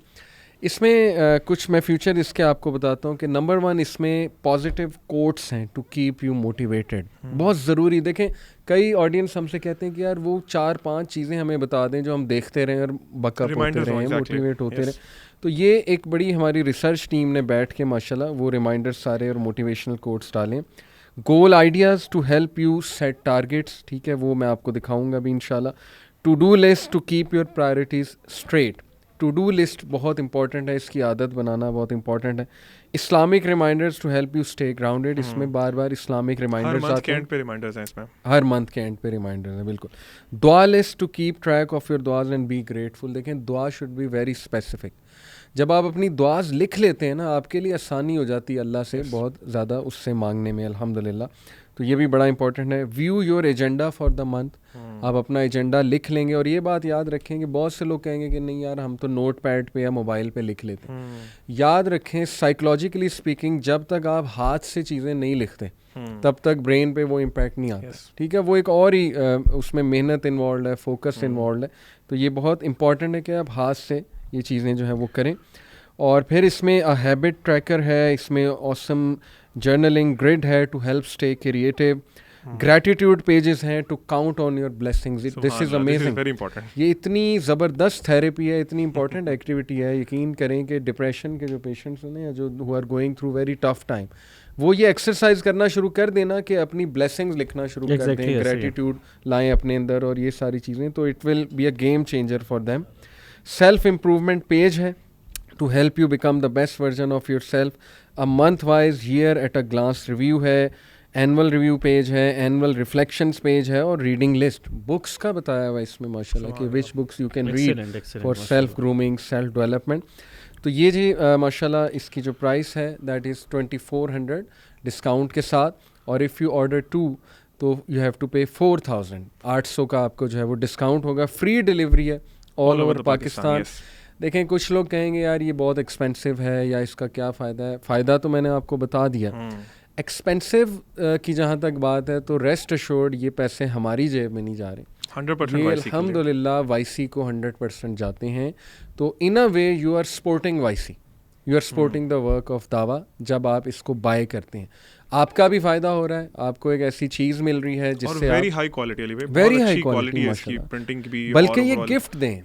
اس میں کچھ میں فیچر اس کے آپ کو بتاتا ہوں کہ نمبر 1 اس میں پازیٹیو کوٹس ہیں ٹو کیپ یو موٹیویٹیڈ, بہت ضروری. دیکھیں کئی آڈینس ہم سے کہتے ہیں کہ یار وہ 4-5 چیزیں ہمیں بتا دیں جو ہم دیکھتے رہیں اور بک اپ ہوتے رہیں, موٹیویٹ ہوتے رہیں. تو یہ ایک بڑی ہماری ریسرچ ٹیم نے بیٹھ کے ماشاءاللہ وہ ریمائنڈر سارے اور موٹیویشنل کوٹس ڈالیں. Goal ideas to help you set targets, ٹھیک ہے, وہ میں آپ کو دکھاؤں گا بھی انشاءاللہ. To do list to keep your priorities straight. To do list بہت امپورٹنٹ ہے, اس کی عادت بنانا بہت امپورٹنٹ ہے. Islamic reminders to help you stay grounded, اس میں بار بار اسلامک ریمائنڈرز آتے ہیں, ہر منتھ کے اینڈ پہ ریمائنڈرز ہیں. بالکل. دعا list to keep track of your دعاز اینڈ بی گریٹفل. دیکھیں دعا شوڈ بی ویری اسپیسیفک. جب آپ اپنی دعاز لکھ لیتے ہیں نا, آپ کے لیے آسانی ہو جاتی ہے اللہ سے بہت زیادہ اس سے مانگنے میں الحمدللہ. تو یہ بھی بڑا امپورٹنٹ ہے. View your agenda for the month, آپ اپنا ایجنڈا لکھ لیں گے. اور یہ بات یاد رکھیں کہ بہت سے لوگ کہیں گے کہ نہیں یار ہم تو نوٹ پیڈ پہ یا موبائل پہ لکھ لیتے ہیں. یاد رکھیں سائیکولوجیکلی اسپیکنگ, جب تک آپ ہاتھ سے چیزیں نہیں لکھتے تب تک برین پہ وہ امپیکٹ نہیں آتا, ٹھیک ہے. وہ ایک اور ہی اس میں محنت انوالوڈ ہے, فوکس انوالوڈ ہے. تو یہ بہت امپورٹنٹ ہے کہ آپ ہاتھ سے یہ چیزیں جو ہے وہ کریں. اور پھر اس میں ہیبٹ ٹریکر ہے, اس میں آسم جرنلنگ گریڈ ہے to help stay creative. Gratitude pages ہیں to count on your blessings. This is amazing. یہ اتنی زبردست تھیراپی ہے, اتنی امپورٹنٹ ایکٹیویٹی ہے. یقین کریں کہ ڈپریشن کے جو پیشنٹس ہیں یا جو who are going through very tough time, وہ یہ ایکسرسائز کرنا شروع کر دینا کہ اپنی بلیسنگز لکھنا شروع کر دیں, گریٹیٹیوڈ لائیں اپنے اندر اور یہ ساری چیزیں, تو it will be a game changer for them. Self improvement page ہے to help you become the best version of yourself. A month wise year at a glance review ہے, اینول ریویو پیج ہے, annual reflections page ہے, اور reading list. Books کا بتایا ہوا اس میں ماشاءاللہ کہ which books you can read for self grooming, self development. تو یہ جی ماشاءاللہ اس کی جو پرائس ہے دیٹ از 2400 ڈسکاؤنٹ کے ساتھ. اور اف یو آرڈر 2 تو یو ہیو ٹو پے 4000. 800 کا آپ کو جو ہے وہ ڈسکاؤنٹ ہوگا. فری ڈلیوری ہے آل اوور پاکستان. دیکھیں کچھ لوگ کہیں گے یار یہ بہت ایکسپینسو ہے یا اس کا کیا فائدہ ہے. فائدہ تو میں نے آپ کو بتا دیا. ایکسپینسو کی جہاں تک بات ہے تو ریسٹ ایشورڈ یہ پیسے ہماری جیب میں نہیں جا رہے, یہ الحمدللہ وائسی کو 100% جاتے ہیں. تو in a way you are supporting Y C, you are supporting the work of دعویٰ. جب آپ اس کو بائی کرتے ہیں آپ کا بھی فائدہ ہو رہا ہے, آپ کو ایک ایسی چیز مل رہی ہے جس سے ویری ہائی کوالٹی بلکہ یہ گفٹ دیں.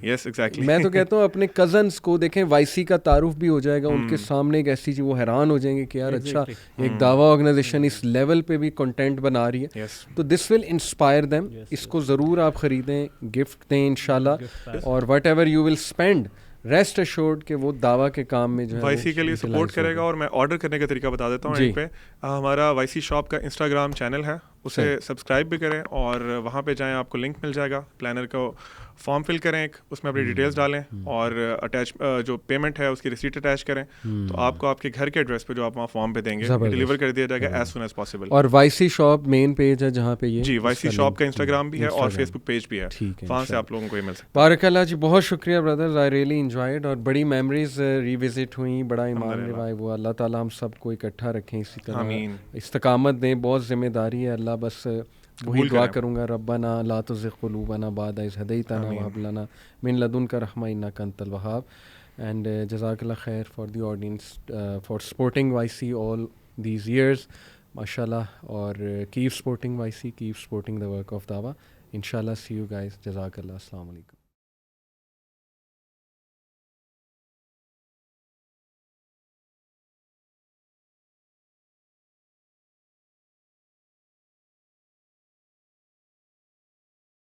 میں تو کہتا ہوں اپنے کزنس کو دیکھیں, وائسی کا تعارف بھی ہو جائے گا ان کے سامنے, ایک ایسی چیز وہ حیران ہو جائیں گے کہ یار اچھا ایک دعویٰ آرگنائزیشن اس لیول پہ بھی کنٹینٹ بنا رہی ہے. تو دس ول انسپائر دیم. اس کو ضرور آپ خریدیں, گفٹ دیں انشاءاللہ. اور what ever you will spend, rest assured کہ وہ دعویٰ کے کام میں جو ہے وائسی کے لیے سپورٹ کرے گا. اور میں آرڈر کرنے کا طریقہ بتا دیتا ہوں یہیں پہ. ہمارا وائسی شاپ کا انسٹاگرام چینل ہے, اسے سبسکرائب بھی کریں اور وہاں پہ جائیں, آپ کو لنک مل جائے گا. پلانر کو فارم فل کریں ایک, اس میں اپنی ڈیٹیلس ڈالیں اور اٹیچ جو پیمنٹ ہے اس کی ریسیٹ اٹیچ کریں. تو آپ کو آپ کے گھر کے ایڈریس پہ جو آپ وہاں فارم پہ دیں گے ڈیلیور کر دیا جائے گا ایز سون ایز پاسبل. اور وائسی شاپ مین پیج ہے جہاں پہ یہ, جی وائسی شاپ کا انسٹاگرام بھی ہے اور فیس بک پیج بھی ہے, وہاں سے آپ لوگوں کو یہ مل سکتا ہے. بارک اللہ جی, بہت شکریہ بردرز, آئی ریئلی انجوائڈ. اور بڑی میموریز ریوزٹ ہوئیں, بڑا ایمان ریوائیو ہوا. اللہ تعالیٰ ہم سب کو اکٹھا رکھیں, اسی طرح استقامت دیں. بہت ذمہ داری ہے. اللہ بس وہی دعا کروں گا, ربنا لا تزغ قلوبنا بعد اذ ہدیتنا وہب لنا من لدنک رحمۃ انک انت الوہاب. اینڈ جزاک اللہ خیر for the audience for supporting وائسی all these years, ماشاء اللہ. اور keep supporting وائسی, keep supporting the work of دعویٰ. انشاءاللہ سی یو گائز. جزاک اللہ. السلام علیکم.